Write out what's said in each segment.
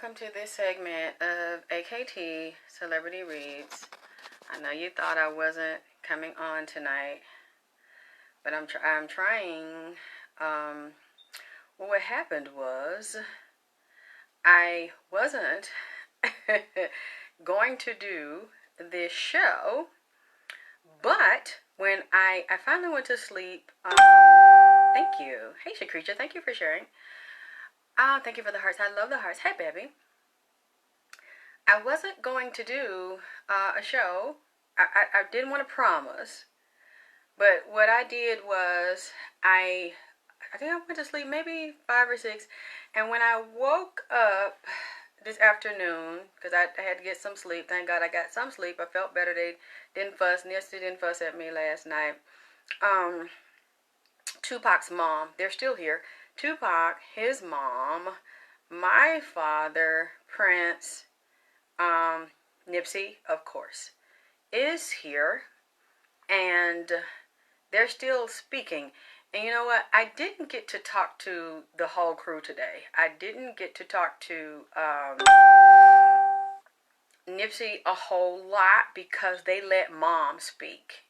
welcome to this segment of AKT Celebrity Reads. I know you thought I wasn't coming on tonight, but I'm trying. Well, what happened was I wasn't going to do this show, but when I finally went to sleep, thank you. Hey, Shakreecha, thank you for sharing. Thank you for the hearts. I love the hearts. Hey, baby. I wasn't going to do a show. I didn't want to promise, but what I did was I think I went to sleep maybe 5 or 6, and when I woke up this afternoon, because I had to get some sleep. Thank God I got some sleep. I felt better. They didn't fuss. Nipsey didn't fuss at me last night. Tupac's mom, they're still here. Tupac, his mom, my father, Prince, Nipsey, of course, is here, and they're still speaking. And you know what? I didn't get to talk to the whole crew today. I didn't get to talk to Nipsey a whole lot because they let mom speak.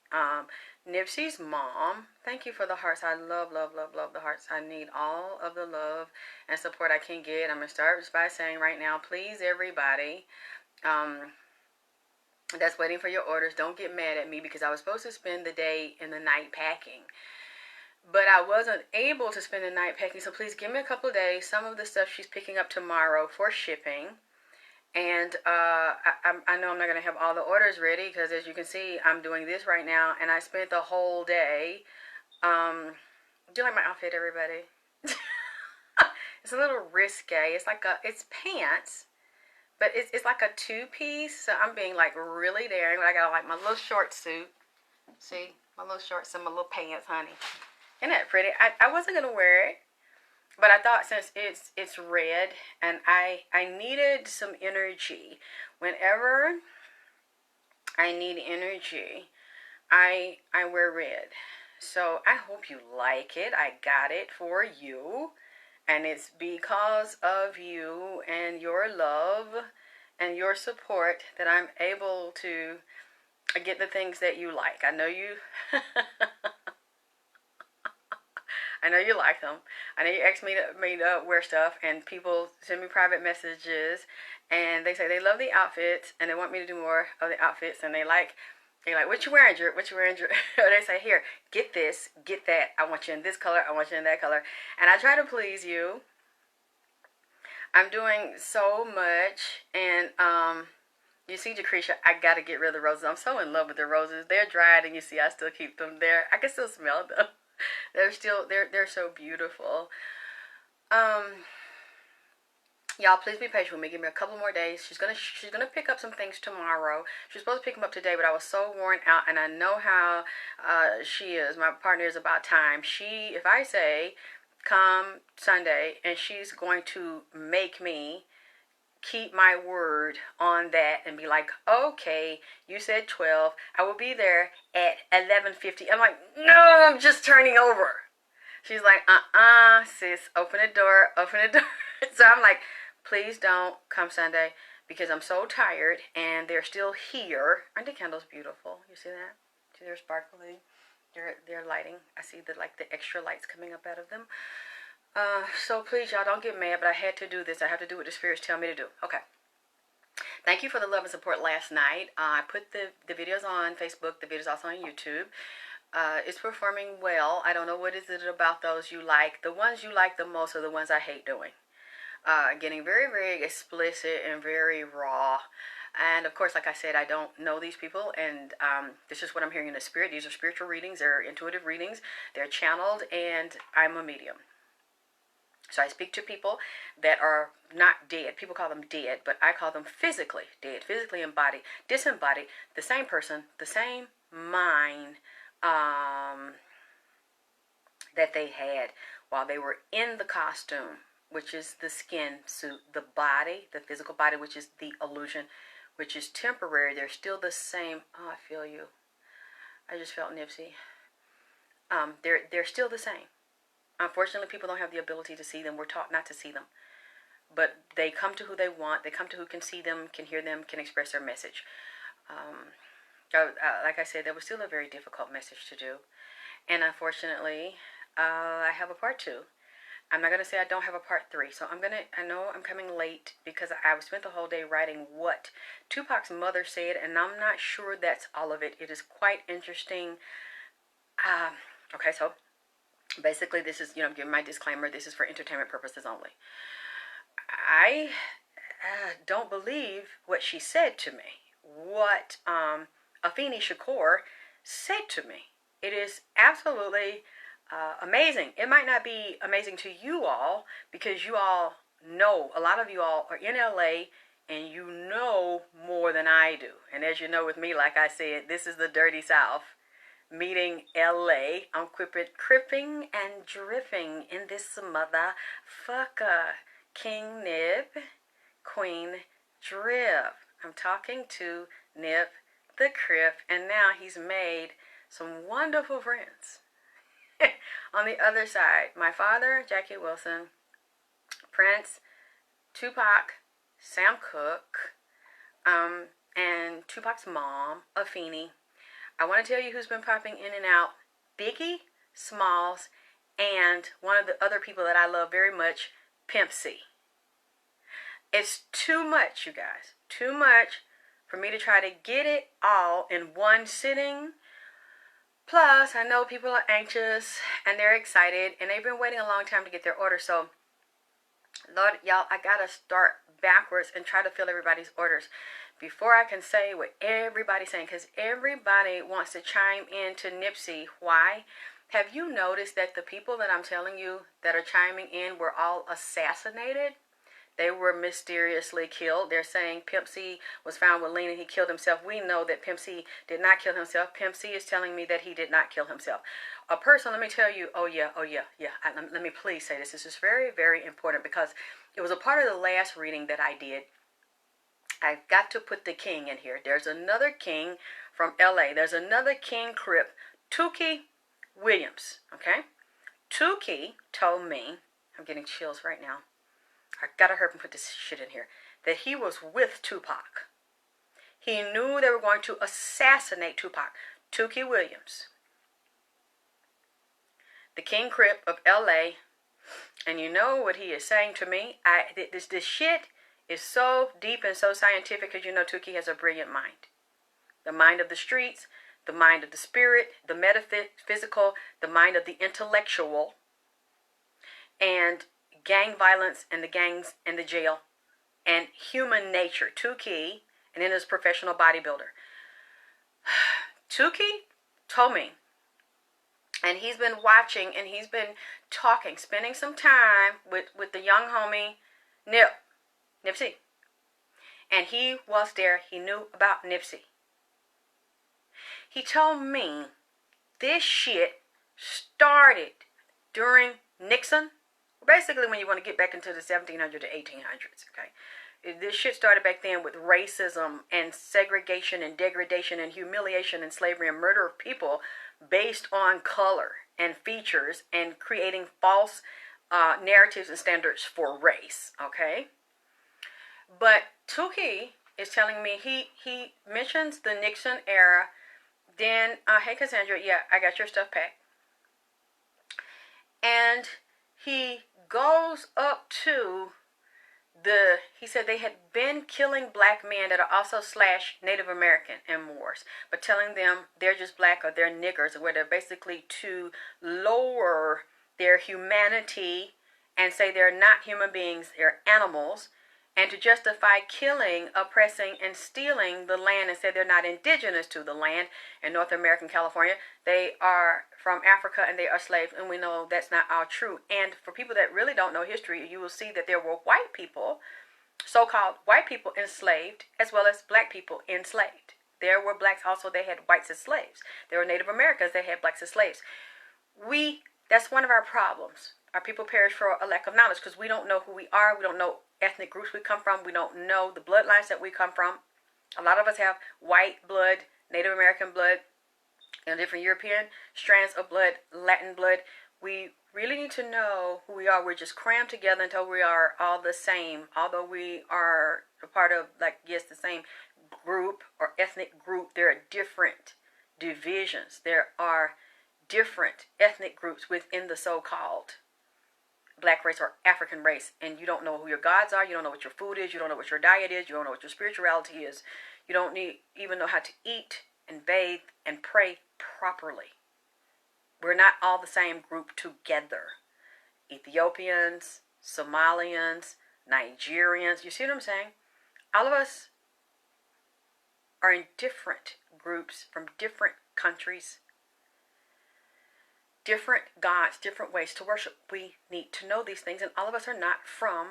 Nipsey's mom, thank you for the hearts. I love, love, love, love the hearts. I need all of the love and support I can get. I'm going to start by saying right now, please, everybody that's waiting for your orders, don't get mad at me because I was supposed to spend the day in the night packing. But I wasn't able to spend the night packing, so please give me a couple of days. Some of the stuff she's picking up tomorrow for shipping. And I know I'm not going to have all the orders ready because, as you can see, I'm doing this right now. And I spent the whole day. Do you like my outfit, everybody? It's a little risque. It's like it's pants, but it's like a 2-piece. So I'm being like really daring. But I got like my little short suit. See? My little shorts and my little pants, honey. Isn't that pretty? I wasn't going to wear it. But I thought since it's red and I needed some energy. Whenever I need energy, I wear red. So I hope you like it. I got it for you. And it's because of you and your love and your support that I'm able to get the things that you like. I know you... I know you like them. I know you asked me to wear stuff, and people send me private messages, and they say they love the outfits, and they want me to do more of the outfits, and they're like, what you wearing, Drew? What you wearing, Drew? Or they say, here, get this, get that. I want you in this color. I want you in that color. And I try to please you. I'm doing so much, and you see, Jacretia, I got to get rid of the roses. I'm so in love with the roses. They're dried, and you see I still keep them there. I can still smell them. They're so beautiful. Y'all, please be patient with me. Give me a couple more days. She's gonna pick up some things tomorrow. She's supposed to pick them up today, but I was so worn out, and I know how she is. My partner is about time. If I say come Sunday, and she's going to make me keep my word on that and be like, okay, you said 12. I will be there at 11:50. I'm like, no, I'm just turning over. She's like, sis, open the door, open the door. So I'm like, please don't come Sunday because I'm so tired and they're still here. Aren't the candles beautiful? You see that? See, they're sparkling. They're lighting. I see the extra lights coming up out of them. So please, y'all, don't get mad, but I had to do this. I have to do what the spirits tell me to do. Okay. Thank you for the love and support last night. I put the videos on Facebook. The videos also on YouTube. It's performing well. I don't know what is it about those you like. The ones you like the most are the ones I hate doing. Getting very, very explicit and very raw. And of course, like I said, I don't know these people, and this is what I'm hearing in the spirit. These are spiritual readings. They're intuitive readings. They're channeled, and I'm a medium. So I speak to people that are not dead. People call them dead, but I call them physically dead, physically embodied, disembodied, the same person, the same mind that they had while they were in the costume, which is the skin suit, the body, the physical body, which is the illusion, which is temporary. They're still the same. Oh, I feel you. I just felt Nipsey. They're still the same. Unfortunately, people don't have the ability to see them. We're taught not to see them. but they come to who they want. They come to who can see them, can hear them, can express their message. Like I said, that was still a very difficult message to do. And unfortunately, I have a part 2. I'm not going to say I don't have a part 3. So I know I'm coming late because I spent the whole day writing what Tupac's mother said, and I'm not sure that's all of it. It is quite interesting. Okay, so basically this is, giving my disclaimer, this is for entertainment purposes only. I don't believe what she said to me. What Afeni Shakur said to me. It is absolutely amazing. It might not be amazing to you all because you all know, a lot of you all are in LA and you know more than I do. And as you know with me, like I said, this is the dirty South meeting LA. I'm cripping and drifting in this motherfucker. King Nip, Queen Drip. I'm talking to Nip the Crip, and now he's made some wonderful friends. On the other side, my father, Jackie Wilson, Prince, Tupac, Sam Cooke, and Tupac's mom, Afeni. I want to tell you who's been popping in and out. Biggie Smalls, and one of the other people that I love very much, Pimp C. It's too much, you guys. Too much for me to try to get it all in one sitting. Plus, I know people are anxious and they're excited and they've been waiting a long time to get their order. So, Lord, y'all, I gotta start backwards and try to fill everybody's orders before I can say what everybody's saying, because everybody wants to chime in to Nipsey. Why? Have you noticed that the people that I'm telling you that are chiming in were all assassinated? They were mysteriously killed. They're saying Pimp C was found with lean and he killed himself. We know that Pimp C did not kill himself. Pimp C is telling me that he did not kill himself. A person, let me tell you, let me please say this. This is very, very important because it was a part of the last reading that I did. I've got to put the king in here. There's another king from LA. There's another King Crip, Tukey Williams, okay? Tukey told me, I'm getting chills right now. I gotta hurry up and put this shit in here. That he was with Tupac. He knew they were going to assassinate Tupac. Tukey Williams, the King Crip of LA, and you know what he is saying to me? This shit is so deep and so scientific because you know Tukey has a brilliant mind. The mind of the streets, the mind of the spirit, the metaphysical, the mind of the intellectual, and gang violence and the gangs and the jail and human nature. Tukey, and then his professional bodybuilder. Tukey told me, and he's been watching and he's been talking, spending some time with the young homie Nipsey. And he was there. He knew about Nipsey. He told me this shit started during Nixon. Basically, when you want to get back into the 1700s to 1800s, okay? This shit started back then with racism and segregation and degradation and humiliation and slavery and murder of people based on color and features and creating false narratives and standards for race, okay? But Tukey is telling me, he mentions the Nixon era. Then, hey Cassandra, yeah, I got your stuff packed. And he goes up to he said they had been killing black men that are also / Native American in wars, but telling them they're just black or they're niggers, or where they're basically to lower their humanity and say they're not human beings, they're animals, and to justify killing, oppressing, and stealing the land and say they're not indigenous to the land in North American California. They are from Africa and they are slaves, and we know that's not all true. And for people that really don't know history, you will see that there were white people, so-called white people enslaved, as well as black people enslaved. There were blacks also, they had whites as slaves. There were Native Americans, they had blacks as slaves. That's one of our problems. Our people perish for a lack of knowledge because we don't know who we are. We don't know ethnic groups we come from. We don't know the bloodlines that we come from. A lot of us have white blood, Native American blood, and different European strands of blood, Latin blood. We really need to know who we are. We're just crammed together until we are all the same. Although we are a part of, like, yes, the same group or ethnic group, there are different divisions. There are different ethnic groups within the so-called black race or African race, and you don't know who your gods are, you don't know what your food is, you don't know what your diet is, you don't know what your spirituality is, you don't even know how to eat and bathe and pray properly. We're not all the same group together. Ethiopians, Somalians, Nigerians, you see what I'm saying? All of us are in different groups from different countries, different gods, different ways to worship. We need to know these things, and all of us are not from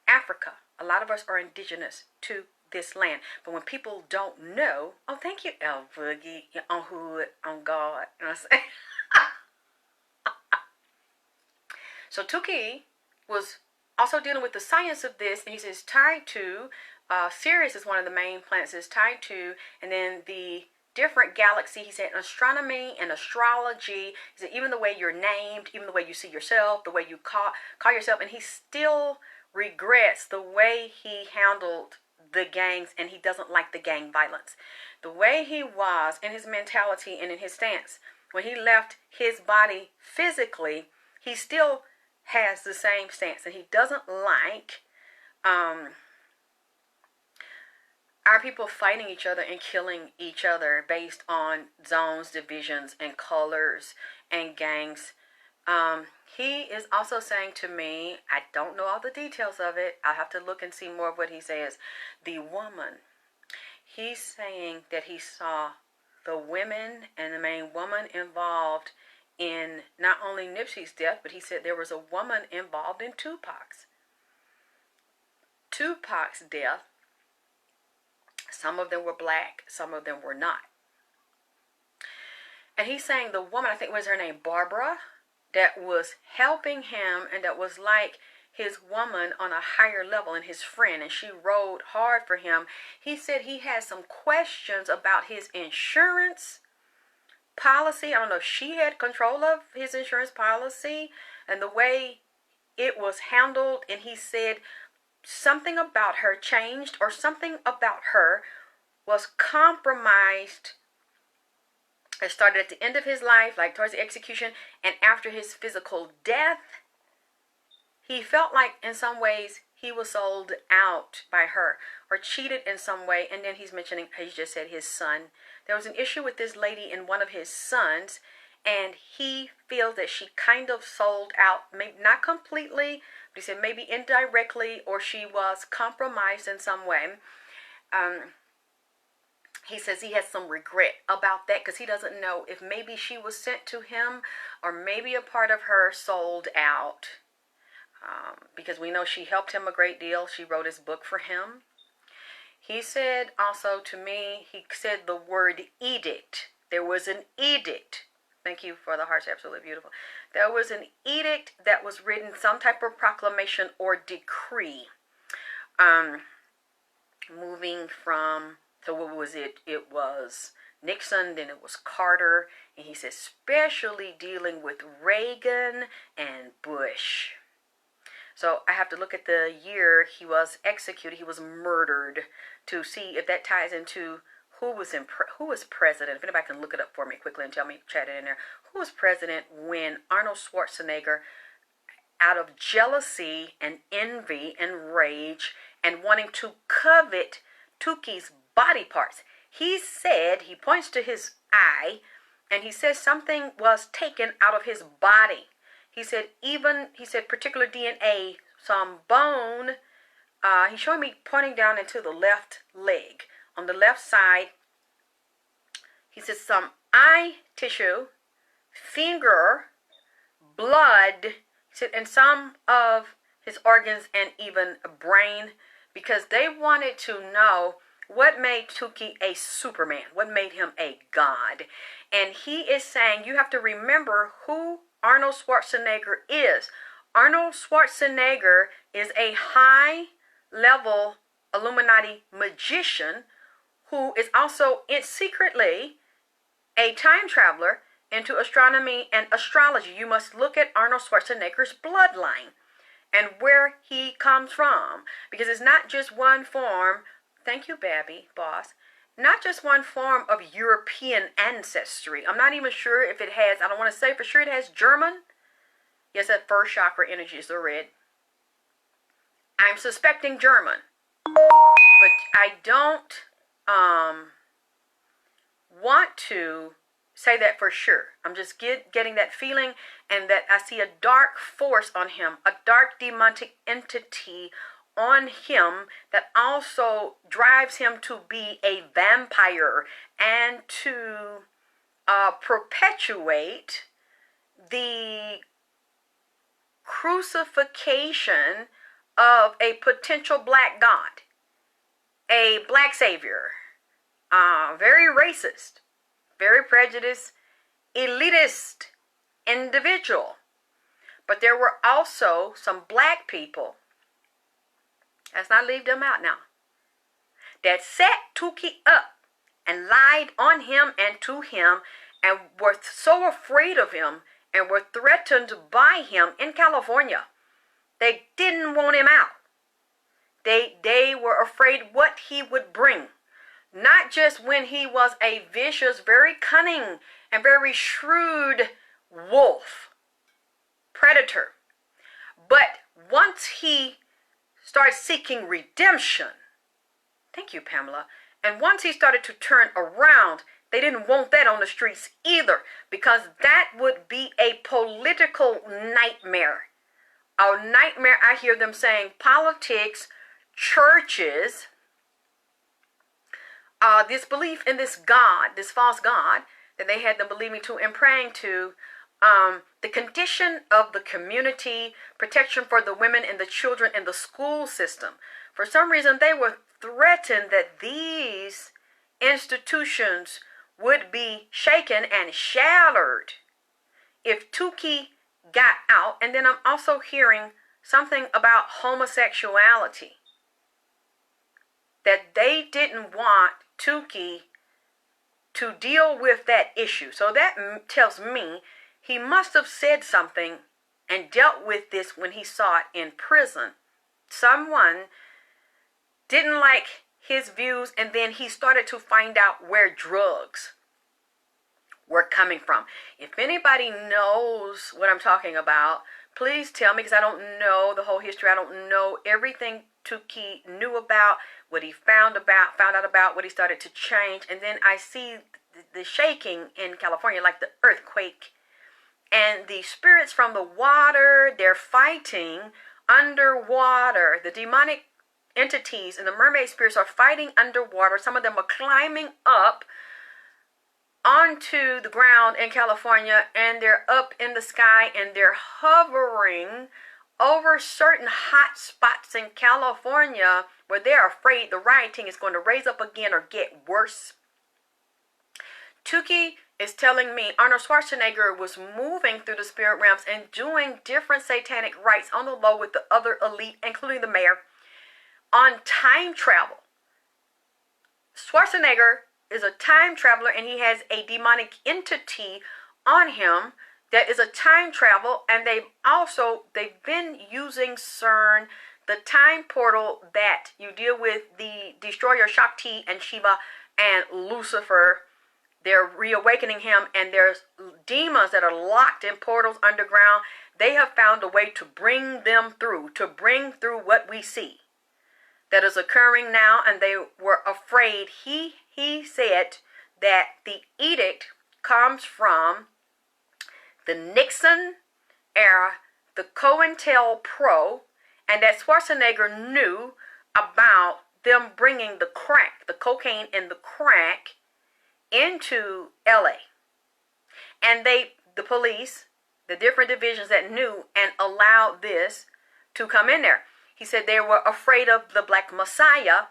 Africa. A lot of us are indigenous to this land. But when people don't know, oh, thank you, El Boogie, on hood, on God. You know what I'm saying? So Tuki was also dealing with the science of this, and he says tied to, Sirius is one of the main planets is tied to, and then the different galaxy, he said astronomy and astrology, he said even the way you're named, even the way you see yourself, the way you call yourself, and he still regrets the way he handled the gangs, and he doesn't like the gang violence. The way he was in his mentality and in his stance, when he left his body physically, he still has the same stance, and he doesn't like our people fighting each other and killing each other based on zones, divisions, and colors and gangs. He is also saying to me, I don't know all the details of it. I'll have to look and see more of what he says. The woman, he's saying that he saw the women and the main woman involved in not only Nipsey's death, but he said there was a woman involved in Tupac's death. Some of them were black, some of them were not. And he's saying the woman, I think was her name, Barbara, that was helping him and that was like his woman on a higher level and his friend, and she rode hard for him. He said he had some questions about his insurance policy. I don't know if she had control of his insurance policy and the way it was handled, and he said something about her changed, or something about her was compromised. It started at the end of his life, like towards the execution, and after his physical death, he felt like in some ways he was sold out by her or cheated in some way. And then he's mentioning, he just said his son. There was an issue with this lady and one of his sons, and he feels that she kind of sold out, maybe not completely, but he said maybe indirectly, or she was compromised in some way. He says he has some regret about that because he doesn't know if maybe she was sent to him or maybe a part of her sold out. Because we know she helped him a great deal. She wrote his book for him. He said also to me, he said the word edict. There was an edict. Thank you for the hearts, absolutely beautiful. There was an edict that was written, some type of proclamation or decree. Moving from, so what was it? It was Nixon, then it was Carter, and he said especially dealing with Reagan and Bush. So I have to look at the year he was executed, he was murdered, to see if that ties into who was president. If anybody can look it up for me quickly and tell me, chat it in there. Who was president when Arnold Schwarzenegger, out of jealousy and envy and rage and wanting to covet Tuki's body parts, he said, he points to his eye, and he says something was taken out of his body. He said particular DNA, some bone. He's showing me pointing down into the left leg. On the left side, he says some eye tissue, finger, blood, he said, and some of his organs and even a brain, because they wanted to know what made Tuki a Superman, what made him a god. And he is saying you have to remember who Arnold Schwarzenegger is. Arnold Schwarzenegger is a high-level Illuminati magician who is also secretly a time traveler into astronomy and astrology, you must look at Arnold Schwarzenegger's bloodline and where he comes from. Because it's not just one form, thank you, Babby, boss, not just one form of European ancestry. I'm not even sure if it has, I don't want to say for sure it has German. Yes, that first chakra energy is the red. I'm suspecting German. But I don't want to say that for sure. I'm just getting that feeling, and that I see a dark force on him, a dark demonic entity on him that also drives him to be a vampire and to perpetuate the crucifixion of a potential black god, a black savior, very racist, very prejudiced, elitist individual. But there were also some black people, let's not leave them out now, that set Tuki up and lied on him and to him and were so afraid of him and were threatened by him in California. They didn't want him out. They were afraid what he would bring. Not just when he was a vicious, very cunning, and very shrewd wolf, predator. But once he started seeking redemption, thank you, Pamela, and once he started to turn around, they didn't want that on the streets either, because that would be a political nightmare. A nightmare, I hear them saying, politics, churches, this belief in this God, this false God, that they had them believing to and praying to, the condition of the community, protection for the women and the children in the school system. For some reason, they were threatened that these institutions would be shaken and shattered if Tuki got out. And then I'm also hearing something about homosexuality, that they didn't want Tuki to deal with that issue. So that tells me he must have said something and dealt with this when he saw it in prison. Someone didn't like his views, and then he started to find out where drugs were coming from. If anybody knows what I'm talking about, please tell me, because I don't know the whole history. I don't know everything Tuki knew about, what he found out about, what he started to change. And then I see the shaking in California, like the earthquake, and the spirits from the water, they're fighting underwater. The demonic entities and the mermaid spirits are fighting underwater. Some of them are climbing up onto the ground in California, and they're up in the sky, and they're hovering over certain hot spots in California where they're afraid the rioting is going to raise up again or get worse. Tuki is telling me Arnold Schwarzenegger was moving through the spirit realms and doing different satanic rites on the low with the other elite, including the mayor, on time travel. Schwarzenegger is a time traveler, and he has a demonic entity on him that is a time travel, and they've been using CERN, the time portal that you deal with the destroyer Shakti and Shiva and Lucifer. They're reawakening him, and there's demons that are locked in portals underground. They have found a way to bring them through, to bring through what we see that is occurring now, and they were afraid. He said that the edict comes from the Nixon era, the COINTELPRO, and that Schwarzenegger knew about them bringing the crack, the cocaine and the crack, into LA. And the police, the different divisions that knew and allowed this to come in there. He said they were afraid of the Black Messiah,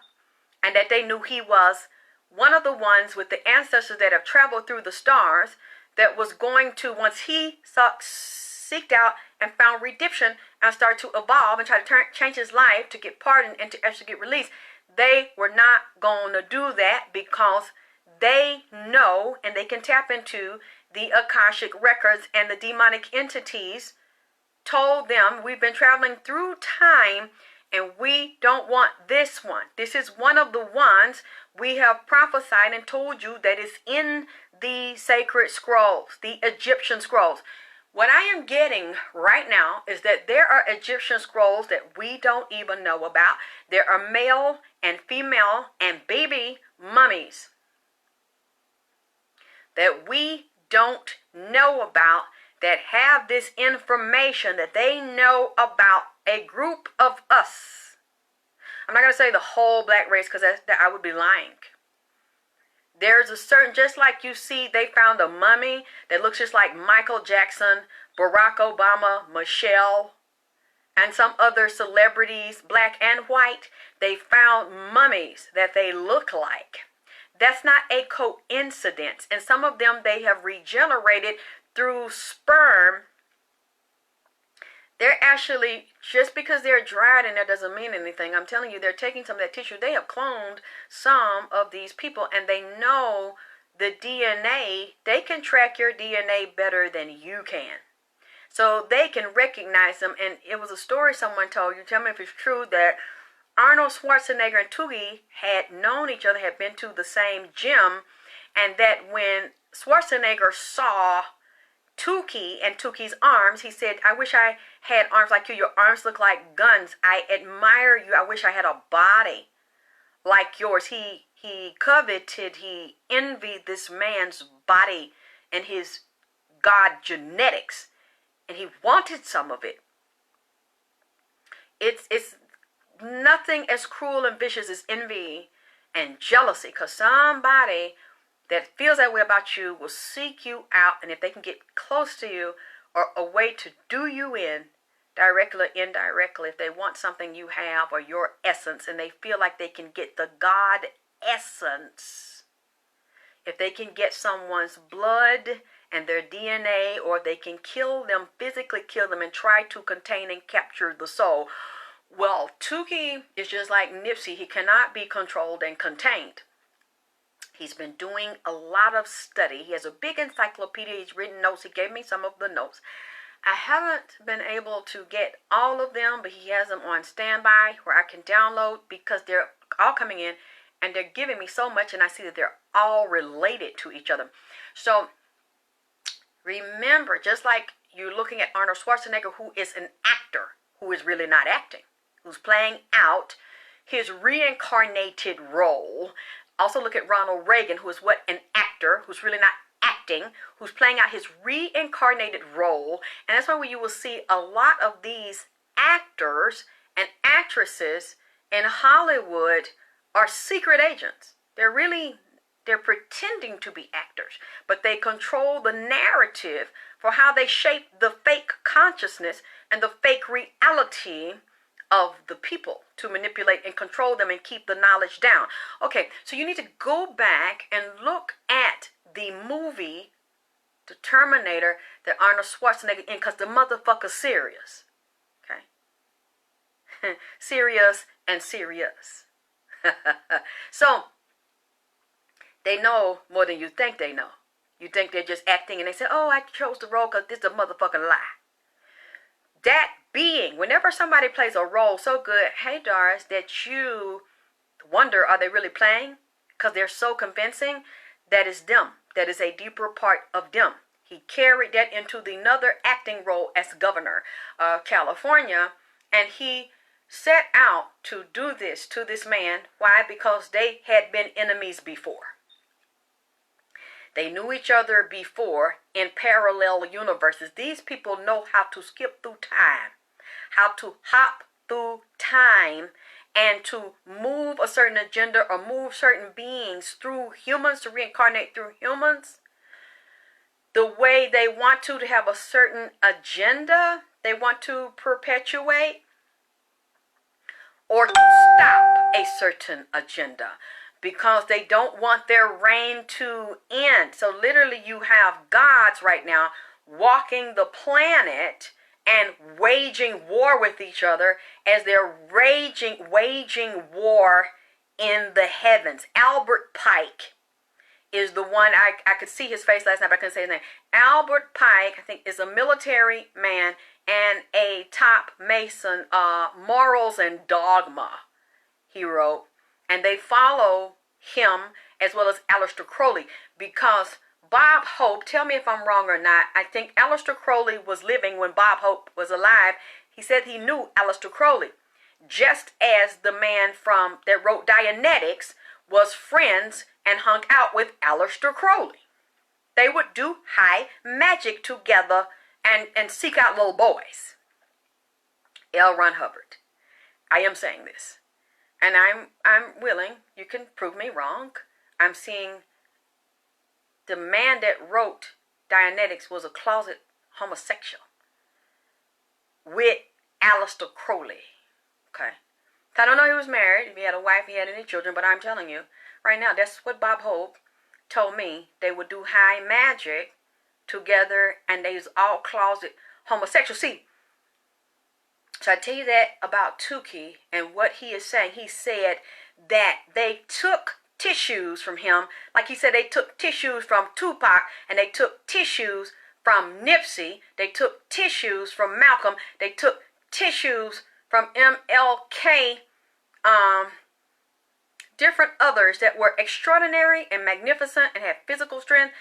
and that they knew he was one of the ones with the ancestors that have traveled through the stars that was going to, once he seeked out and found redemption and started to evolve and try to change his life to get pardoned and to actually get released, they were not going to do that, because they know and they can tap into the Akashic records and the demonic entities told them, we've been traveling through time and we don't want this one. This is one of the ones we have prophesied and told you that is in the sacred scrolls, the Egyptian scrolls. What I am getting right now is that there are Egyptian scrolls that we don't even know about. There are male and female and baby mummies that we don't know about, that have this information that they know about a group of us. I'm not going to say the whole black race, because that I would be lying. There's a certain, just like you see, they found a mummy that looks just like Michael Jackson, Barack Obama, Michelle, and some other celebrities, black and white. They found mummies that they look like. That's not a coincidence. And some of them they have regenerated through sperm. They're actually, just because they're dried in there doesn't mean anything. I'm telling you, they're taking some of that tissue. They have cloned some of these people, and they know the DNA. They can track your DNA better than you can. So they can recognize them. And it was a story someone told you. Tell me if it's true, that Arnold Schwarzenegger and Tookie had known each other, had been to the same gym, and that when Schwarzenegger saw Tookie and Tookie's arms, he said, I wish I had arms like you. Your arms look like guns. I admire you. I wish I had a body like yours. He coveted, he envied this man's body and his God genetics, and he wanted some of it. It's nothing as cruel and vicious as envy and jealousy, because somebody that feels that way about you will seek you out, and if they can get close to you, or a way to do you in, directly or indirectly, if they want something you have or your essence, and they feel like they can get the God essence, if they can get someone's blood and their DNA, or they can kill them, physically kill them, and try to contain and capture the soul. Well, Tookie is just like Nipsey. He cannot be controlled and contained. He's been doing a lot of study. He has a big encyclopedia. He's written notes. He gave me some of the notes. I haven't been able to get all of them, but he has them on standby where I can download, because they're all coming in and they're giving me so much, and I see that they're all related to each other. So remember, just like you're looking at Arnold Schwarzenegger, who is an actor, who is really not acting, who's playing out his reincarnated role. Also look at Ronald Reagan, who is what? An actor, who's really not acting, who's playing out his reincarnated role. And that's why you will see a lot of these actors and actresses in Hollywood are secret agents. They're pretending to be actors, but they control the narrative for how they shape the fake consciousness and the fake reality of the people, to manipulate and control them and keep the knowledge down. Okay, so you need to go back and look at the movie, The Terminator, that Arnold Schwarzenegger in, because the motherfucker's serious. Okay? Serious and serious. So, they know more than you think they know. You think they're just acting, and they say, oh, I chose the role because this is a motherfucking lie. That being, whenever somebody plays a role so good, hey Doris, that you wonder, are they really playing? Because they're so convincing, that is them. That is a deeper part of them. He carried that into the another acting role as governor of California, and he set out to do this to this man. Why? Because they had been enemies before. They knew each other before in parallel universes. These people know how to skip through time, how to hop through time, and to move a certain agenda or move certain beings through humans, to reincarnate through humans the way they want to have a certain agenda they want to perpetuate, or to stop a certain agenda, because they don't want their reign to end. So literally you have gods right now walking the planet and waging war with each other as they're waging war in the heavens. Albert Pike is the one, I could see his face last night, but I couldn't say his name. Albert Pike, I think, is a military man and a top Mason, Morals and Dogma, he wrote. And they follow him as well as Aleister Crowley, because Bob Hope, tell me if I'm wrong or not, I think Aleister Crowley was living when Bob Hope was alive. He said he knew Aleister Crowley, just as the man that wrote Dianetics was friends and hung out with Aleister Crowley. They would do high magic together and seek out little boys. L. Ron Hubbard. I am saying this, and I'm willing, you can prove me wrong. I'm seeing the man that wrote Dianetics was a closet homosexual with Aleister Crowley. Okay. I don't know if he was married, if he had a wife, he had any children, but I'm telling you, right now, that's what Bob Hope told me. They would do high magic together, and they was all closet homosexual. See, so I tell you that about Tukey and what he is saying. He said that they took tissues from him, like he said they took tissues from Tupac, and they took tissues from Nipsey, they took tissues from Malcolm, they took tissues from MLK, different others that were extraordinary and magnificent and had physical strength,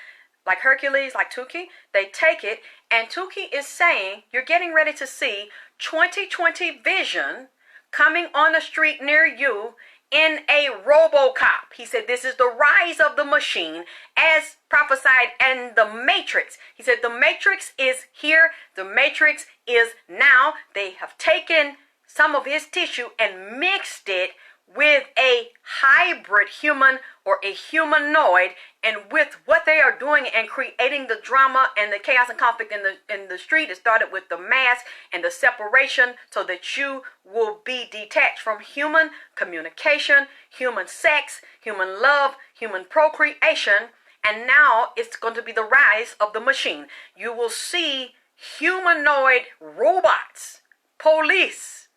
like Hercules, like Tukey. They take it, and Tukey is saying you're getting ready to see 2020 vision coming on the street near you in a RoboCop. He said this is the rise of the machine as prophesied in the Matrix. He said the Matrix is here. The Matrix is now. They have taken some of his tissue and mixed it with a hybrid human or a humanoid, and with what they are doing and creating the drama and the chaos and conflict in the street, it started with the mask and the separation so that you will be detached from human communication, human sex, human love, human procreation, and now it's going to be the rise of the machine. You will see humanoid robots, police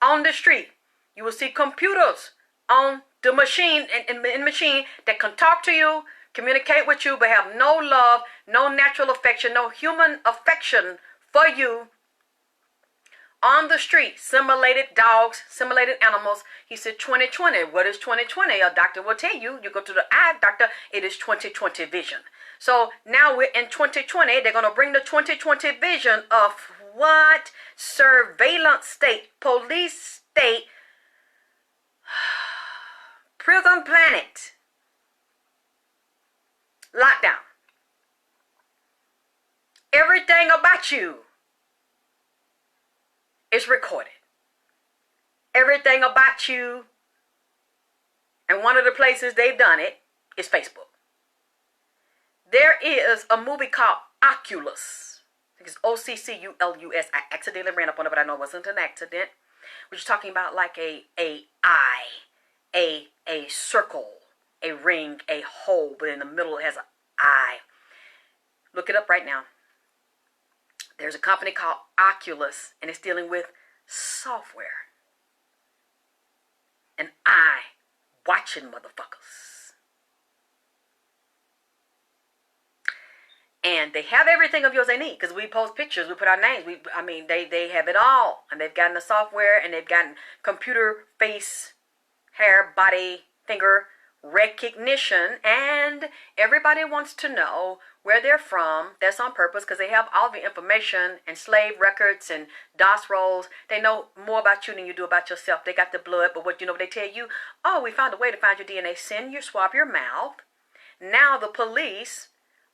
on the street. You will see computers on the machine, in machine that can talk to you, communicate with you, but have no love, no natural affection, no human affection for you. On the street, simulated dogs, simulated animals. He said 2020. What is 2020? A doctor will tell you. You go to the eye doctor, it is 2020 vision. So now we're in 2020. They're going to bring the 2020 vision of what? Surveillance state, police state, prison planet, lockdown. Everything about you is recorded. Everything about you, and one of the places they've done it is Facebook. There is a movie called Oculus. I think it's Occulus. I accidentally ran up on it, but I know it wasn't an accident. Which is talking about like a eye, a circle, a ring, a hole, but in the middle it has an eye. Look it up right now. There's a company called Oculus, and it's dealing with software. An eye watching motherfuckers. And they have everything of yours they need, because we post pictures, we put our names. They have it all. And they've gotten the software, and they've gotten computer, face, hair, body, finger recognition. And everybody wants to know where they're from. That's on purpose, because they have all the information and slave records and DOS rolls. They know more about you than you do about yourself. They got the blood, but what they tell you? Oh, we found a way to find your DNA. Send your swab your mouth. Now the police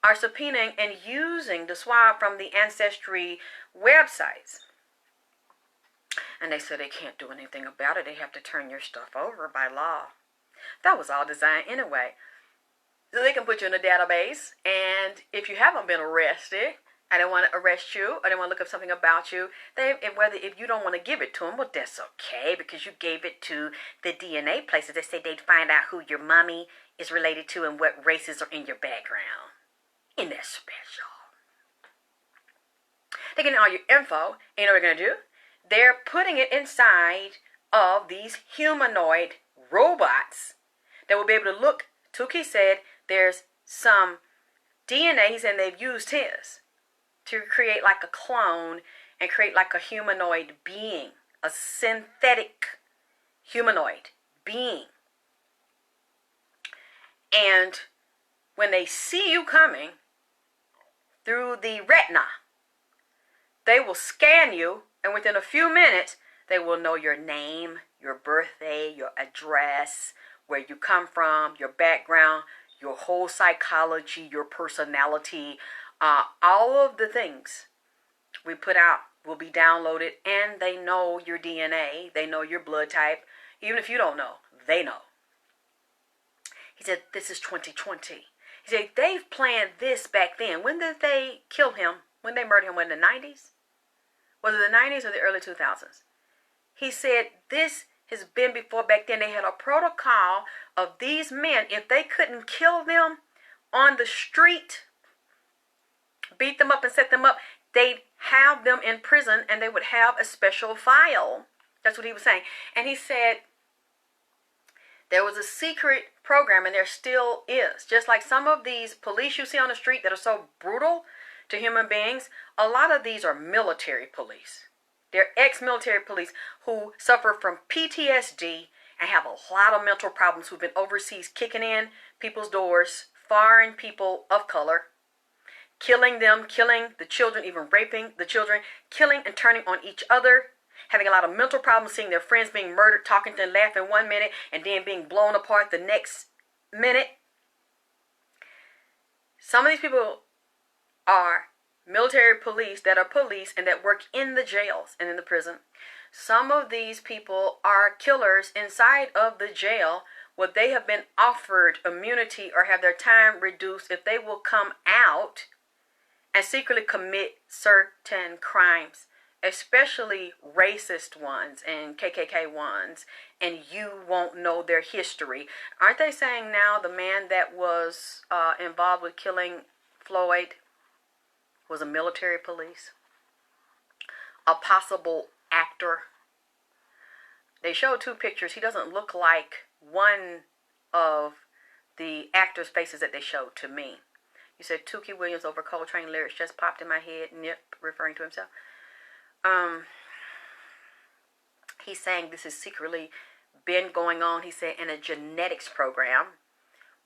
are subpoenaing and using the swab from the ancestry websites. And they said they can't do anything about it. They have to turn your stuff over by law. That was all designed anyway. So they can put you in a database, and if you haven't been arrested, and they want to arrest you, or they want to look up something about you, if you don't want to give it to them, well, that's okay, because you gave it to the DNA places. They say they'd find out who your mommy is related to and what races are in your background. In that special. They're getting all your info. And you know what they're going to do? They're putting it inside of these humanoid robots that will be able to look. Tukey said there's some DNA. He said they've used his to create like a clone and create like a humanoid being, a synthetic humanoid being. And when they see you coming through the retina, they will scan you, and within a few minutes, they will know your name, your birthday, your address, where you come from, your background, your whole psychology, your personality, all of the things we put out will be downloaded, and they know your DNA, they know your blood type. Even if you don't know, they know. He said, this is 2020. He said, they've planned this back then. When did they kill him? When they murdered him? In the 90s? Was it the 90s or the early 2000s? He said, this has been before back then. They had a protocol of these men. If they couldn't kill them on the street, beat them up and set them up, they'd have them in prison, and they would have a special file. That's what he was saying. And he said, there was a secret program, and there still is. Just like some of these police you see on the street that are so brutal to human beings, a lot of these are military police. They're ex-military police who suffer from PTSD and have a lot of mental problems, who've been overseas kicking in people's doors, foreign people of color, killing them, killing the children, even raping the children, killing and turning on each other, having a lot of mental problems, seeing their friends being murdered, talking to them, laughing 1 minute, and then being blown apart the next minute. Some of these people are military police that are police and that work in the jails and in the prison. Some of these people are killers inside of the jail, where they have been offered immunity or have their time reduced if they will come out and secretly commit certain crimes, especially racist ones and KKK ones, and you won't know their history. Aren't they saying now the man that was involved with killing Floyd was a military police? A possible actor. They showed 2 pictures. He doesn't look like one of the actors' faces that they showed to me. You said Tukey Williams over Coltrane lyrics just popped in my head. Nip referring to himself. He's saying this has secretly been going on, he said, in a genetics program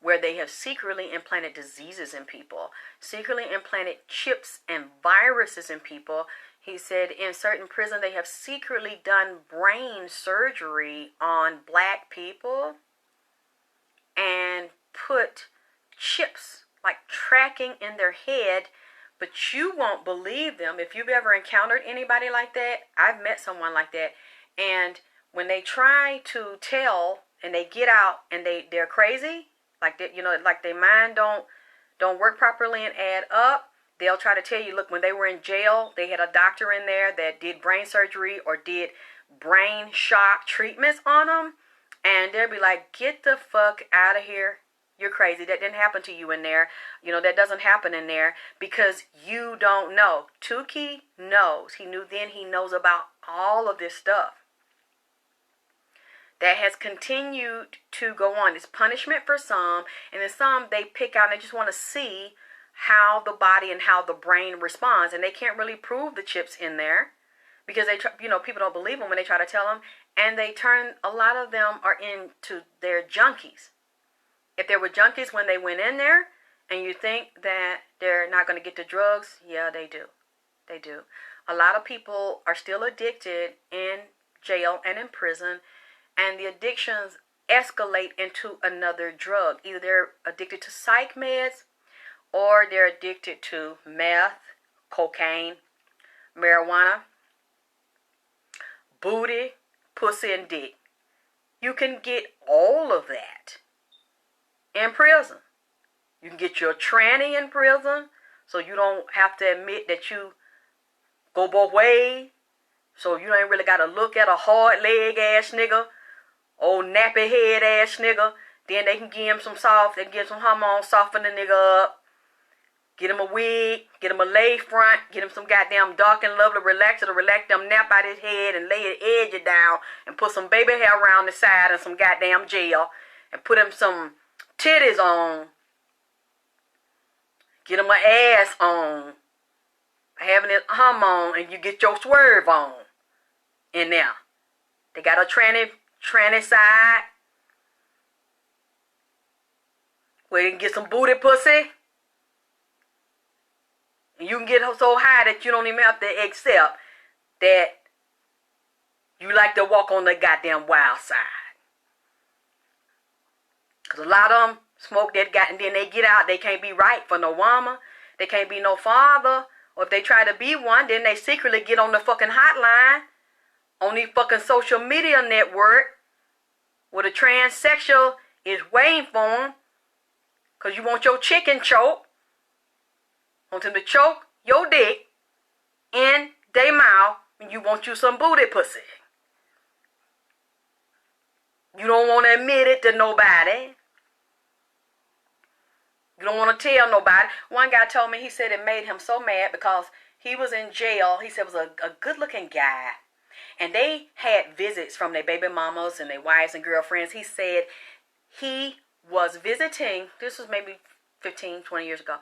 where they have secretly implanted diseases in people, secretly implanted chips and viruses in people. He said in certain prisons they have secretly done brain surgery on black people and put chips like tracking in their head. But you won't believe them. If you've ever encountered anybody like that, I've met someone like that. And when they try to tell and they get out and they're crazy, like that, like their mind don't work properly and add up, they'll try to tell you, look, when they were in jail, they had a doctor in there that did brain surgery or did brain shock treatments on them. And they'll be like, get the fuck out of here. You're crazy. That didn't happen to you in there. That doesn't happen in there because you don't know. Tukey knows. He knew then. He knows about all of this stuff that has continued to go on. It's punishment for some, and then some they pick out and they just want to see how the body and how the brain responds, and they can't really prove the chips in there because people don't believe them when they try to tell them, and they turn. A lot of them are into their junkies. If there were junkies when they went in there, and you think that they're not going to get the drugs, yeah, they do. They do. A lot of people are still addicted in jail and in prison, and the addictions escalate into another drug. Either they're addicted to psych meds, or they're addicted to meth, cocaine, marijuana, booty, pussy, and dick. You can get all of that in prison. You can get your tranny in prison, so you don't have to admit that you go both ways. So you ain't really got to look at a hard leg ass nigga, old nappy head ass nigga. Then they can give him some soft, they can give him some hormones, soften the nigga up. Get him a wig, get him a lay front, get him some goddamn dark and lovely relaxer to relax them nap out his head and lay his edge down and put some baby hair around the side and some goddamn gel and put him some titties on Get them an ass on. Having it on, and you get your swerve on. In there. They got a tranny side. Where you can get some booty pussy. And you can get so high that you don't even have to accept that you like to walk on the goddamn wild side. Because a lot of them smoke that and then they get out. They can't be right for no woman. They can't be no father. Or if they try to be one, then they secretly get on the fucking hotline. On the fucking social media network. Where the transsexual is waiting for them. Because you want your chicken choke. Want them to choke your dick in their mouth and you want you some booty pussy. You don't want to admit it to nobody. You don't want to tell nobody. One guy told me, he said it made him so mad because he was in jail. He said it was a good-looking guy. And they had visits from their baby mamas and their wives and girlfriends. He said he was visiting, this was maybe 15, 20 years ago.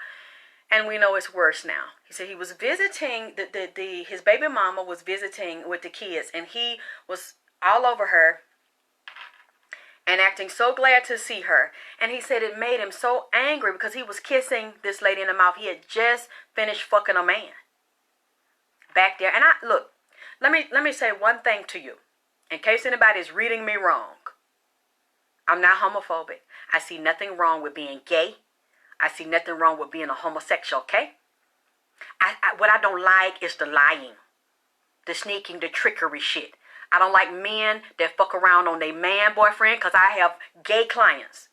And we know it's worse now. He said he was visiting, his baby mama was visiting with the kids. And he was all over her and acting so glad to see her. And he said it made him so angry because he was kissing this lady in the mouth. He had just finished fucking a man back there. And look, let me say one thing to you. In case anybody is reading me wrong. I'm not homophobic. I see nothing wrong with being gay. I see nothing wrong with being a homosexual, okay? What I don't like is the lying, the sneaking, the trickery shit. I don't like men that fuck around on their man boyfriend because I have gay clients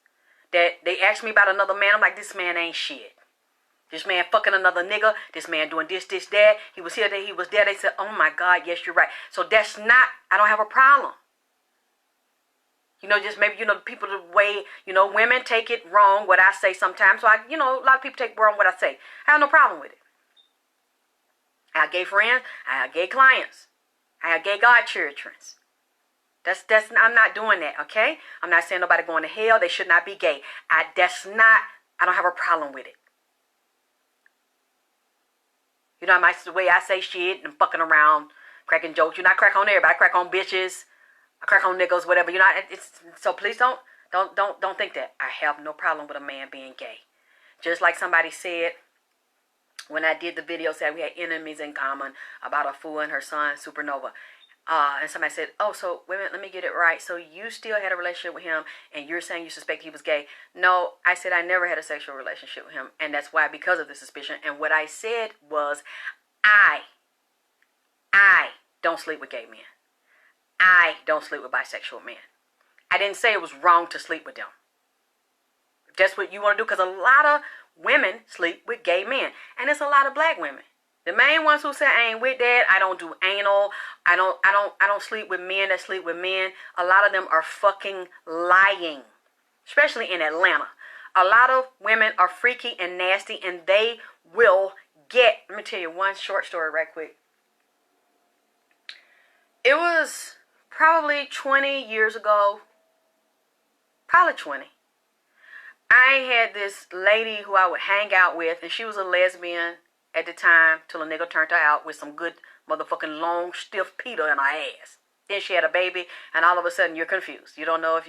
that they ask me about another man. I'm like, this man ain't shit. This man fucking another nigga. This man doing this, that. He was here, that he was there. They said, oh my God, yes, you're right. So that's not, I don't have a problem. You know, just maybe, people the way, women take it wrong what I say sometimes. So, a lot of people take wrong what I say. I have no problem with it. I have gay friends. I have gay clients. I have gay godchildren. I'm not doing that, okay? I'm not saying nobody going to hell. They should not be gay. I don't have a problem with it. The way I say shit and fucking around, cracking jokes. I crack on everybody. I crack on bitches. I crack on niggas, whatever. So please don't think that. I have no problem with a man being gay. Just like somebody said when I did the video, said we had enemies in common about a fool and her son, Supernova. And somebody said, oh, so wait a minute, let me get it right. So you still had a relationship with him and you're saying you suspect he was gay. No, I said I never had a sexual relationship with him. And that's why, because of the suspicion. And what I said was, I don't sleep with gay men. I don't sleep with bisexual men. I didn't say it was wrong to sleep with them. If that's what you want to do, because a lot of women sleep with gay men. And it's a lot of black women. The main ones who say I ain't with that, I don't do anal, I don't sleep with men that sleep with men. A lot of them are fucking lying. Especially in Atlanta. A lot of women are freaky and nasty and they will get, let me tell you one short story right quick. It was probably 20 years ago, probably 20. I had this lady who I would hang out with, and she was a lesbian at the time till a nigga turned her out with some good motherfucking long, stiff Peter in her ass. Then she had a baby, and all of a sudden you're confused. You don't know if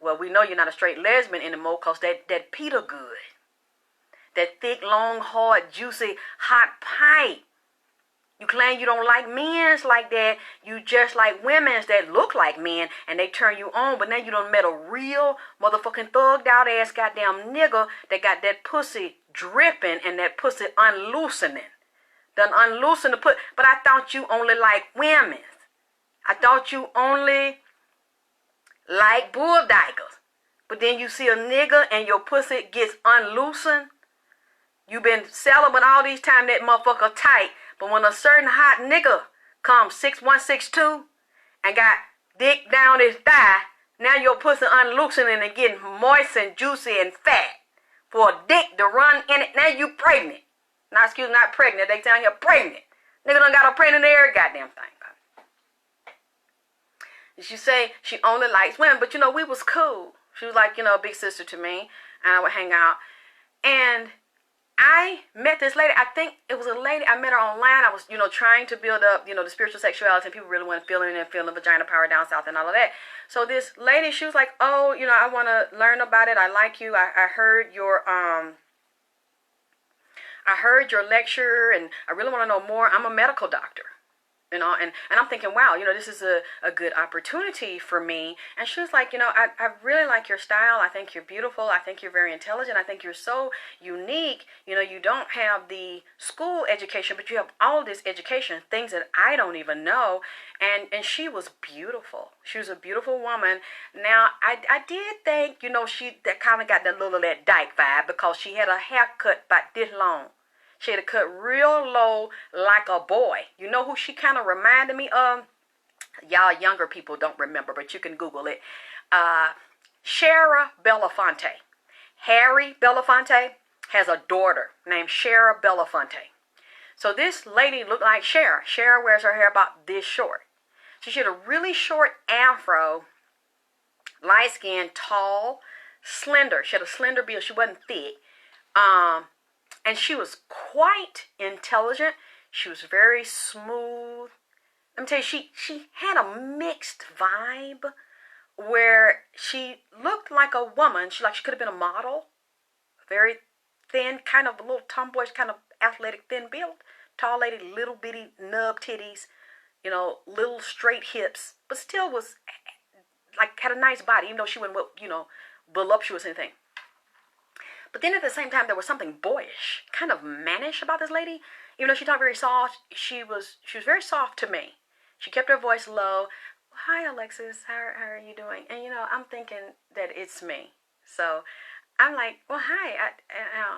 well, we know you're not a straight lesbian anymore because that Peter good. That thick, long, hard, juicy, hot pipe. You claim you don't like men's like that. You just like women's that look like men and they turn you on. But now you done met a real motherfucking thugged out ass goddamn nigga that got that pussy dripping and that pussy unloosening. Done unloosen the pussy. But I thought you only like women. I thought you only like bulldaggers. But then you see a nigga and your pussy gets unloosened. You been celibate all these time, that motherfucker tight. But when a certain hot nigga comes 6'1", 6'2", and got dick down his thigh, now your pussy unloosening and getting moist and juicy and fat for a dick to run in it. Now you pregnant. Now, excuse me, not pregnant. They telling you pregnant. Nigga done got her pregnant every goddamn thing. She say she only likes women, but we was cool. She was like, a big sister to me, and I would hang out. And I met this lady. I think it was a lady. I met her online. I was, trying to build up, the spiritual sexuality, and people really want to feel it and feel the vagina power down south and all of that. So this lady, she was like, oh, I want to learn about it. I like you. I heard your lecture, and I really want to know more. I'm a medical doctor. And I'm thinking, wow, this is a good opportunity for me. And she was like, I really like your style. I think you're beautiful. I think you're very intelligent. I think you're so unique. You don't have the school education, but you have all this education, things that I don't even know. And she was beautiful. She was a beautiful woman. Now, I did think, she that kind of got that little that dyke vibe, because she had a haircut about this long. She had a cut real low like a boy. You know who she kind of reminded me of? Y'all younger people don't remember, but you can Google it. Shara Belafonte. Harry Belafonte has a daughter named Shara Belafonte. So this lady looked like Shara. Shara wears her hair about this short. So she had a really short afro, light skin, tall, slender. She had a slender build. She wasn't thick. And she was quite intelligent. She was very smooth. Let me tell you, she had a mixed vibe where she looked like a woman. She could have been a model. Very thin, kind of a little tomboyish, kind of athletic, thin build. Tall lady, little bitty nub titties, little straight hips, but still was had a nice body, even though she wasn't, voluptuous or anything. But then at the same time, there was something boyish, kind of mannish about this lady. Even though she talked very soft, she was very soft to me. She kept her voice low. Hi, Alexis. How are you doing? And, I'm thinking that it's me. So I'm like, well, hi.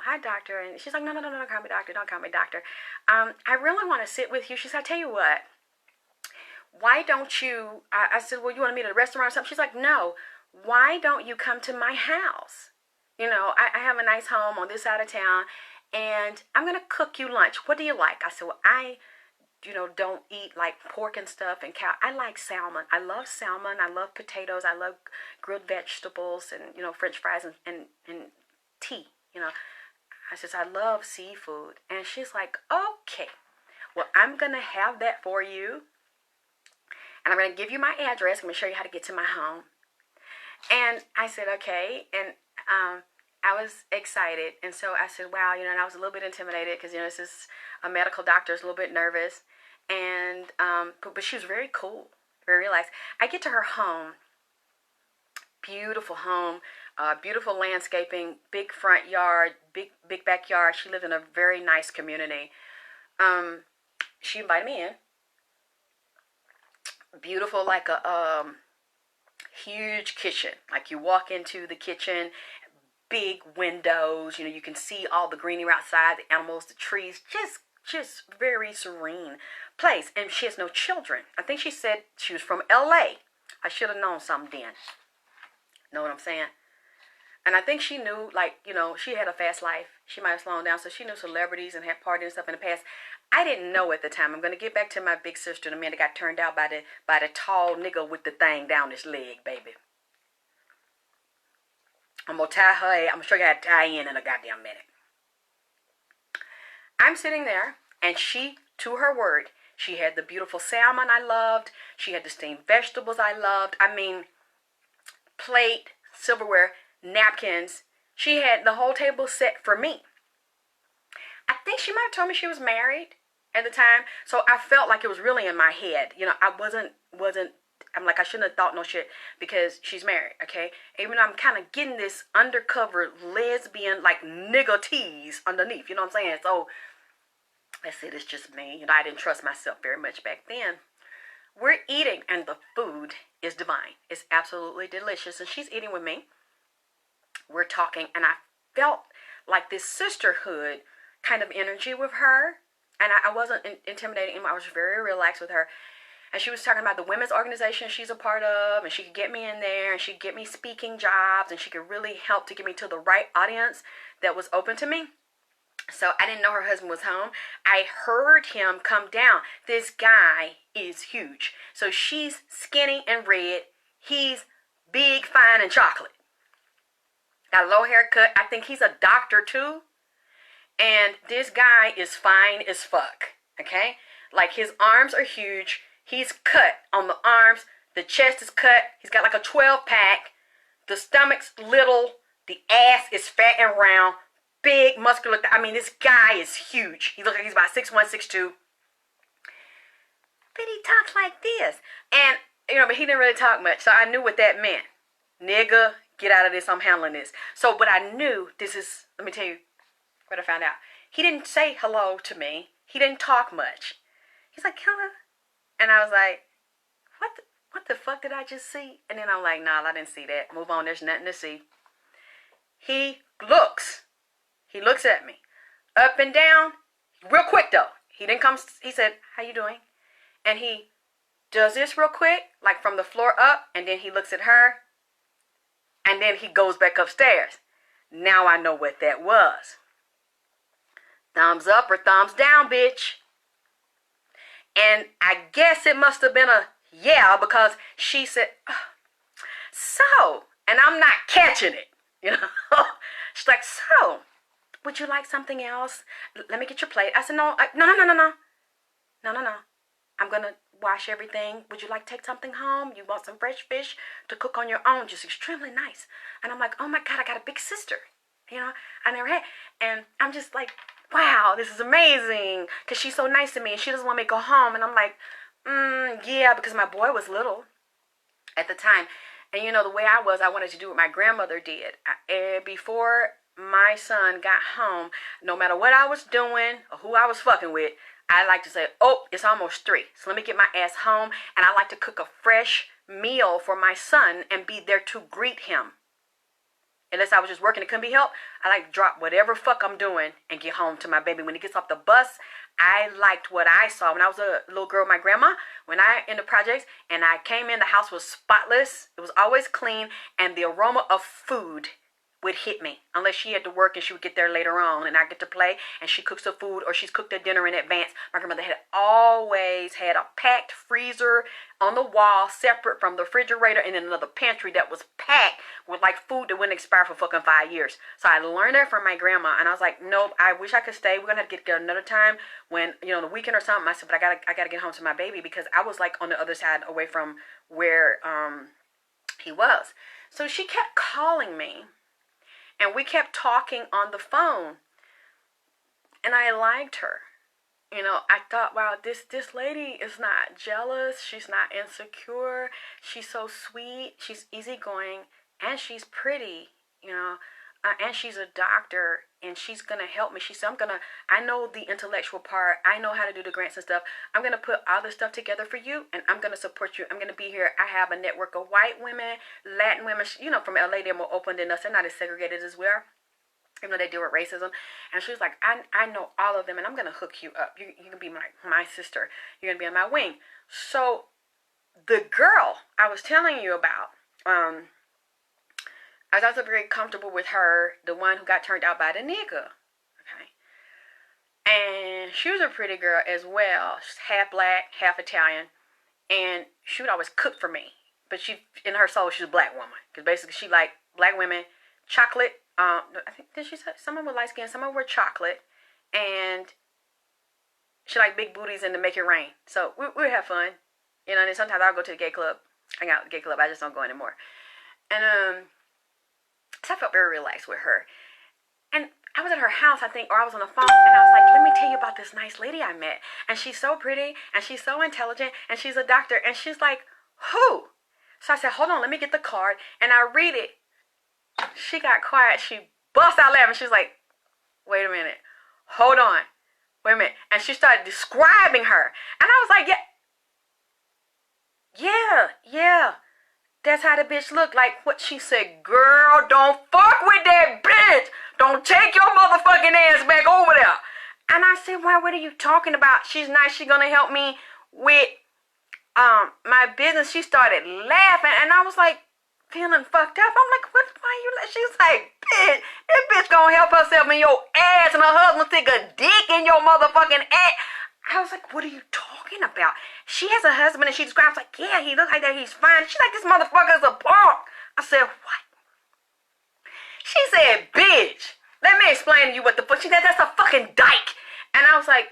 Hi, doctor. And she's like, no, don't call me doctor. Don't call me doctor. I really want to sit with you. She said, I tell you what. Why don't you, I said, well, you want to meet at a restaurant or something? She's like, no. Why don't you come to my house? I have a nice home on this side of town, and I'm going to cook you lunch. What do you like? I said, well, I, don't eat like pork and stuff and cow. I like salmon. I love salmon. I love potatoes. I love grilled vegetables and, French fries and tea. I said, I love seafood. And she's like, okay, well, I'm going to have that for you. And I'm going to give you my address. I'm going to show you how to get to my home. And I said, okay. And I was excited, and so I said, wow, and I was a little bit intimidated because, this is a medical doctor, is a little bit nervous, and, but she was very cool, very relaxed. I get to her home, beautiful home, beautiful landscaping, big front yard, big backyard. She lived in a very nice community. She invited me in. Beautiful, like a, huge kitchen. Like you walk into the kitchen, big windows, you can see all the greenery outside, the animals, the trees, just very serene place. And she has no children. I think she said she was from LA. I should have known something then. Know what I'm saying? And I think she knew, she had a fast life. She might have slowed down, so she knew celebrities and had parties and stuff in the past. I didn't know at the time. I'm going to get back to my big sister, the man that got turned out by the tall nigga with the thing down his leg, baby. I'm going to tie her. I'm going to show you how to tie in a goddamn minute. I'm sitting there, and she, to her word, she had the beautiful salmon I loved. She had the steamed vegetables I loved. I mean, plate, silverware, napkins. She had the whole table set for me. I think she might have told me she was married at the time, so I felt like it was really in my head. I wasn't. I'm like, I shouldn't have thought no shit because she's married, okay? Even though I'm kind of getting this undercover lesbian, like, nigga tease underneath, you know what I'm saying? So, I said, it's just me. I didn't trust myself very much back then. We're eating, and the food is divine. It's absolutely delicious, and she's eating with me. We're talking, and I felt like this sisterhood kind of energy with her, and I wasn't intimidating him. I was very relaxed with her. And she was talking about the women's organization she's a part of, and she could get me in there, and she'd get me speaking jobs, and she could really help to get me to the right audience that was open to me. So I didn't know her husband was home. I heard him come down. This guy is huge. So she's skinny and red. He's big, fine, and chocolate. got a low haircut. I think he's a doctor too. And this guy is fine as fuck. Okay? Like his arms are huge. He's cut on the arms. The chest is cut. He's got like a 12-pack. The stomach's little. The ass is fat and round. Big, muscular. I mean, this guy is huge. He looks like he's about 6'1", 6'2". But he talks like this. And, but he didn't really talk much. So I knew what that meant. Nigga, get out of this. I'm handling this. So, but I knew this is, let me tell you what I found out. He didn't say hello to me. He didn't talk much. He's like, hello. And I was like, what the fuck did I just see? And then I'm like, nah, I didn't see that. Move on. There's nothing to see. He looks at me. Up and down. Real quick, though. He didn't come. He said, how you doing? And he does this real quick, like from the floor up. And then he looks at her. And then he goes back upstairs. Now I know what that was. Thumbs up or thumbs down, bitch. And I guess it must have been a yeah, because she said, so, and I'm not catching it, She's like, so, would you like something else? Let me get your plate. I said, no. I'm going to wash everything. Would you like to take something home? You want some fresh fish to cook on your own? Just extremely nice. And I'm like, oh my God, I got a big sister. I never had. And I'm just like, wow, this is amazing. Because she's so nice to me and she doesn't want me to go home. And I'm like, yeah, because my boy was little at the time. And the way I wanted to do what my grandmother did. Before my son got home, no matter what I was doing or who I was fucking with, I like to say, oh, it's almost 3. So let me get my ass home. And I like to cook a fresh meal for my son and be there to greet him. Unless I was just working, it couldn't be helped. I like to drop whatever fuck I'm doing and get home to my baby. When he gets off the bus, I liked what I saw. When I was a little girl, my grandma, when I in the projects, and I came in, the house was spotless. It was always clean, and the aroma of food would hit me. Unless she had to work and she would get there later on, and I get to play, and she cooks the food, or she's cooked the dinner in advance. My grandmother had always had a packed freezer on the wall, separate from the refrigerator, and then another pantry that was packed with like food that wouldn't expire for fucking 5 years. So I learned that from my grandma, and I was like, nope, I wish I could stay. We're gonna have to get another time when, the weekend or something. I said, but I gotta get home to my baby, because I was like on the other side away from where he was. So she kept calling me, and we kept talking on the phone, and I liked her. I thought, wow, this lady is not jealous. She's not insecure. She's so sweet. She's easygoing, and she's pretty, and she's a doctor, and she's going to help me. She said, I know the intellectual part. I know how to do the grants and stuff. I'm going to put all this stuff together for you, and I'm going to support you. I'm going to be here. I have a network of white women, Latin women, from LA. They're more open than us. They're not as segregated as we are, even though they deal with racism. And she was like, I know all of them, and I'm going to hook you up. You can be my sister. You're going to be on my wing. So the girl I was telling you about, I was also very comfortable with her, the one who got turned out by the nigga. Okay. And she was a pretty girl as well. She's half black, half Italian. And she would always cook for me. But she, in her soul, she's a black woman. Because basically she liked black women, chocolate. I think, did she say some of them were light skin, some of them were chocolate. And she liked big booties and to make it rain. So we would have fun. And then sometimes I'll go to the gay club. Hang out at the gay club. I just don't go anymore. And so I felt very relaxed with her. And I was at her house, I think, or I was on the phone, and I was like, let me tell you about this nice lady I met. And she's so pretty, and she's so intelligent, and she's a doctor. And she's like, who? So I said, hold on, let me get the card. And I read it. She got quiet. She bust out laughing. She's like, wait a minute. Hold on. Wait a minute. And she started describing her. And I was like, yeah. That's how the bitch looked. Like what she said, girl, don't fuck with that bitch. Don't take your motherfucking ass back over there. And I said, why, what are you talking about? She's nice. She's going to help me with my business. She started laughing, and I was like feeling fucked up. I'm like, what? Why you? She's like, bitch, this bitch going to help herself in your ass, and her husband stick a dick in your motherfucking ass. I was like, what are you talking about? She has a husband, and she describes like, yeah, he looks like that. He's fine. She's like, this motherfucker is a punk. I said, what? She said, bitch, let me explain to you what the fuck. She said, that's a fucking dyke. And I was like,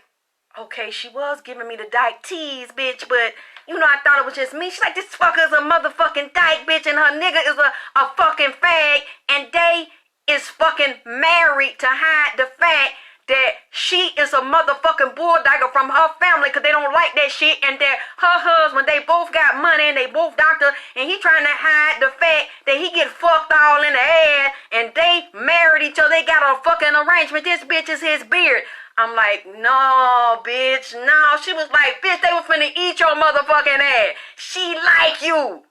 okay, she was giving me the dyke tease, bitch, but, you know, I thought it was just me. She's like, this fucker's a motherfucking dyke, bitch, and her nigga is a fucking fag, and they is fucking married to hide the fact that she is a motherfucking bulldogger from her family because they don't like that shit, and that her husband, they both got money and they both doctors, and he trying to hide the fact that he get fucked all in the ass, and they married each other. They got a fucking arrangement. This bitch is his beard. I'm like, no, bitch, no. She was like, bitch, they was finna eat your motherfucking ass. She like you.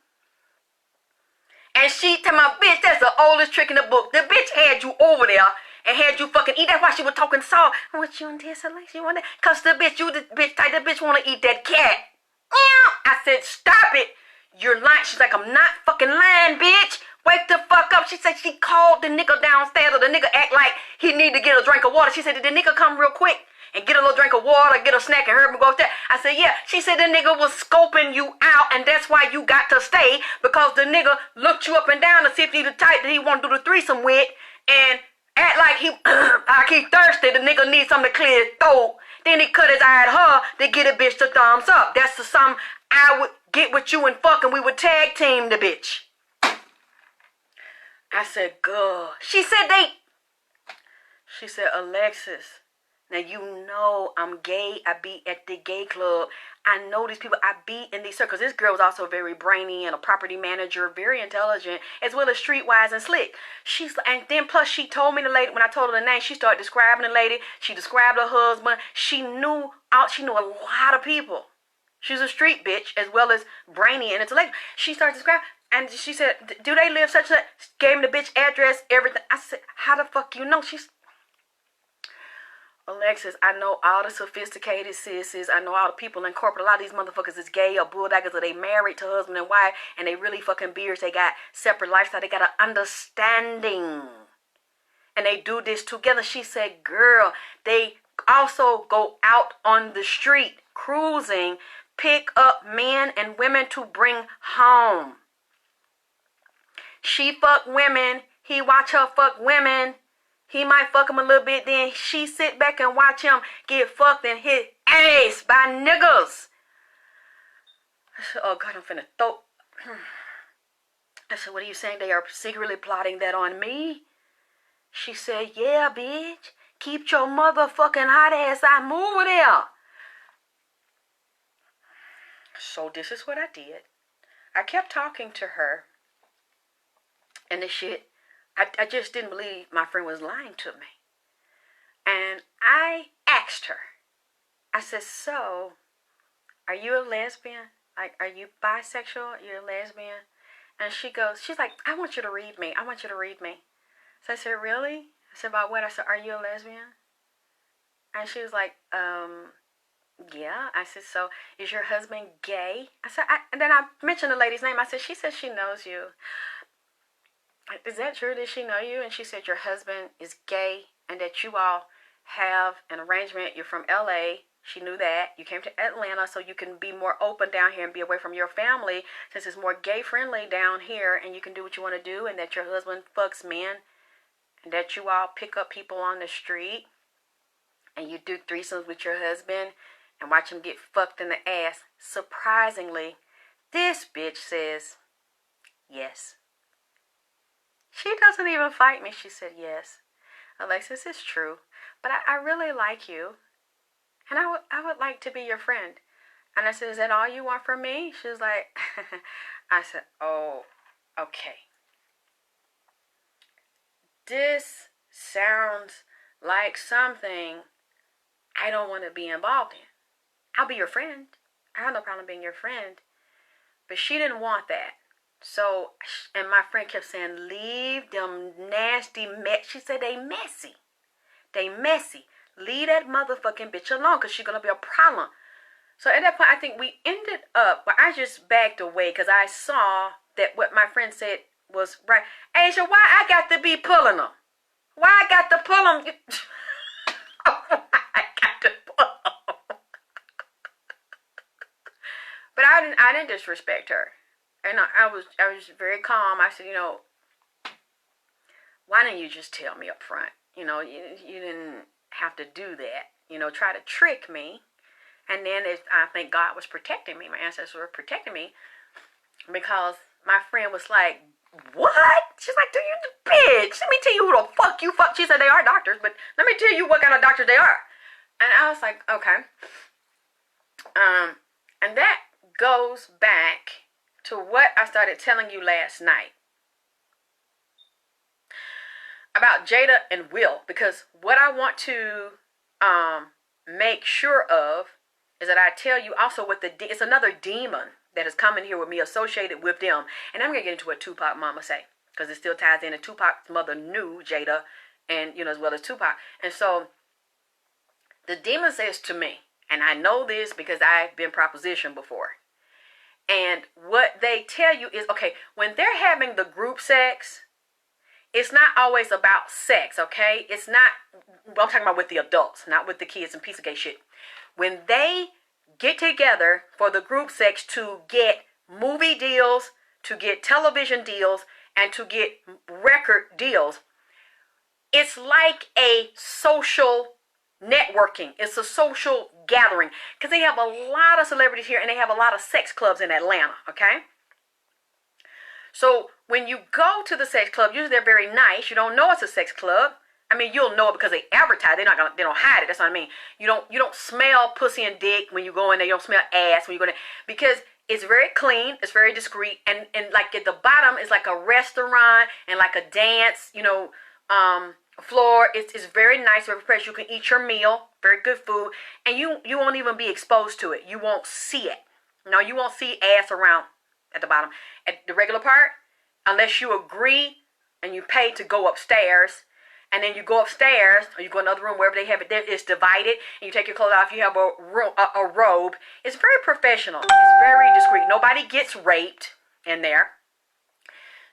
And she tell my bitch, that's the oldest trick in the book. The bitch had you over there and had you fucking eat. That's why she was talking soft. What you and this, Alexa? You want that? Cause the bitch, you the bitch type, the bitch wanna eat that cat. I said, stop it. You're lying. She's like, I'm not fucking lying, bitch. Wake the fuck up. She said she called the nigga downstairs, or the nigga act like he need to get a drink of water. She said, did the nigga come real quick and get a little drink of water, get a snack, and heard him go upstairs? I said, yeah. She said the nigga was scoping you out, and that's why you got to stay, because the nigga looked you up and down to see if you the type that he want to do the threesome with, and act like he like he thirsty. The nigga needs something to clear his throat. Then he cut his eye at her to get a bitch to thumbs up. That's the sum I would get with you and fuck, and we would tag team the bitch. I said, girl. She said, Alexis, now you know I'm gay. I be at the gay club. I know these people. I be in these circles. This girl was also very brainy and a property manager, very intelligent, as well as streetwise and slick. And then plus she told me, the lady, when I told her the name, she started describing the lady. She described her husband. She knew a lot of people. She's a street bitch as well as brainy and intellectual. She started describing. And she said, do they live such a... Gave me the bitch address, everything. I said, how the fuck you know? She's... Alexis, I know all the sophisticated sissies. I know all the people in corporate. A lot of these motherfuckers is gay or bulldaggers, or they married to husband and wife, and they really fucking beards. They got separate lifestyle. They got an understanding. And they do this together. She said, girl, they also go out on the street, cruising, pick up men and women to bring home. She fuck women. He watch her fuck women. He might fuck him a little bit. Then she sit back and watch him get fucked and hit ass by niggas. I said, oh God, I'm finna throw. I said, what are you saying? They are secretly plotting that on me? She said, yeah, bitch. Keep your motherfucking hot ass out. Move over there. So this is what I did. I kept talking to her. And the shit, I just didn't believe my friend was lying to me. And I asked her, I said, so, are you a lesbian? Like, are you bisexual? You're a lesbian? And she's like, I want you to read me. I want you to read me. So I said, really? I said, about what? I said, are you a lesbian? And she was like, yeah. I said, so, is your husband gay? I said, and then I mentioned the lady's name. I said, she says she knows you. Is that true? Did she know you? And she said your husband is gay and that you all have an arrangement. You're from LA. She knew that. You came to Atlanta so you can be more open down here and be away from your family, since it's more gay friendly down here, and you can do what you want to do, and that your husband fucks men, and that you all pick up people on the street and you do threesomes with your husband and watch him get fucked in the ass. Surprisingly, this bitch says yes. She doesn't even fight me. She said, yes, Alexis, it's true. But I really like you. And I would like to be your friend. And I said, is that all you want from me? She was like, I said, oh, okay. This sounds like something I don't want to be involved in. I'll be your friend. I have no problem being your friend. But she didn't want that. So, and my friend kept saying, leave them nasty she said they messy. They messy. Leave that motherfucking bitch alone, because she's going to be a problem. So at that point, I think we ended up, well, I just backed away because I saw that what my friend said was right. Asia, why I got to be pulling them? Why I got to pull them? I got to pull them. But I didn't disrespect her. And I was very calm. I said, why didn't you just tell me up front? You know, you didn't have to do that. You know, try to trick me. And then I think God was protecting me. My ancestors were protecting me because my friend was like, what? She's like, do you, bitch, let me tell you who the fuck you fuck. She said they are doctors, but let me tell you what kind of doctors they are. And I was like, okay. And that goes back to what I started telling you last night about Jada and Will, because what I want to make sure of is that I tell you also what it's another demon that is coming here with me associated with them. And I'm going to get into what Tupac mama say, because it still ties in. And Tupac's mother knew Jada, and, you know, as well as Tupac. And so the demon says to me, and I know this because I've been propositioned before. And what they tell you is, okay, when they're having the group sex, it's not always about sex, okay? It's not, well, I'm talking about with the adults, not with the kids and piece of gay shit. When they get together for the group sex to get movie deals, to get television deals, and to get record deals, it's like a social networking. It's a social gathering, because they have a lot of celebrities here and they have a lot of sex clubs in Atlanta, okay? So when you go to the sex club, usually they're very nice. You don't know it's a sex club. I mean, you'll know it because they advertise. They don't hide it. That's what I mean. You don't smell pussy and dick when you go in there. You don't smell ass when you go in there, because it's very clean. It's very discreet. And like at the bottom is like a restaurant and like a dance, you know, floor. It's very nice, very fresh. You can eat your meal, very good food, and you won't even be exposed to it. You won't see it. No, you won't see ass around at the bottom. At the regular part, unless you agree and you pay to go upstairs. And then you go upstairs, or you go in another room, wherever they have it, it's divided, and you take your clothes off, you have a robe. It's very professional. It's very discreet. Nobody gets raped in there.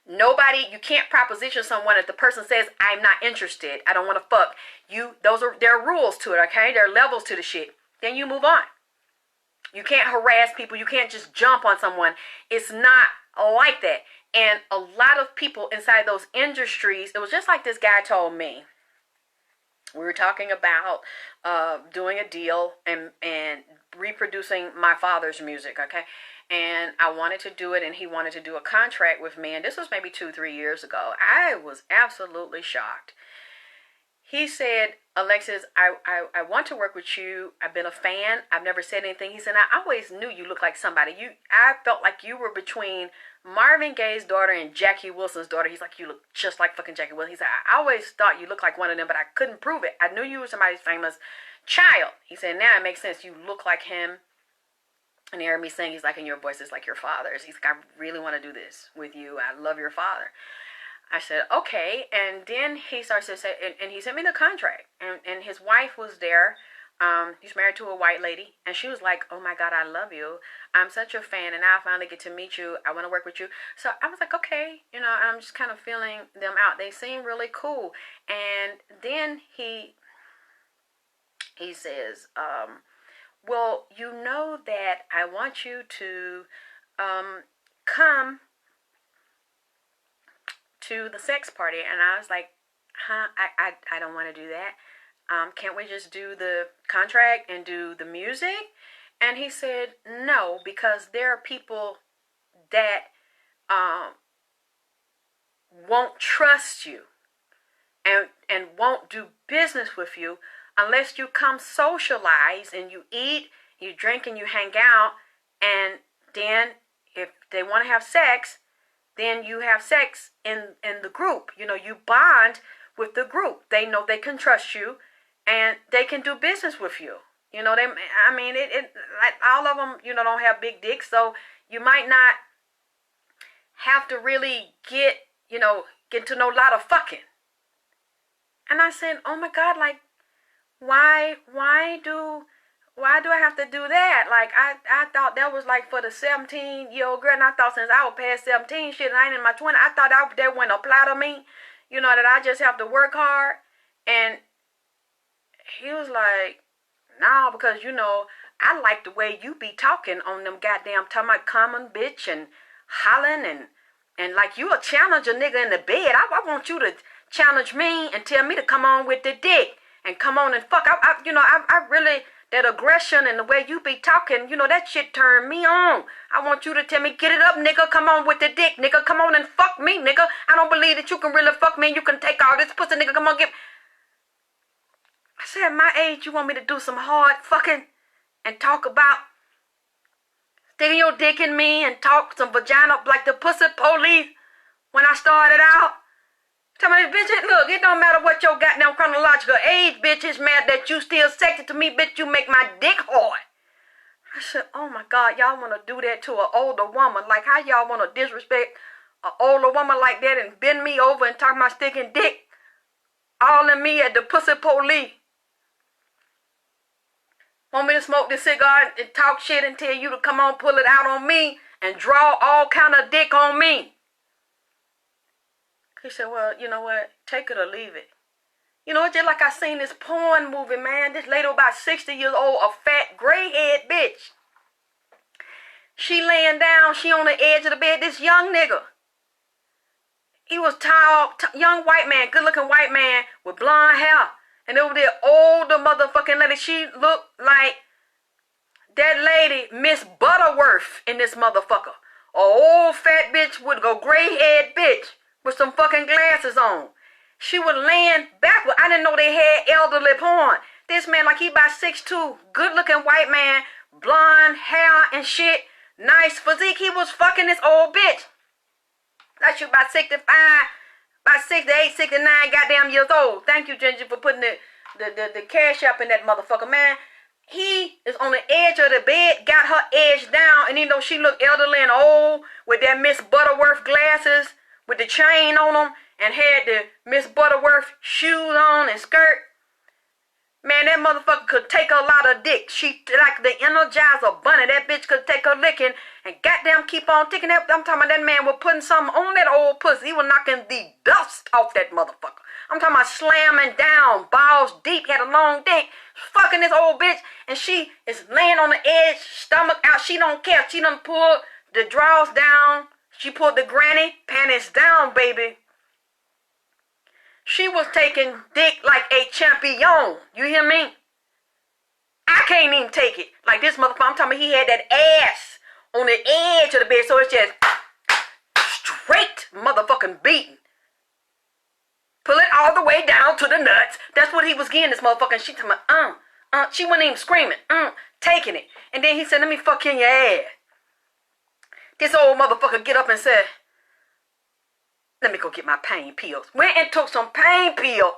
Nobody, you can't proposition someone if the person says, I'm not interested, I don't want to fuck. There are rules to it, okay? There are levels to the shit. Then you move on. You can't harass people. You can't just jump on someone. It's not like that. And a lot of people inside those industries, it was just like this guy told me. We were talking about doing a deal and reproducing my father's music, okay? And I wanted to do it, and he wanted to do a contract with me. And this was maybe 2-3 years ago. I was absolutely shocked. He said, Alexis, I want to work with you. I've been a fan. I've never said anything. He said, I always knew you looked like somebody. I felt like you were between Marvin Gaye's daughter and Jackie Wilson's daughter. He's like, you look just like fucking Jackie Wilson. He said, I always thought you looked like one of them, but I couldn't prove it. I knew you were somebody's famous child. He said, now it makes sense. You look like him. And he heard me saying, he's like, in your voice is like your father's. He's like, I really want to do this with you. I love your father. I said, okay. And then he starts to say, and he sent me the contract. And his wife was there. He's married to a white lady. And she was like, oh my God, I love you. I'm such a fan. And now I finally get to meet you. I want to work with you. So I was like, okay. You know, I'm just kind of feeling them out. They seem really cool. And then he says, well, you know that I want you to come to the sex party. And I was like, huh, I don't want to do that. Can't we just do the contract and do the music? And he said, no, because there are people that won't trust you and won't do business with you unless you come socialize and you eat, you drink, and you hang out. And then if they want to have sex, then you have sex in the group. You know, you bond with the group. They know they can trust you, and they can do business with you. You know, like all of them, you know, don't have big dicks, so you might not have to really get to know a lot of fucking. And I said, oh my God, like, why do I have to do that? Like, I thought that was like for the 17-year-old girl, and I thought since I was past 17, shit, and I ain't in my 20s, I thought that wouldn't apply to me, you know, that I just have to work hard. And he was like, no, because, you know, I like the way you be talking on them goddamn talking about common bitch and hollering and like you a challenge a nigga in the bed. I want you to challenge me and tell me to come on with the dick and come on and fuck. I really, that aggression and the way you be talking, that shit turned me on. I want you to tell me, get it up, nigga, come on with the dick, nigga, come on and fuck me, nigga. I don't believe that you can really fuck me and you can take all this pussy, nigga, come on, give. I said, at my age, you want me to do some hard fucking and talk about sticking your dick in me and talk some vagina like the pussy police when I started out? Tell me, bitch, look, it don't matter what your goddamn chronological age, bitch, it's mad that you still sexy to me, bitch, you make my dick hard. I said, oh my God, y'all want to do that to an older woman? Like, how y'all want to disrespect an older woman like that and bend me over and talk my sticking dick all in me at the pussy police? Want me to smoke this cigar and talk shit and tell you to come on, pull it out on me and draw all kind of dick on me? He said, well, you know what? Take it or leave it. It's just like I seen this porn movie, man. This lady about 60 years old, a fat, gray-head bitch. She laying down. She on the edge of the bed. This young nigga. He was tall, young white man, good-looking white man with blonde hair. And over there, older motherfucking lady. She looked like that lady, Miss Butterworth, in this motherfucker. A old fat bitch with a gray-head bitch with some fucking glasses on. She was laying backward. I didn't know they had elderly porn. This man, like he about 6'2", good-looking white man, blonde hair and shit, nice physique. He was fucking this old bitch. Like she about 65, about 68, 69 goddamn years old. Thank you, Ginger, for putting the cash up in that motherfucker, man. He is on the edge of the bed, got her edge down, and she looked elderly and old with that Miss Butterworth glasses with the chain on them and had the Miss Butterworth shoes on and skirt. Man, that motherfucker could take a lot of dick. She like the Energizer bunny. That bitch could take her licking and goddamn keep on ticking up. I'm talking about that man was putting something on that old pussy. He was knocking the dust off that motherfucker. I'm talking about slamming down, balls deep, had a long dick, fucking this old bitch, and she is laying on the edge, stomach out. She don't care. She done pulled the drawers down. She pulled the granny panties down, baby. She was taking dick like a champion. You hear me? I can't even take it. Like this motherfucker, I'm talking about he had that ass on the edge of the bed, so it's just straight motherfucking beating. Pull it all the way down to the nuts. That's what he was getting, this motherfucker. And she told me, she wasn't even screaming, taking it. And then he said, let me fuck in your ass. This old motherfucker get up and said, let me go get my pain pills. Went and took some pain pill.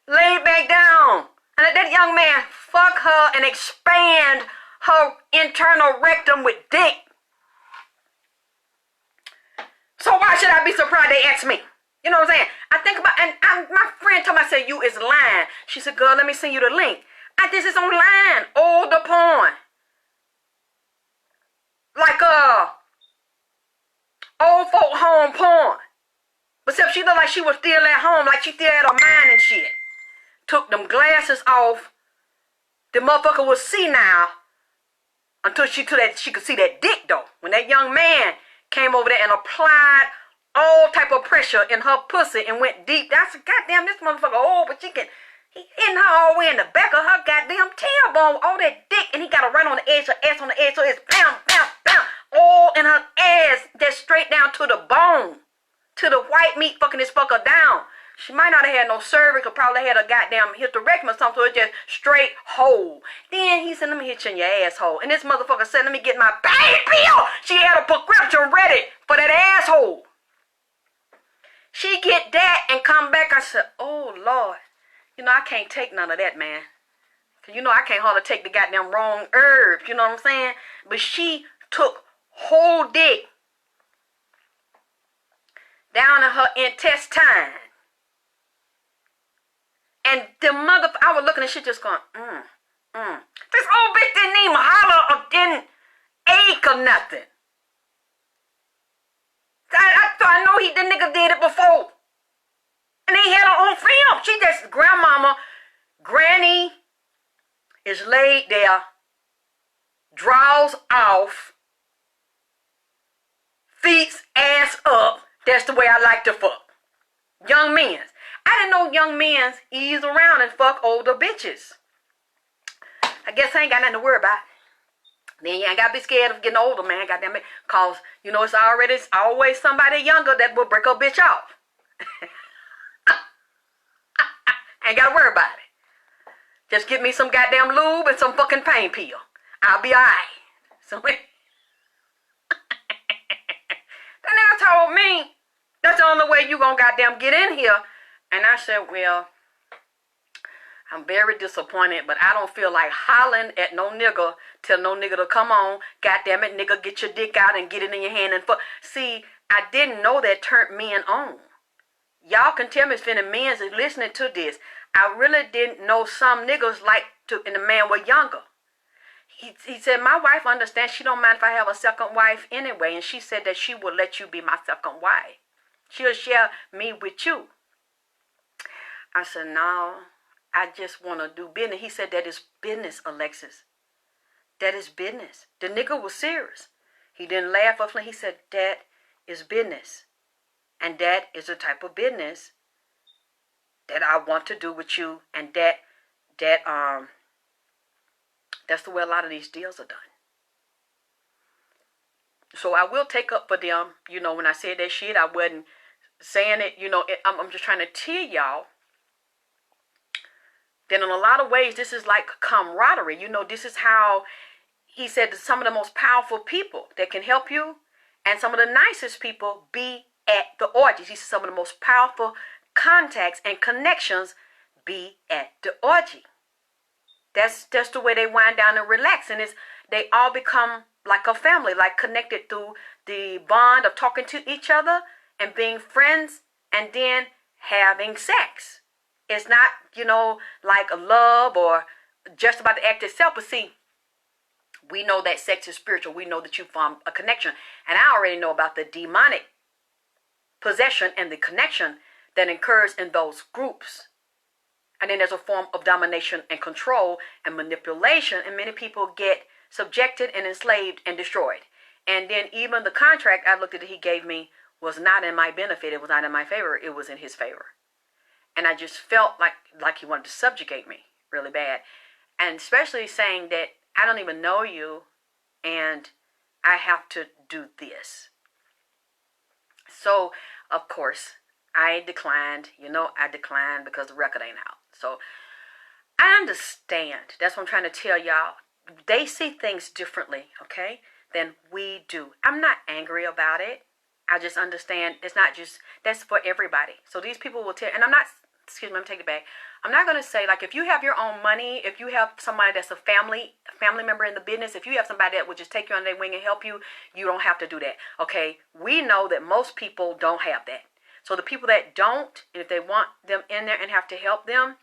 Laid back down. And let that young man fuck her and expand her internal rectum with dick. So why should I be surprised they asked me? You know what I'm saying? I think about, and my friend told me, I said, you is lying. She said, girl, let me send you the link. This is online. Older porn. Like, old folk home porn. But except she looked like she was still at home, like she still had her mind and shit. Took them glasses off. The motherfucker was senile until she could see that dick though. When that young man came over there and applied all type of pressure in her pussy and went deep. That's goddamn this motherfucker old, but he hitting her all the way in the back of her goddamn tailbone, all that dick, and he got her right on the edge, her ass on the edge, so it's bam, bam, bam, all in her ass, just straight down to the bone, to the white meat fucking this fucker down. She might not have had no cervix, or probably had a goddamn hysterectomy or something, so it's just straight hole. Then he said, let me hit you in your asshole. And this motherfucker said, let me get my pain pill. She had a prescription ready for that asshole. She get that and come back. I said, oh, Lord. I can't take none of that, man. Cause I can't hardly take the goddamn wrong herbs. You know what I'm saying? But she took whole dick down in her intestine. And the I was looking at shit just going, This old bitch didn't even holler or didn't ache or nothing. I know the nigga did it before. And they had her on film. She just, granny is laid there, draws off, feet ass up. That's the way I like to fuck. Young men. I didn't know young men ease around and fuck older bitches. I guess I ain't got nothing to worry about. Then you ain't got to be scared of getting older, man. Goddamn it. Because, you know, it's always somebody younger that will break a bitch off. Ain't got to worry about it. Just get me some goddamn lube and some fucking pain pill. I'll be alright. So, that nigga told me, that's the only way you gonna goddamn get in here. And I said, well, I'm very disappointed, but I don't feel like hollering at no nigga, tell no nigga to come on. Goddamn it, nigga, get your dick out and get it in your hand and fuck. See, I didn't know that turned men on. Y'all can tell me if any men is listening to this. I really didn't know some niggas like to, and the man were younger. He said, my wife understands. She don't mind if I have a second wife anyway. And she said that she will let you be my second wife. She'll share me with you. I said, no, I just want to do business. He said, that is business, Alexis. That is business. The nigga was serious. He didn't laugh or flinch. He said, that is business. And that is the type of business that I want to do with you. And that's the way a lot of these deals are done. So I will take up for them. You know, when I said that shit, I wasn't saying it. You know, I'm just trying to tell y'all that in a lot of ways, this is like camaraderie. You know, this is how he said that some of the most powerful people that can help you and some of the nicest people be at the orgies. He said some of the most powerful contacts and connections be at the orgy. That's the way they wind down and relax. And they all become like a family, like connected through the bond of talking to each other and being friends and then having sex. It's not, you know, like a love or just about the act itself. But see, we know that sex is spiritual. We know that you form a connection. And I already know about the demonic possession and the connection that occurs in those groups. And then there's a form of domination and control and manipulation. And many people get subjected and enslaved and destroyed. And then even the contract I looked at that he gave me was not in my benefit. It was not in my favor. It was in his favor. And I just felt like he wanted to subjugate me really bad. And especially saying that I don't even know you and I have to do this. So, of course, I declined. You know, I declined because the record ain't out. So, I understand. That's what I'm trying to tell y'all. They see things differently, okay, than we do. I'm not angry about it. I just understand it's not just, that's for everybody. So these people will tell, and I'm not, excuse me, I'm taking it back. I'm not going to say, like, if you have your own money, if you have somebody that's a family member in the business, if you have somebody that would just take you under their wing and help you, you don't have to do that, okay? We know that most people don't have that. So the people that don't, if they want them in there and have to help them,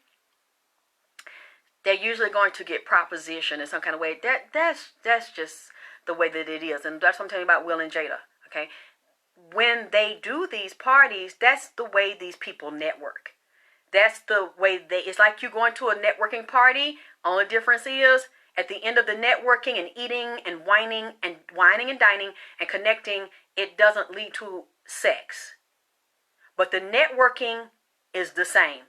they're usually going to get proposition in some kind of way. That's just the way that it is. And that's what I'm telling you about Will and Jada, okay? When they do these parties, that's the way these people network. That's the way it's like you going to a networking party. Only difference is at the end of the networking and eating and whining and dining and connecting, it doesn't lead to sex. But the networking is the same.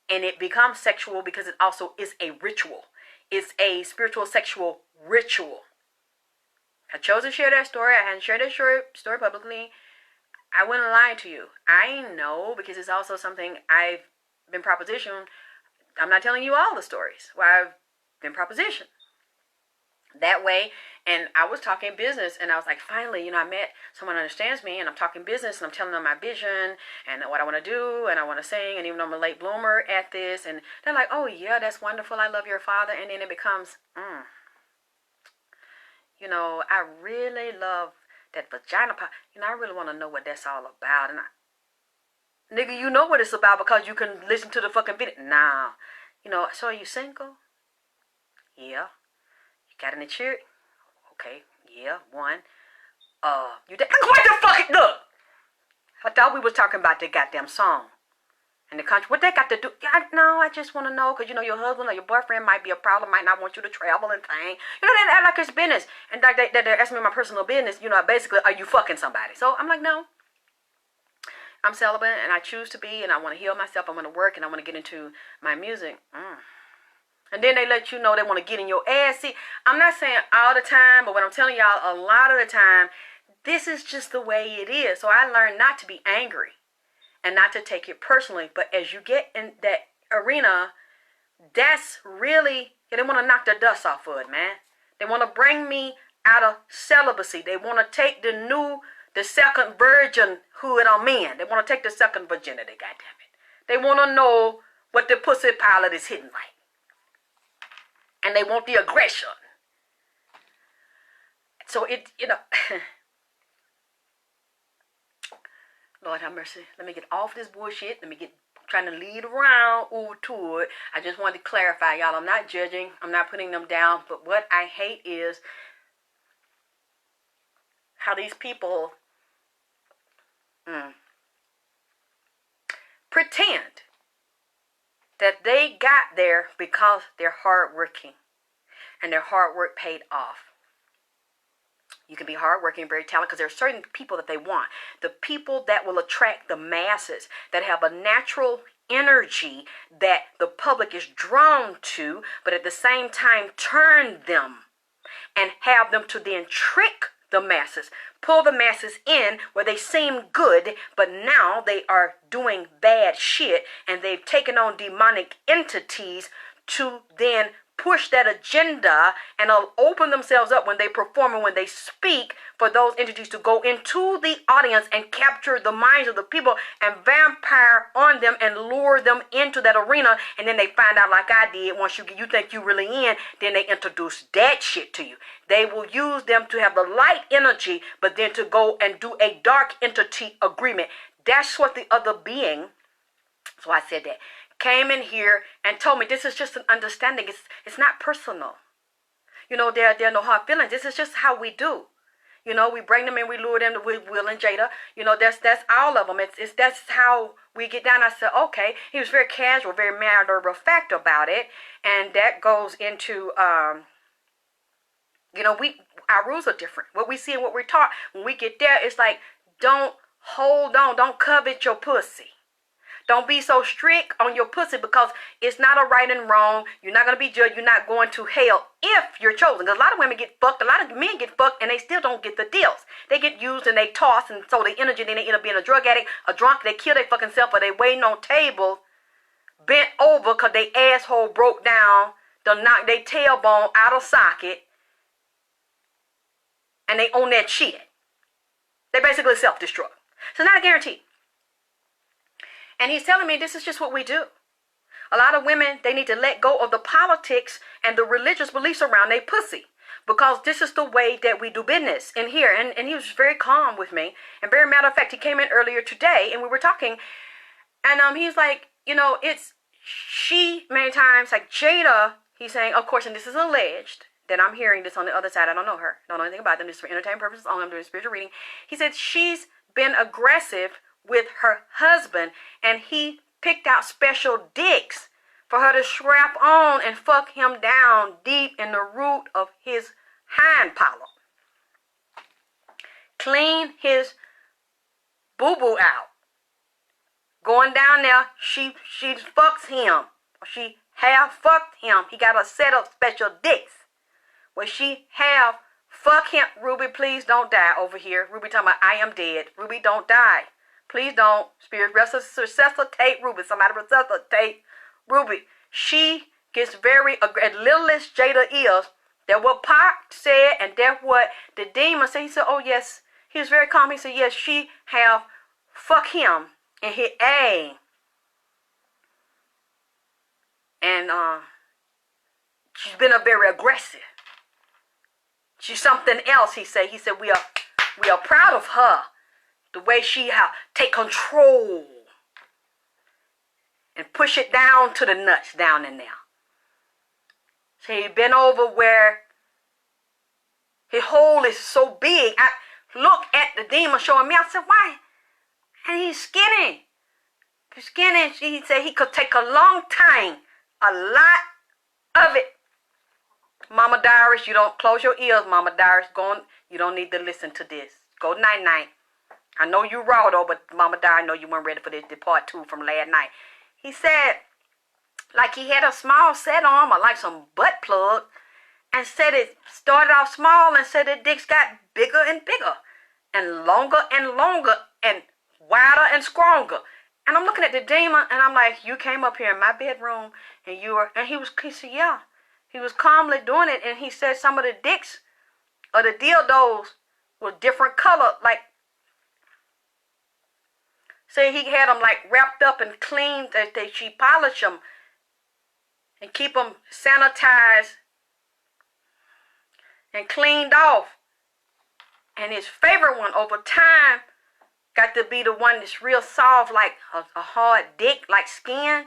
And it becomes sexual because it also is a ritual. It's a spiritual sexual ritual. I chose to share that story. I hadn't shared that story publicly. I wouldn't lie to you. I know because it's also something I've been propositioned. I'm not telling you all the stories where I've been propositioned. That way, and I was talking business, and I was like, finally, you know, I met someone who understands me, and I'm talking business, and I'm telling them my vision, and what I want to do, and I want to sing, and even though I'm a late bloomer at this, and they're like, oh, yeah, that's wonderful, I love your father, and then it becomes, you know, I really love that vagina part, you know, I really want to know what that's all about, and nigga, you know what it's about because you can listen to the fucking video. Nah, you know, so are you single? Yeah. Got any cheer? Okay, yeah, one. You did. What the fuck? Look! I thought we was talking about the goddamn song. And the country. What they got to do? No, I just want to know, because, you know, your husband or your boyfriend might be a problem, might not want you to travel and thing. You know, they act like it's business. And like they're asking me my personal business, you know, basically, are you fucking somebody? So I'm like, no. I'm celibate and I choose to be, and I want to heal myself, I want to work, and I want to get into my music. And then they let you know they want to get in your ass. See, I'm not saying all the time, but what I'm telling y'all, a lot of the time, this is just the way it is. So I learned not to be angry and not to take it personally. But as you get in that arena, that's really, they want to knock the dust off of it, man. They want to bring me out of celibacy. They want to take the second virginhood on men. They want to take the second virginity, goddammit. They want to know what the pussy pilot is hitting like. And they want the aggression. So it, Lord have mercy. Let me get off this bullshit. Let me get trying to lead around to it. I just wanted to clarify, y'all. I'm not judging. I'm not putting them down. But what I hate is how these people pretend that they got there because they're hardworking and their hard work paid off. You can be hardworking, very talented, because there are certain people that they want. The people that will attract the masses, that have a natural energy that the public is drawn to, but at the same time turn them and have them to then trick the masses, pull the masses in where they seem good, but now they are doing bad shit, and they've taken on demonic entities to then push that agenda, and open themselves up when they perform and when they speak for those entities to go into the audience and capture the minds of the people and vampire on them and lure them into that arena. And then they find out, like I did, once you think you really in, then they introduce that shit to you. They will use them to have the light energy, but then to go and do a dark entity agreement. That's what the other being, so I said that, came in here and told me this is just an understanding. It's not personal. There are no hard feelings. This is just how we do. We bring them in, we lure them with Will and Jada. That's all of them. That's how we get down. I said, okay. He was very casual, very matter of fact about it, and that goes into our rules are different. What we see and what we're taught. When we get there, it's like, don't hold on, don't covet your pussy. Don't be so strict on your pussy, because it's not a right and wrong. You're not going to be judged. You're not going to hell if you're chosen. Because a lot of women get fucked. A lot of men get fucked, and they still don't get the deals. They get used and they toss, and so the energy, then they end up being a drug addict, a drunk. They kill their fucking self, or they waiting on tables, bent over because they asshole broke down. They'll knock their tailbone out of socket, and they own that shit. They basically self-destruct. So not a guarantee. And he's telling me this is just what we do. A lot of women, they need to let go of the politics and the religious beliefs around their pussy, because this is the way that we do business in here. And he was very calm with me. And very matter of fact, he came in earlier today and we were talking. And he's like, it's she many times, like Jada, he's saying, of course, and this is alleged, that I'm hearing this on the other side. I don't know her. Don't know anything about them. This is for entertainment purposes only. I'm doing spiritual reading. He said she's been aggressive with her husband, and he picked out special dicks for her to strap on and fuck him down deep in the root of his hind polyp. Clean his boo-boo out. Going down there, she fucks him. She have fucked him. He got a set of special dicks where she have fuck him. Ruby, please don't die over here. Ruby talking about, I am dead. Ruby, don't die. Please don't. Spirit, resuscitate Ruby. Somebody resuscitate Ruby. She gets very, as little as Jada is, that what Pac said, and that what the demon said. He said, oh yes. He was very calm. He said, yes, she have fuck him and hit A. And she's been a very aggressive. She's something else, he said. He said, we are proud of her. The way she take control and push it down to the nuts down in there. So he been over where his hole is so big. I look at the demon showing me. I said, why? And he's skinny. He's skinny. He said he could take a long time. A lot of it. Mama Doris, you don't close your ears, Mama Doris. You don't need to listen to this. Go night-night. I know you raw though, but Mama Di, I know you weren't ready for this part 2 from last night. He said, like he had a small set on or like some butt plug, and said it started off small and said the dicks got bigger and bigger and longer and wider and stronger. And I'm looking at the demon and I'm like, you came up here in my bedroom and he said, yeah. He was calmly doing it, and he said some of the dicks or the dildos were different color, like, say he had them like wrapped up and cleaned, she polished them and keep them sanitized and cleaned off. And his favorite one over time got to be the one that's real soft, like a hard dick, like skin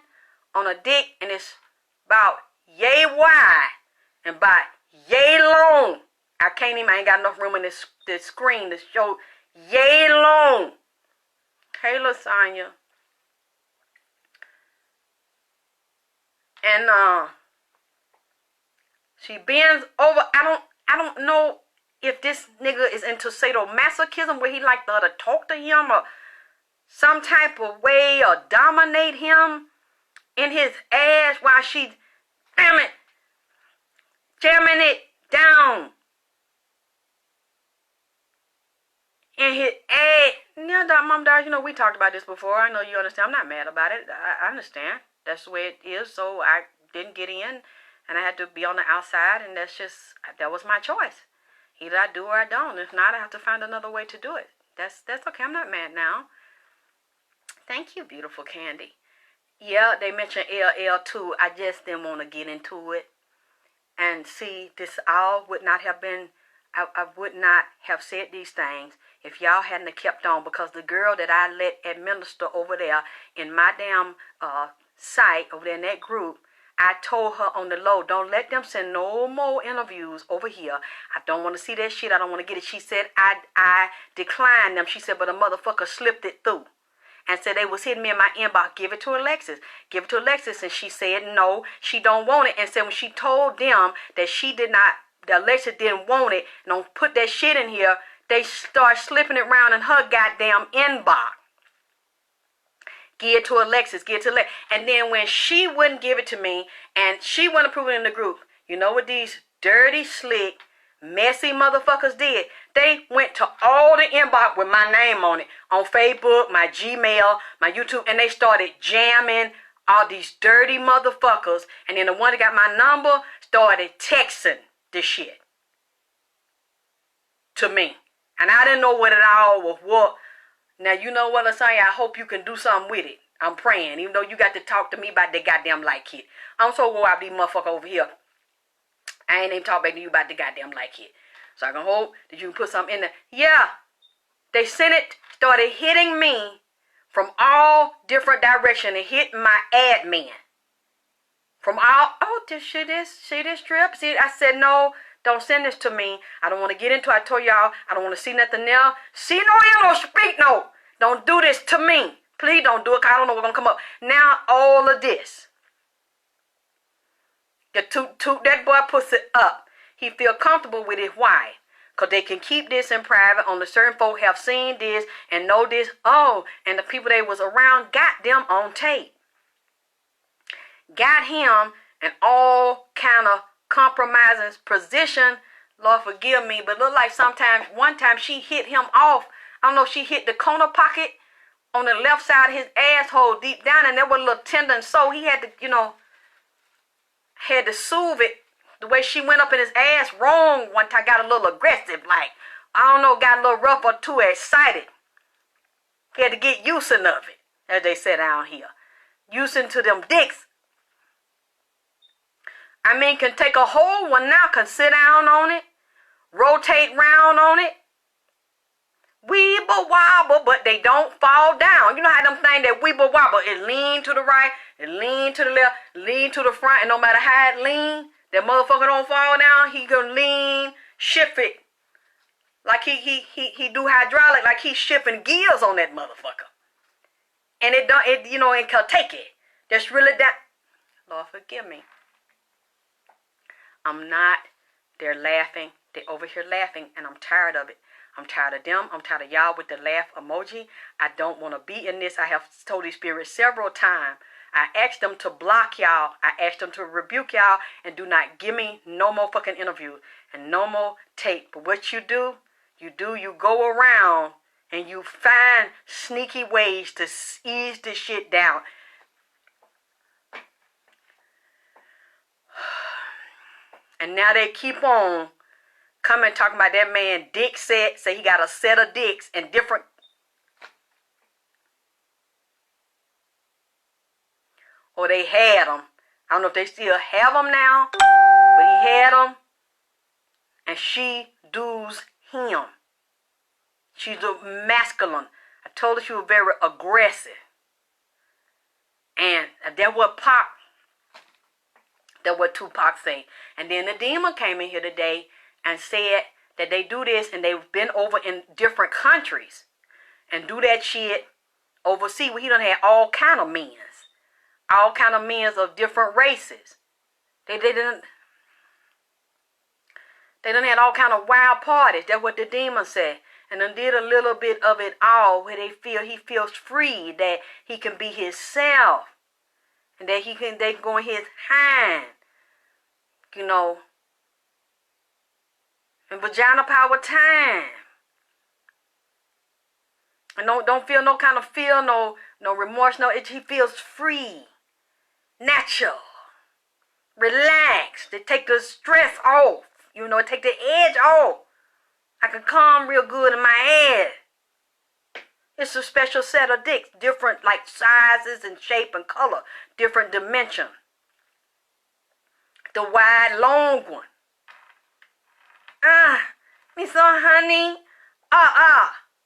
on a dick, and it's about yay wide and about yay long. I ain't got enough room in this screen to show yay long. Hey, Lasagna. And she bends over. I don't know if this nigga is into sadomasochism, where he like the other talk to him or some type of way, or dominate him in his ass while she, damn it, jamming it down in his ass. Yeah, Mom, Dad, you know, we talked about this before. I know you understand. I'm not mad about it. I understand. That's the way it is. So I didn't get in, and I had to be on the outside, and that was my choice. Either I do or I don't. If not, I have to find another way to do it. That's okay. I'm not mad now. Thank you, beautiful Candy. Yeah, they mentioned LL2. I just didn't want to get into it. And see, this all would not have been, I would not have said these things if y'all hadn't have kept on, because the girl that I let administer over there in my damn site, over there in that group, I told her on the low, don't let them send no more interviews over here. I don't want to see that shit. I don't want to get it. She said, I declined them. She said, but a motherfucker slipped it through and said they was hitting me in my inbox. Give it to Alexis. Give it to Alexis. And she said, no, she don't want it. And said when she told them that that Alexis didn't want it, and don't put that shit in here, they start slipping it around in her goddamn inbox. Give it to Alexis, give it to Alexis. And then when she wouldn't give it to me, and she wouldn't approve it in the group, you know what these dirty, slick, messy motherfuckers did? They went to all the inbox with my name on it, on Facebook, my Gmail, my YouTube, and they started jamming all these dirty motherfuckers. And then the one that got my number started texting this shit to me. And I didn't know what it all was. What? Now, you know what I'm saying? I hope you can do something with it. I'm praying. Even though you got to talk to me about that goddamn like kid. I'm so go out these motherfuckers over here. I ain't even talk back to you about the goddamn like kid. So I can hope that you can put something in there. Yeah. They sent it, started hitting me from all different directions. It hit my admin. From all, see this strip? See, I said, no, don't send this to me. I don't want to get into it. I told y'all, I don't want to see nothing there. See, no, you don't speak, no. Don't do this to me. Please don't do it, because I don't know what's going to come up. Now, all of this. That boy puts it up. He feel comfortable with his wife. Because they can keep this in private. Only certain folk have seen this and know this. Oh, and the people that was around got them on tape. Got him in all kind of compromising position. Lord forgive me, but look like one time she hit him off. I don't know, she hit the corner pocket on the left side of his asshole deep down, and there was a little tendon, so he had to, had to soothe it. The way she went up in his ass wrong one time, got a little aggressive, like, I don't know, got a little rough or too excited. He had to get used of it, as they said down here. Used to them dicks. I mean, can take a whole one now, can sit down on it, rotate round on it, weeble wobble, but they don't fall down. You know how them things that weeble wobble, it lean to the right, it lean to the left, lean to the front, and no matter how it lean, that motherfucker don't fall down. He can lean, shift it, like he do hydraulic, like he's shifting gears on that motherfucker, and it can take it. That's really that. Lord forgive me. I'm not. They're laughing. They're over here laughing, and I'm tired of it. I'm tired of them. I'm tired of y'all with the laugh emoji. I don't want to be in this. I have told the Spirit several times. I asked them to block y'all. I asked them to rebuke y'all and do not give me no more fucking interview and no more tape. But what you do, you go around and you find sneaky ways to ease this shit down. And now they keep on coming talking about that man dick set. Say he got a set of dicks and different. Or they had them. I don't know if they still have them now. But he had them. And she does him. She's a masculine. I told her she was very aggressive. And that's what Tupac said. And then the demon came in here today and said that they do this and they've been over in different countries and do that shit overseas. Well, he done had all kind of men. All kind of men of different races. They done had all kind of wild parties. That's what the demon said. And then did a little bit of it all where he feels free, that he can be himself. And that they can go in his hand. You know. And vagina power time. And don't feel no kind of fear, no remorse, he feels free. Natural. Relax. They take the stress off. Take the edge off. I can calm real good in my head. It's a special set of dicks. Different like sizes and shape and color. Different dimension. The wide, long one. Me so honey.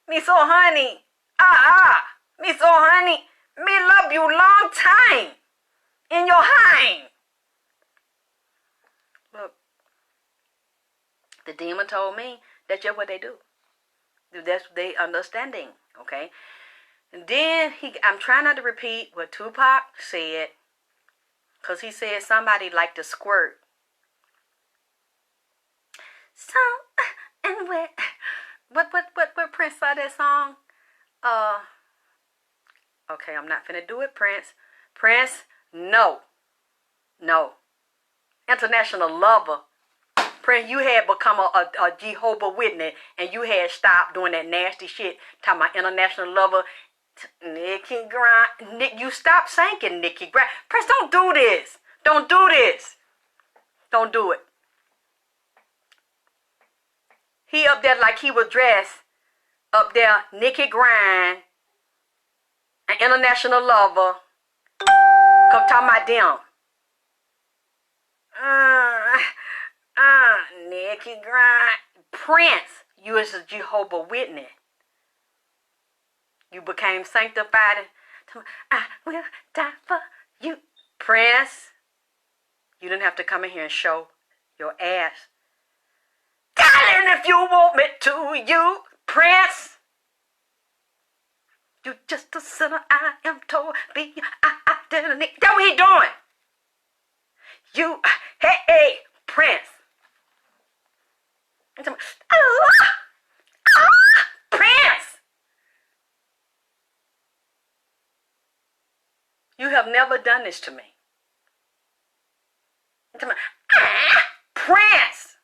Me so honey. Me so honey. Me love you long time. In your hind. Look. The demon told me that's just what they do. That's their understanding. Okay. And then I'm trying not to repeat what Tupac said. Because he said somebody liked to squirt. So, and what Prince saw that song? Okay, I'm not finna do it, Prince. Prince, no. International lover. Prince, you had become a Jehovah Witness and you had stopped doing that nasty shit. Talking about international lover. Nicky Grind. Nick, you stop saying Nicky Grind. Prince, don't do this. Don't do this. Don't do it. He up there like he was dressed. Up there, Nicky Grind. An international lover. Come talking about them. Nicky Grind. Prince, you is a Jehovah Witness. You became sanctified. And I will die for you. Prince, you didn't have to come in here and show your ass. Darling, if you want me to, you, Prince. You just a sinner, I am told. Be your identity. That's what he doing. You, hey, Prince. Prince. You have never done this to me. Prince.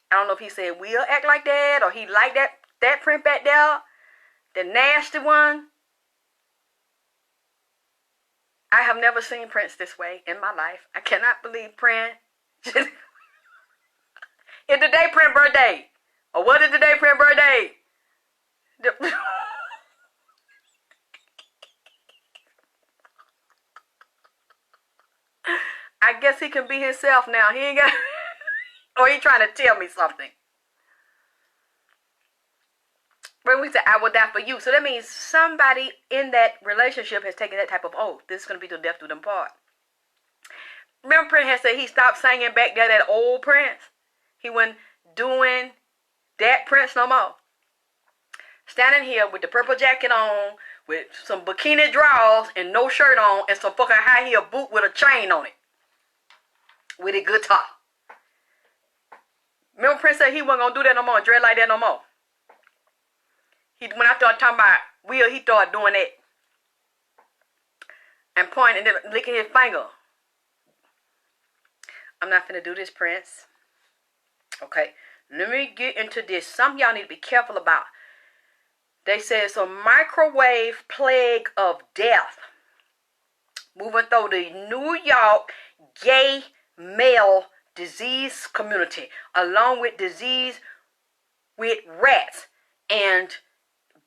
I don't know if he said we'll act like that or he liked that Prince back there. The nasty one. I have never seen Prince this way in my life. I cannot believe Prince. It's the day Prince's birthday. Or what is the day Prince's birthday? I guess he can be himself now. He ain't got... Or he trying to tell me something. When we say, I will die for you. So that means somebody in that relationship has taken that type of oath. This is going to be till death do them part. Remember Prince had said he stopped singing back there, that old Prince? He wasn't doing that Prince no more. Standing here with the purple jacket on, with some bikini drawers and no shirt on, and some fucking high heel boot with a chain on it. with a guitar. Remember Prince said he wasn't going to do that no more, dread like that no more. When I started talking about Will, he started doing that. And pointing and licking his finger. I'm not finna do this, Prince. Okay, let me get into this. Some of y'all need to be careful about. They say it's a microwave plague of death moving through the New York gay male disease community, along with disease with rats. And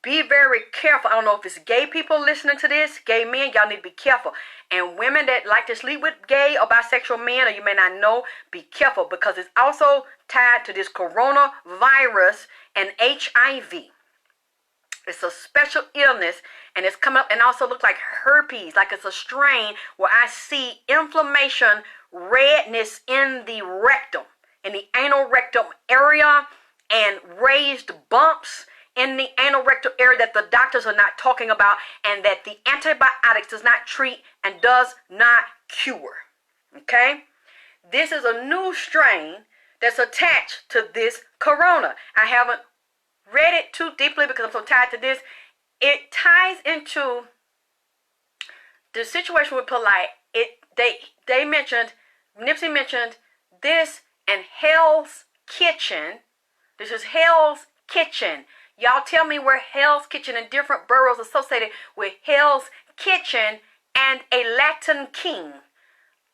be very careful. I don't know if it's gay people listening to this, gay men, y'all need to be careful. And women that like to sleep with gay or bisexual men, or you may not know, be careful, because it's also tied to this coronavirus and HIV. It's a special illness, and it's coming up, and also looks like herpes, like it's a strain where I see inflammation, redness in the rectum, in the anal rectum area, and raised bumps in the anal rectal area that the doctors are not talking about, and that the antibiotics does not treat and does not cure. Okay? This is a new strain that's attached to this corona. I haven't read it too deeply because I'm so tied to this. It ties into the situation with Polight. They mentioned, Nipsey mentioned this and Hell's Kitchen. This is Hell's Kitchen. Y'all tell me where Hell's Kitchen and different boroughs associated with Hell's Kitchen and a Latin king.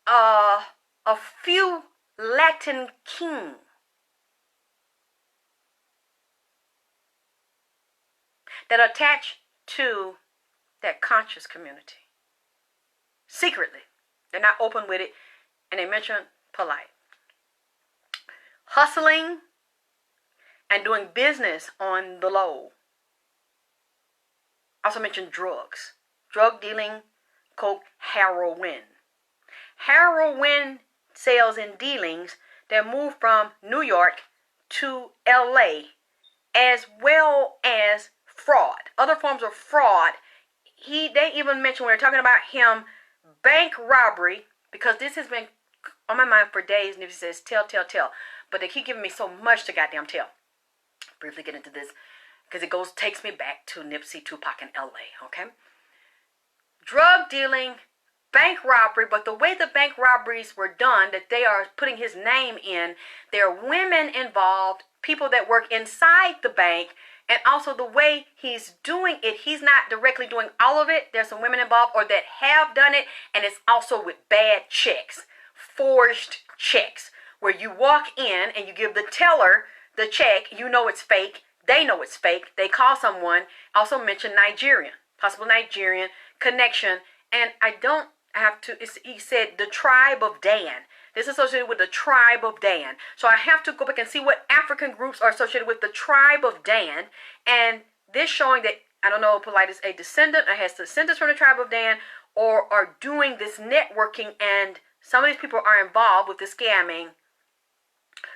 A few Latin king. That attach to that conscious community. Secretly. They're not open with it. And they mention Polight. Hustling and doing business on the low. Also mentioned drugs. Drug dealing, coke, heroin. Heroin sales and dealings that move from New York to LA, as well as fraud. Other forms of fraud. They even mentioned, when they're talking about him, bank robbery, because this has been on my mind for days. Nipsey says, tell. But they keep giving me so much to goddamn tell. Briefly get into this, because it takes me back to Nipsey, Tupac, and LA, okay? Drug dealing, bank robbery, but the way the bank robberies were done, that they are putting his name in, there are women involved, people that work inside the bank, and also the way he's doing it, he's not directly doing all of it. There's some women involved or that have done it, and it's also with bad checks, forged checks, where you walk in and you give the teller the check, you know it's fake, they know it's fake, they call someone, also mention Nigerian, possible Nigerian connection, and I don't have to, he said the tribe of Dan. This is associated with the tribe of Dan. So I have to go back and see what African groups are associated with the tribe of Dan, and this showing that, I don't know if Polight is a descendant or has descendants from the tribe of Dan, or are doing this networking, and some of these people are involved with the scamming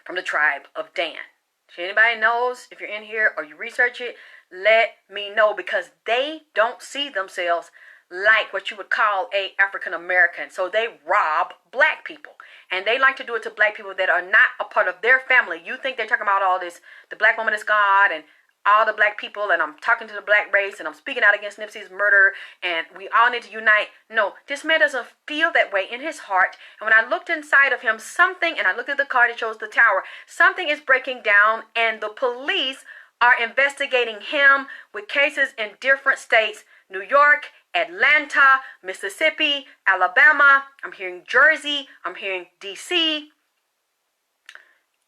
from the tribe of Dan. If anybody knows, if you're in here or you research it, let me know, because they don't see themselves like what you would call a African American. So they rob black people, and they like to do it to black people that are not a part of their family. You think they're talking about all this, the black woman is God, and all the black people, and I'm talking to the black race, and I'm speaking out against Nipsey's murder, and we all need to unite. No, this man doesn't feel that way in his heart. And when I looked inside of him, something, and I looked at the card that shows the tower, something is breaking down, and the police are investigating him with cases in different states: New York, Atlanta, Mississippi, Alabama. I'm hearing Jersey. I'm hearing DC,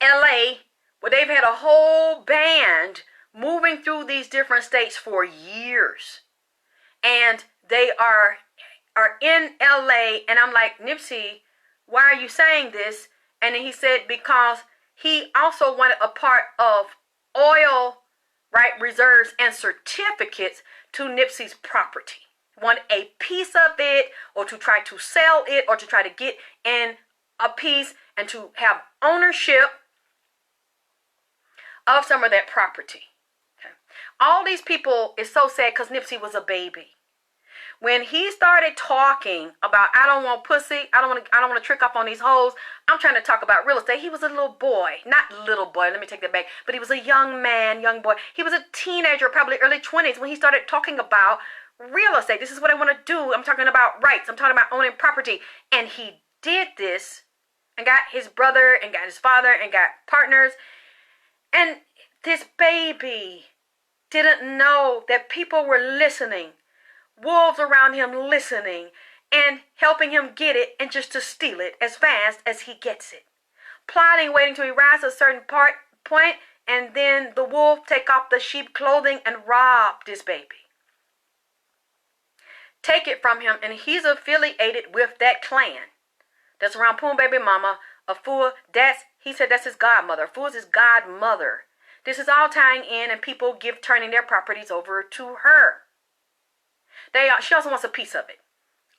LA, where they've had a whole band moving through these different states for years. And they are in LA, and I'm like, Nipsey, why are you saying this? And then he said, because he also wanted a part of oil, right, reserves and certificates to Nipsey's property. Want a piece of it, or to try to sell it, or to try to get in a piece and to have ownership of some of that property. Okay. All these people is so sad because Nipsey was a baby. When he started talking about, I don't want pussy, I don't want to trick off on these hoes, I'm trying to talk about real estate. He was a little boy, not little boy, let me take that back, but he was a young man, young boy. He was a teenager, probably early 20s, when he started talking about real estate. This is what I want to do. I'm talking about rights. I'm talking about owning property. And he did this and got his brother and got his father and got partners. And this baby didn't know that people were listening. Wolves around him listening and helping him get it and just to steal it as fast as he gets it. Plotting, waiting till he rises to a certain point, and then the wolf take off the sheep clothing and rob this baby. Take it from him, and he's affiliated with that clan that's around Poon Baby Mama. Afua, he said that's his godmother. Afua's his godmother. This is all tying in, and people turning their properties over to her. She also wants a piece of it.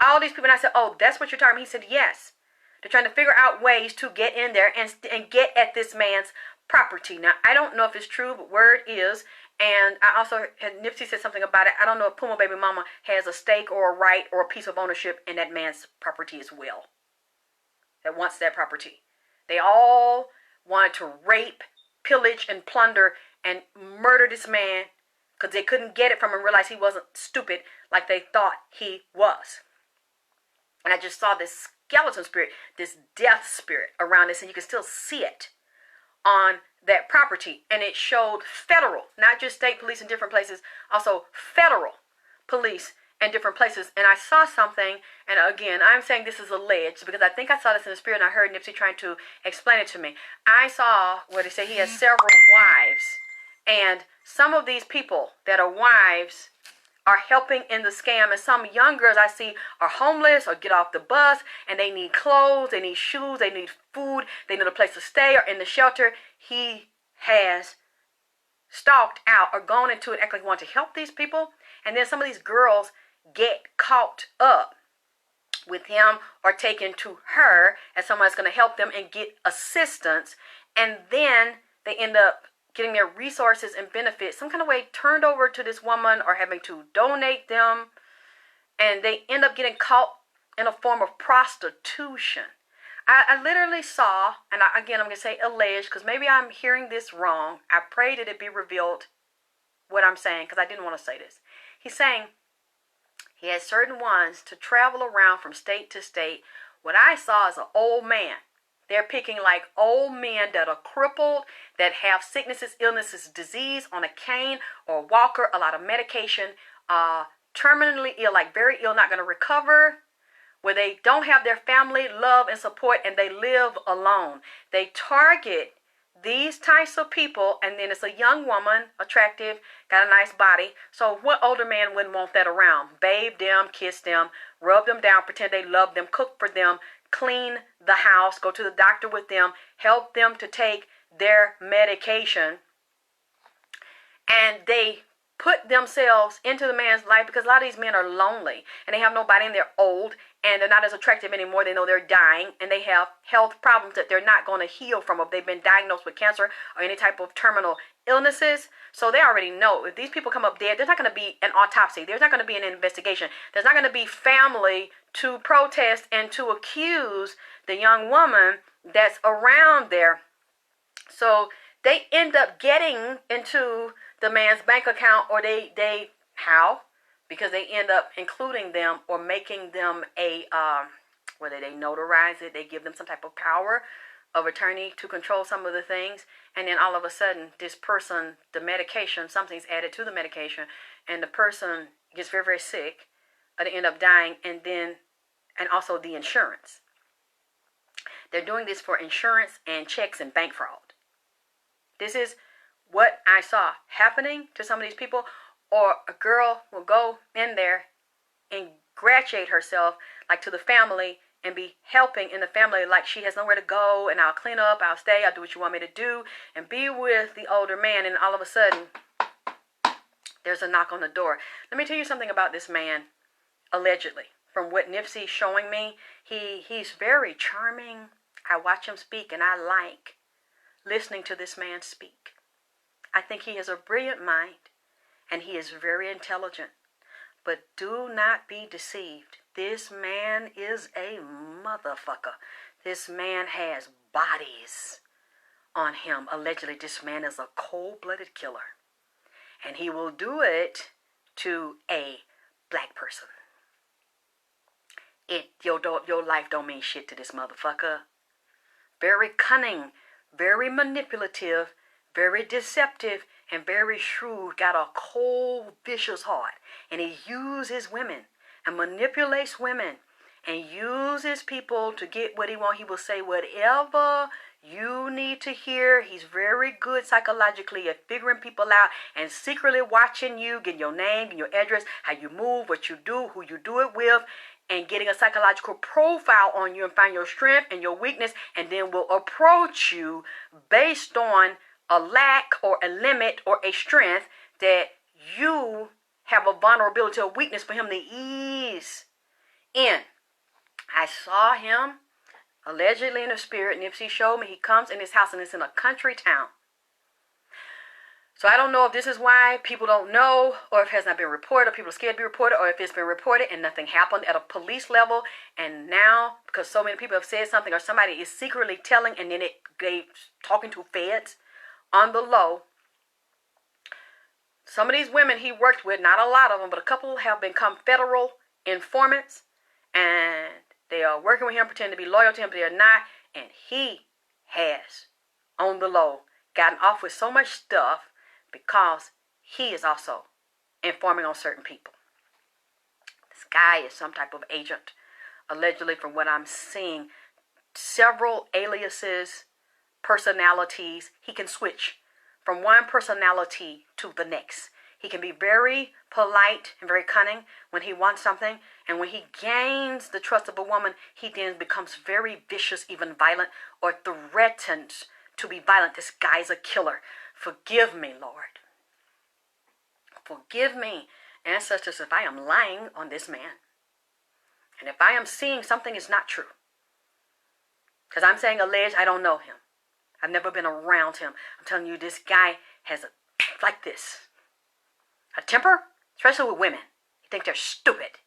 All these people, and I said, oh, that's what you're talking about? He said, yes. They're trying to figure out ways to get in there and get at this man's property. Now, I don't know if it's true, but word is, and I also had Nipsey said something about it. I don't know if Puma Baby Mama has a stake or a right or a piece of ownership in that man's property as well. That wants that property. They all wanted to rape, pillage, and plunder and murder this man because they couldn't get it from him, realize he wasn't stupid like they thought he was. And I just saw this skeleton spirit, this death spirit around this, and you can still see it on that property. And it showed federal, not just state police in different places, also federal police in different places. And I saw something, and again, I'm saying this is alleged because I think I saw this in the spirit, and I heard Nipsey trying to explain it to me. I saw where they say he has several wives, and some of these people that are wives are helping in the scam, and some young girls I see are homeless or get off the bus, and they need clothes, they need shoes, they need food, they need a place to stay or in the shelter. He has stalked out or gone into it, acting like he wants to help these people, and then some of these girls get caught up with him or taken to her as someone that's going to help them and get assistance, and then they end up getting their resources and benefits some kind of way turned over to this woman or having to donate them, and they end up getting caught in a form of prostitution. I literally saw, and again I'm going to say alleged because maybe I'm hearing this wrong. I pray that it be revealed what I'm saying because I didn't want to say this. He's saying he has certain ones to travel around from state to state. What I saw is an old man. They're picking like old men that are crippled, that have sicknesses, illnesses, disease, on a cane or a walker, a lot of medication, terminally ill, like very ill, not going to recover, where they don't have their family, love, and support, and they live alone. They target these types of people, and then it's a young woman, attractive, got a nice body. So what older man wouldn't want that around? Bathe them, kiss them, rub them down, pretend they love them, cook for them, clean the house, go to the doctor with them, help them to take their medication. And they put themselves into the man's life because a lot of these men are lonely and they have nobody and they're old and they're not as attractive anymore. They know they're dying and they have health problems that they're not going to heal from if they've been diagnosed with cancer or any type of terminal illnesses. So they already know if these people come up dead, there's not going to be an autopsy. There's not going to be an investigation. There's not going to be family to protest and to accuse the young woman that's around there. So they end up getting into the man's bank account, or they how? Because they end up including them or making them a, whether they notarize it, they give them some type of power of attorney to control some of the things, and then all of a sudden this person, the medication, something's added to the medication, and the person gets very, very sick, or they end up dying, and also the insurance. They're doing this for insurance and checks and bank fraud. This is what I saw happening to some of these people. Or a girl will go in there and ingratiate herself like to the family and be helping in the family like she has nowhere to go, and I'll clean up, I'll stay, I'll do what you want me to do, and be with the older man, and all of a sudden there's a knock on the door. Let me tell you something about this man, allegedly. From what Nipsey's showing me, he's very charming. I watch him speak and I like listening to this man speak. I think he has a brilliant mind and he is very intelligent. But do not be deceived. This man is a motherfucker. This man has bodies on him. Allegedly, this man is a cold-blooded killer. And he will do it to a black person. Your life don't mean shit to this motherfucker. Very cunning, very manipulative, very deceptive, and very shrewd. Got a cold, vicious heart. And he uses women and manipulates women and uses people to get what he wants. He will say whatever you need to hear. He's very good psychologically at figuring people out and secretly watching you, getting your name, getting your address, how you move, what you do, who you do it with, and getting a psychological profile on you and find your strength and your weakness, and then will approach you based on a lack or a limit or a strength that you have a vulnerability or weakness for him to ease in. I saw him allegedly in the spirit. Nipsey showed me. He comes in his house and it's in a country town. So I don't know if this is why people don't know, or if it has not been reported, or people are scared to be reported, or if it's been reported and nothing happened at a police level. And now, because so many people have said something, or somebody is secretly telling, and then they talking to feds on the low. Some of these women he worked with, not a lot of them, but a couple have become federal informants, and they are working with him, pretending to be loyal to him, but they're not. And he has, on the low, gotten off with so much stuff because he is also informing on certain people. This guy is some type of agent, allegedly, from what I'm seeing. Several aliases, personalities. He can switch from one personality to the next. He can be very polite and very cunning when he wants something. And when he gains the trust of a woman, he then becomes very vicious, even violent, or threatens to be violent. This guy's a killer. Forgive me, Lord. Forgive me, ancestors, if I am lying on this man. And if I am seeing something is not true. Because I'm saying alleged, I don't know him. I've never been around him. I'm telling you, this guy has like this. A temper, especially with women. He thinks they're stupid.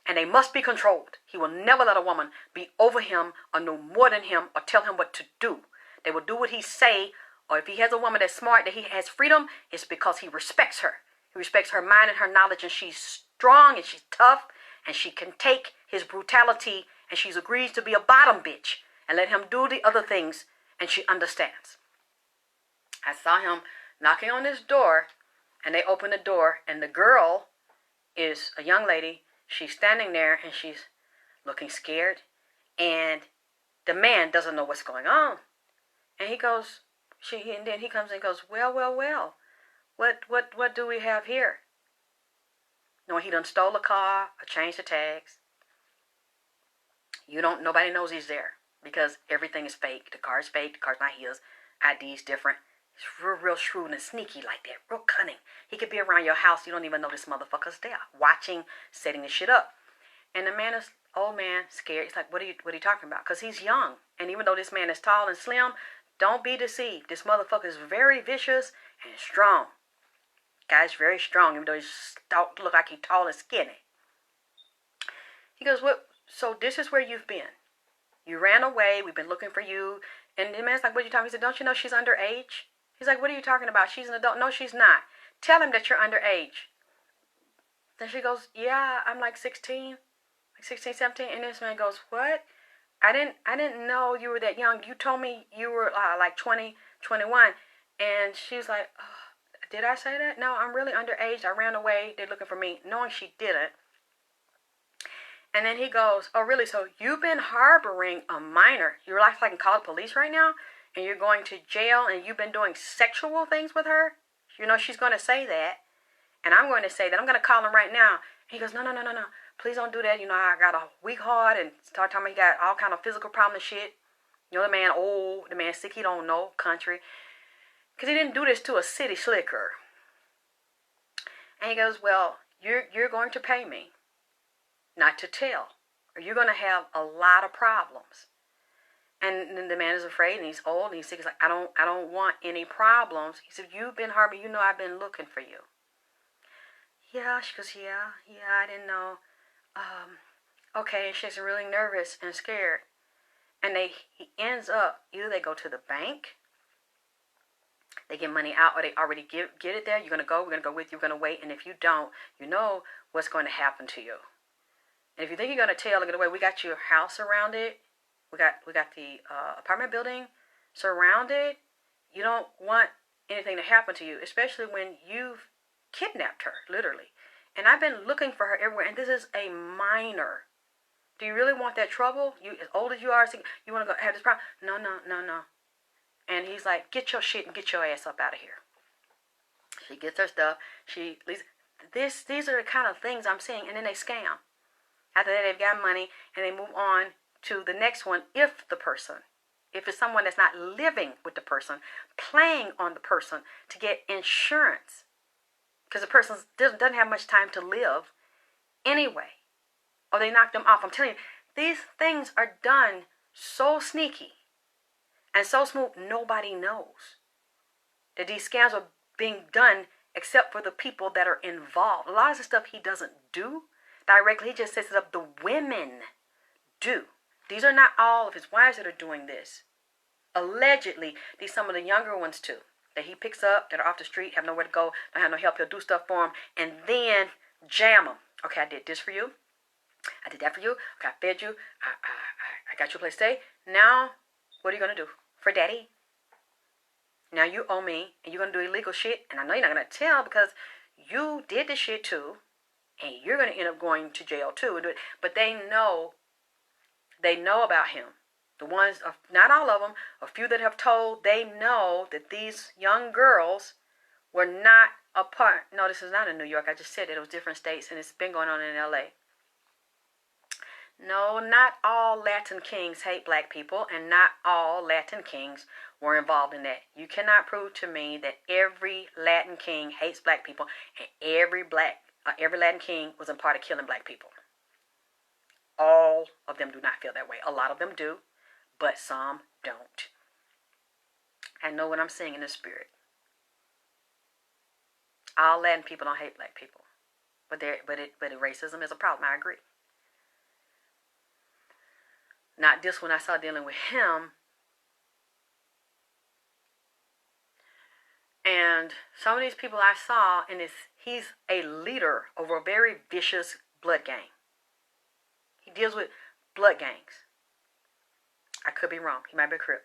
And they must be controlled. He will never let a woman be over him or know more than him or tell him what to do. They will do what he say. Or if he has a woman that's smart, that he has freedom, it's because he respects her. He respects her mind and her knowledge, and she's strong and she's tough, and she can take his brutality, and she agrees to be a bottom bitch and let him do the other things, and she understands. I saw him knocking on this door, and they open the door, and the girl is a young lady. She's standing there, and she's looking scared, and the man doesn't know what's going on. And he goes, and then he comes and goes, well, what do we have here? No, he done stole a car or changed the tags. Nobody knows he's there because everything is fake. The car is fake. The car's not his. ID's different. He's real shrewd and sneaky like that. Real cunning. He could be around your house. You don't even know this motherfucker's there. Watching, setting the shit up. And the man is, old man, scared. He's like, what are you talking about? Because he's young. And even though this man is tall and slim, don't be deceived. This motherfucker is very vicious and strong. Guy's very strong, even though he's look like he's tall and skinny. He goes, what? So this is where you've been. You ran away. We've been looking for you. And the man's like, what are you talking about? He said, don't you know she's underage? He's like, what are you talking about? She's an adult. No, she's not. Tell him that you're underage. Then she goes, yeah, I'm like 16, 17. And this man goes, what? I didn't know you were that young. You told me you were like 20, 21. And she's like, oh, did I say that? No, I'm really underage. I ran away. They're looking for me, knowing she didn't. And then he goes, oh, really? So you've been harboring a minor. You're like I can call the police right now, and you're going to jail, and you've been doing sexual things with her? You know, she's going to say that. And I'm going to say that. I'm going to call him right now. He goes, no. Please don't do that. You know, I got a weak heart, and start talking about he got all kind of physical problems and shit. You know, the man old, the man sick, he don't know country. Because he didn't do this to a city slicker. And he goes, well, you're going to pay me not to tell, or you're going to have a lot of problems. And then the man is afraid, and he's old, and he's sick. He's like, I don't want any problems. He said, you've been harboring, you know I've been looking for you. Yeah. She goes, yeah, I didn't know. Okay. And she's really nervous and scared. And he ends up, either they go to the bank, they get money out, or they already get it there. You're going to go, we're going to go with you, we're going to wait. And if you don't, you know what's going to happen to you. And if you think you're going to tail and get away, we got your house surrounded. We got the apartment building surrounded. You don't want anything to happen to you, especially when you've kidnapped her, literally. And I've been looking for her everywhere, and this is a minor. Do you really want that trouble? You, as old as you are, you want to go have this problem? No. And he's like, get your shit and get your ass up out of here. She gets her stuff. These are the kind of things I'm seeing, and then they scam. After that, they've got money, and they move on to the next one. If it's someone that's not living with the person, playing on the person to get insurance, because the person doesn't have much time to live anyway, or they knock them off. I'm telling you, these things are done so sneaky and so smooth, nobody knows that these scams are being done except for the people that are involved. A lot of the stuff he doesn't do directly, he just sets it up. The women do. These are not all of his wives that are doing this. Allegedly, these some of the younger ones too, that he picks up, that are off the street, have nowhere to go, don't have no help. He'll do stuff for them and then jam them. Okay, I did this for you. I did that for you. Okay, I fed you. I got you a place to stay. Now, what are you going to do for daddy? Now you owe me, and you're going to do illegal shit, and I know you're not going to tell because you did this shit too, and you're going to end up going to jail too. But they know about him. The ones, not all of them, a few that have told, they know that these young girls were not a part. No, this is not in New York. I just said that it was different states, and it's been going on in L.A. No, not all Latin kings hate black people, and not all Latin kings were involved in that. You cannot prove to me that every Latin king hates black people, and every Latin king was a part of killing black people. All of them do not feel that way. A lot of them do, but some don't. I know what I'm saying in the spirit. All Latin people don't hate black people, but racism is a problem. I agree. Not this one I saw dealing with him. And some of these people I saw, he's a leader over a very vicious blood gang. He deals with blood gangs. I could be wrong. He might be a Crip.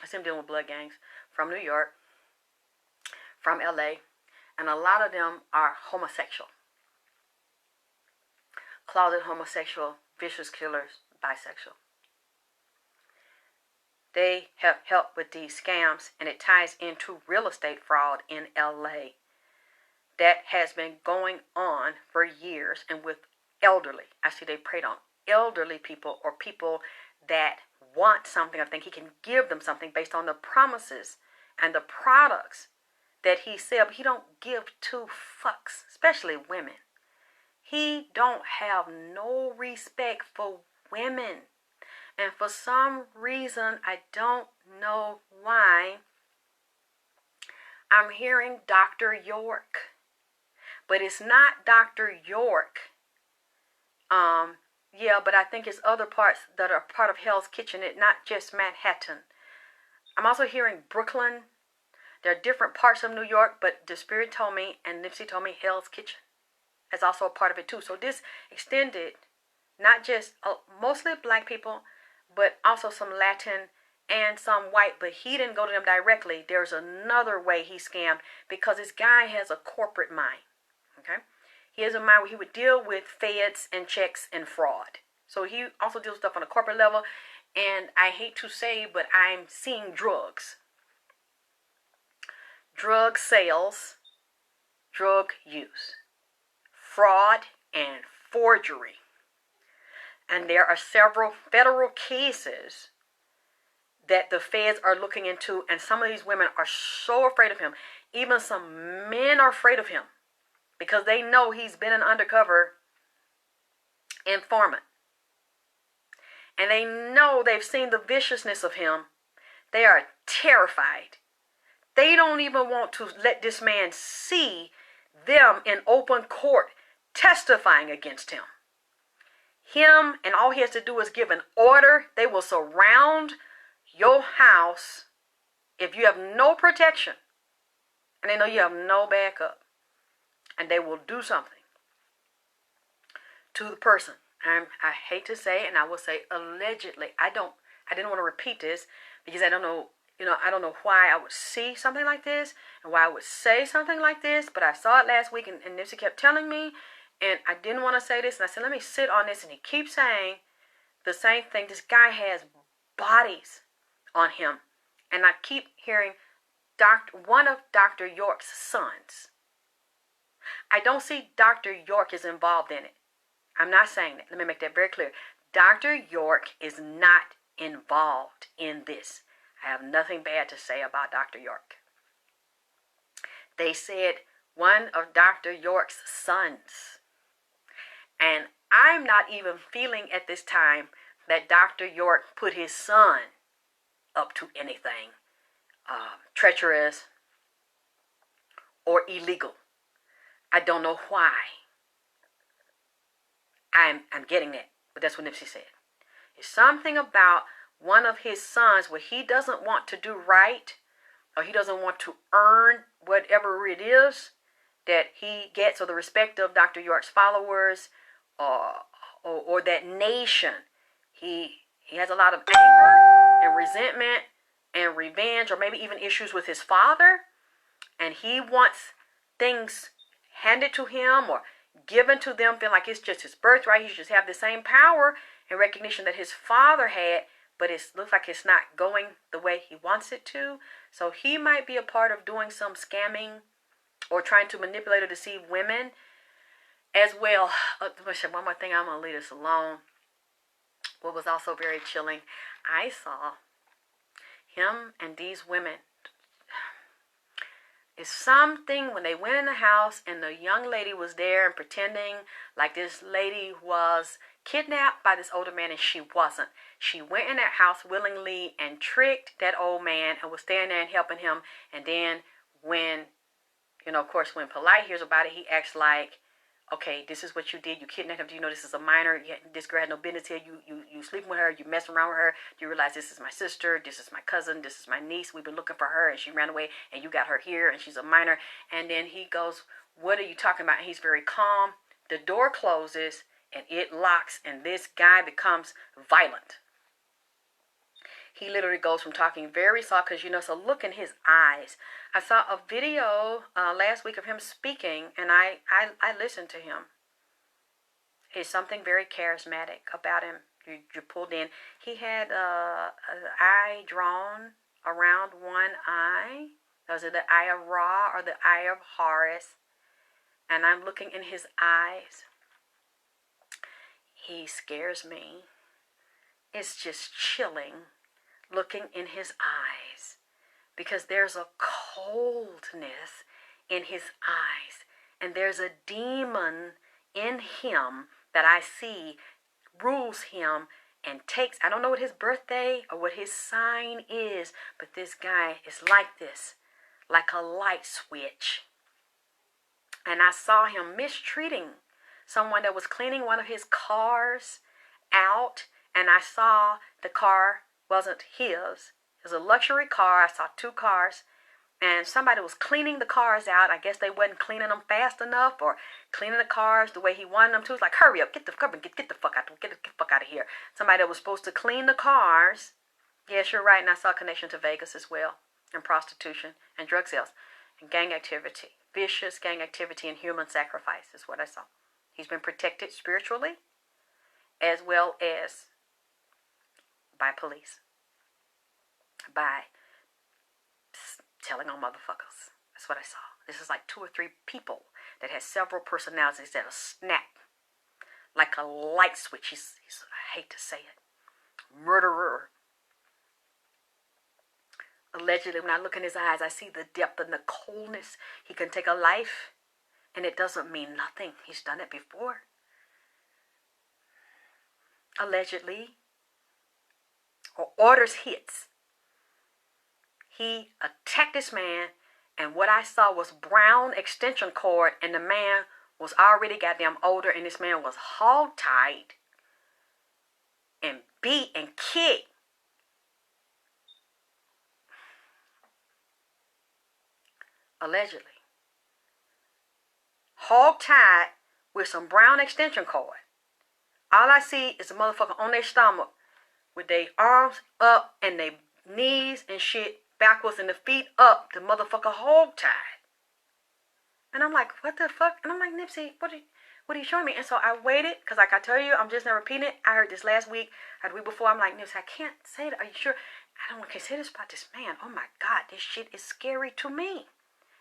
I see him dealing with blood gangs from New York, from LA, and a lot of them are homosexual. Closet homosexual, vicious killers, bisexual. They have helped with these scams, and it ties into real estate fraud in LA that has been going on for years, and with elderly. I see they preyed on elderly people or people that want something. I think he can give them something based on the promises and the products that he sells. But he don't give two fucks, especially women. He don't have no respect for women. And for some reason, I don't know why, I'm hearing Dr. York. But it's not Dr. York. Yeah, but I think it's other parts that are part of Hell's Kitchen. It's not just Manhattan. I'm also hearing Brooklyn. There are different parts of New York, but the Spirit told me, and Nipsey told me, Hell's Kitchen is also a part of it too. So this extended, not just mostly black people, but also some Latin and some white. But he didn't go to them directly. There's another way he scammed, because this guy has a corporate mind. Okay? He has a mind where he would deal with feds and checks and fraud. So he also deals with stuff on a corporate level. And I hate to say, but I'm seeing drugs. Drug sales, drug use, fraud, and forgery. And there are several federal cases that the feds are looking into, and some of these women are so afraid of him. Even some men are afraid of him because they know he's been an undercover informant. And they know, they've seen the viciousness of him. They are terrified. They don't even want to let this man see them in open court testifying against him. Him, and all he has to do is give an order. They will surround your house if you have no protection, and they know you have no backup, and they will do something to the person. I hate to say it, and I will say allegedly. I didn't want to repeat this because I don't know, I don't know why I would see something like this and why I would say something like this, but I saw it last week, and Nipsey kept telling me, and I didn't want to say this, and I said, let me sit on this, and he keeps saying the same thing. This guy has bodies on him, and I keep hearing one of Dr. York's sons. I don't see Dr. York is involved in it. I'm not saying that. Let me make that very clear. Dr. York is not involved in this. I have nothing bad to say about Dr. York. They said one of Dr. York's sons. And I'm not even feeling at this time that Dr. York put his son up to anything treacherous or illegal. I don't know why. I'm getting that, but that's what Nipsey said. It's something about one of his sons where he doesn't want to do right, or he doesn't want to earn whatever it is that he gets, or the respect of Dr. York's followers, or that nation. He has a lot of anger and resentment and revenge, or maybe even issues with his father, and he wants things handed to him or given to them, feeling like it's just his birthright. He should just have the same power and recognition that his father had, but it looks like it's not going the way he wants it to. So he might be a part of doing some scamming or trying to manipulate or deceive women as well. One more thing, I'm going to leave this alone. What was also very chilling, I saw him and these women. It's something when they went in the house and the young lady was there and pretending like this lady was kidnapped by this older man, and she wasn't. She went in that house willingly and tricked that old man and was standing there and helping him. And then when, of course, when Polight hears about it, he acts like, okay, this is what you did. You kidnapped him. Do you know this is a minor? This girl had no business here. You sleeping with her. You messing around with her. Do you realize this is my sister? This is my cousin. This is my niece. We've been looking for her, and she ran away, and you got her here, and she's a minor. And then he goes, what are you talking about? And he's very calm. The door closes, and it locks, and this guy becomes violent. He literally goes from talking very soft, because, it's a look in his eyes. I saw a video last week of him speaking, and I listened to him. There's something very charismatic about him. You're pulled in. He had an eye drawn around one eye. Was it the eye of Ra or the eye of Horus? And I'm looking in his eyes. He scares me. It's just chilling looking in his eyes, because there's a coldness in his eyes, and there's a demon in him that I see rules him and takes. I don't know what his birthday or what his sign is, but this guy is like this, like a light switch. And I saw him mistreating someone that was cleaning one of his cars out, and I saw the car wasn't his. It was a luxury car. I saw two cars, and somebody was cleaning the cars out. I guess they wasn't cleaning them fast enough, or cleaning the cars the way he wanted them to. It's like, hurry up, get the fuck out, get the fuck out of here. Somebody that was supposed to clean the cars. Yes, you're right, and I saw a connection to Vegas as well, and prostitution, and drug sales, and gang activity, vicious gang activity, and human sacrifice is what I saw. He's been protected spiritually, as well as by police, by telling on motherfuckers. That's what I saw. This is like 2 or 3 people that has several personalities that'll snap like a light switch. He's I hate to say it, murderer. Allegedly, when I look in his eyes, I see the depth and the coldness. He can take a life, and it doesn't mean nothing. He's done it before. Allegedly, or orders hits. He attacked this man And what I saw was brown extension cord, and the man was already goddamn older, and this man was hog-tied and beat and kicked. Allegedly. Hog-tied with some brown extension cord. All I see is a motherfucker on their stomach with their arms up and their knees and shit backwards and the feet up. The motherfucker hog-tied. And I'm like, what the fuck? And I'm like, Nipsey, what are you showing me? And so I waited, because like I tell you, I'm just not repeating it. I heard this last week, I heard the week before. I'm like, Nipsey, I can't say that. Are you sure? I don't want to say this about this man. Oh my God, this shit is scary to me.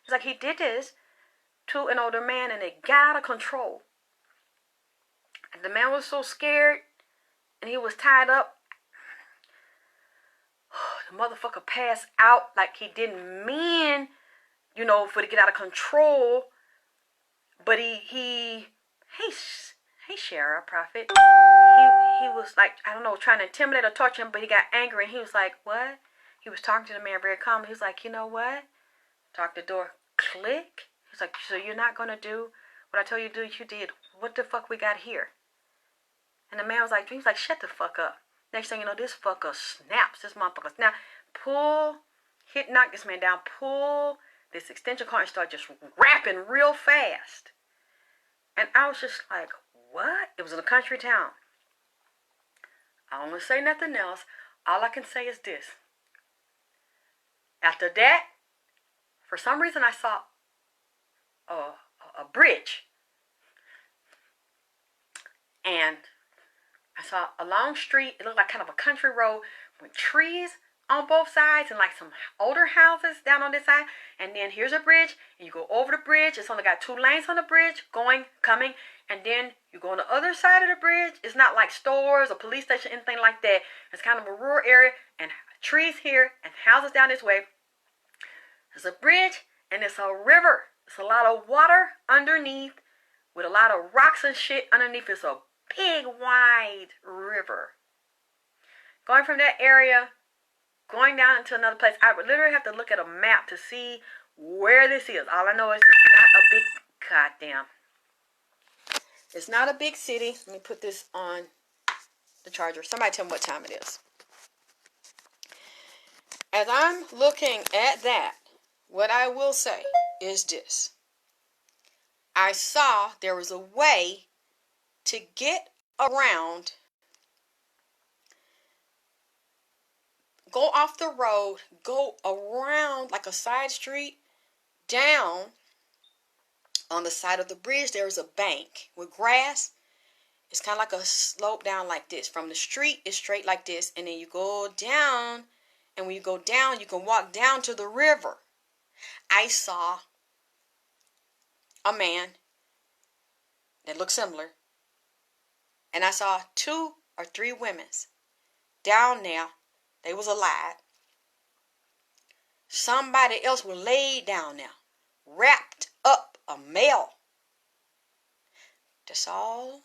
It's like he did this to an older man and it got out of control. And the man was so scared and he was tied up. The motherfucker passed out like he didn't mean, for it to get out of control. But hey, Shara, Prophet. He was like, I don't know, trying to intimidate or torture him, but he got angry and he was like, what? He was talking to the man very calmly. He was like, you know what? Talk the door. Click. He's like, so you're not going to do what I told you to do? You did. What the fuck we got here? And the man was like, shut the fuck up. Next thing you know, this fucker snaps. This motherfucker snaps. Knock this man down. Pull this extension cord and start just rapping real fast. And I was just like, what? It was in a country town. I don't want to say nothing else. All I can say is this. After that, for some reason I saw a bridge. And I saw a long street. It looked like kind of a country road with trees on both sides and like some older houses down on this side. And then here's a bridge. And you go over the bridge. It's only got 2 lanes on the bridge, going, coming. And then you go on the other side of the bridge. It's not like stores or police station, anything like that. It's kind of a rural area and trees here and houses down this way. There's a bridge and it's a river. It's a lot of water underneath with a lot of rocks and shit underneath. It's a big, wide river. Going from that area, going down into another place. I would literally have to look at a map to see where this is. All I know is it's not a big, goddamn. It's not a big city. Let me put this on the charger. Somebody tell me what time it is. As I'm looking at that, what I will say is this. I saw there was a way to get around, go off the road, go around like a side street, down on the side of the bridge. There is a bank with grass. It's kind of like a slope down like this. From the street, it's straight like this. And then you go down. And when you go down, you can walk down to the river. I saw a man that looked similar. And I saw 2 or 3 women down there. They was alive. Somebody else was laid down there, wrapped up, a male. That's all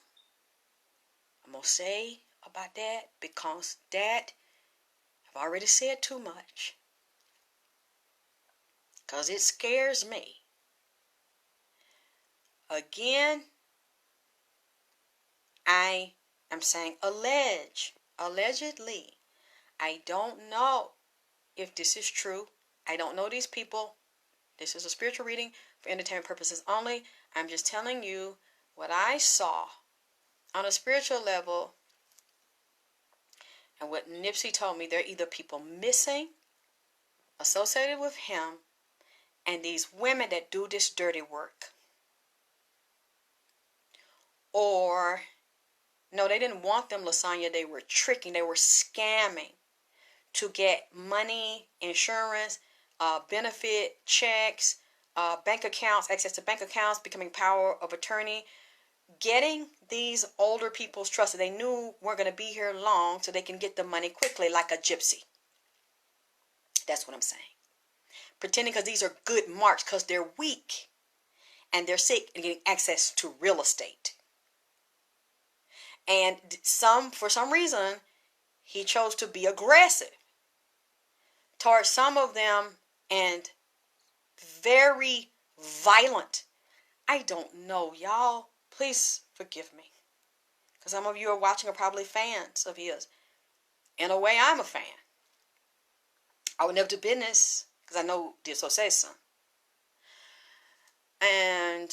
I'm going to say about that, because that, I've already said too much. Because it scares me. Again, I am saying allegedly. I don't know if this is true. I don't know these people. This is a spiritual reading for entertainment purposes only. I'm just telling you what I saw on a spiritual level. And what Nipsey told me, there are either people missing associated with him and these women that do this dirty work. Or, no, they didn't want them, Lasagna. They were tricking. They were scamming to get money, insurance, benefit checks, bank accounts, access to bank accounts, becoming power of attorney, getting these older people's trust that they knew weren't going to be here long so they can get the money quickly like a gypsy. That's what I'm saying. Pretending because these are good marks because they're weak and they're sick and getting access to real estate. And for some reason, he chose to be aggressive towards some of them and very violent. I don't know, y'all. Please forgive me. Because some of you are watching are probably fans of his. In a way, I'm a fan. I would never do business because I know this so says some. And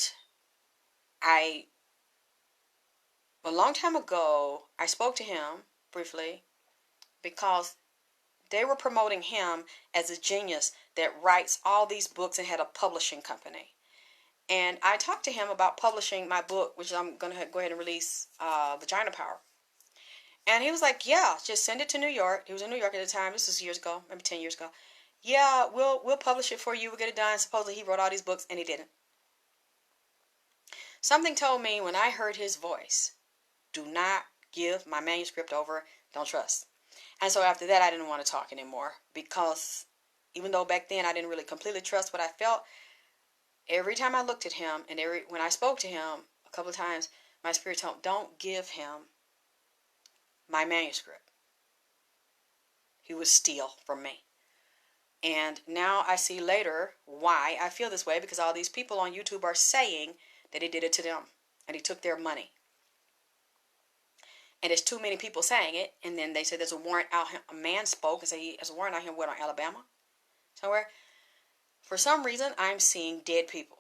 a long time ago, I spoke to him briefly because they were promoting him as a genius that writes all these books and had a publishing company. And I talked to him about publishing my book, which I'm going to go ahead and release, Vagina Power. And he was like, yeah, just send it to New York. He was in New York at the time. This was years ago, maybe 10 years ago. Yeah, we'll publish it for you. We'll get it done. Supposedly he wrote all these books, and he didn't. Something told me when I heard his voice, do not give my manuscript over. Don't trust. And so after that, I didn't want to talk anymore because even though back then I didn't really completely trust what I felt, every time I looked at him and when I spoke to him a couple of times, my spirit told me, don't give him my manuscript. He would steal from me. And now I see later why I feel this way, because all these people on YouTube are saying that he did it to them and he took their money. And there's too many people saying it, and then they say there's a warrant out. A man spoke and said he has a warrant out here, on Alabama? Somewhere. For some reason, I'm seeing dead people.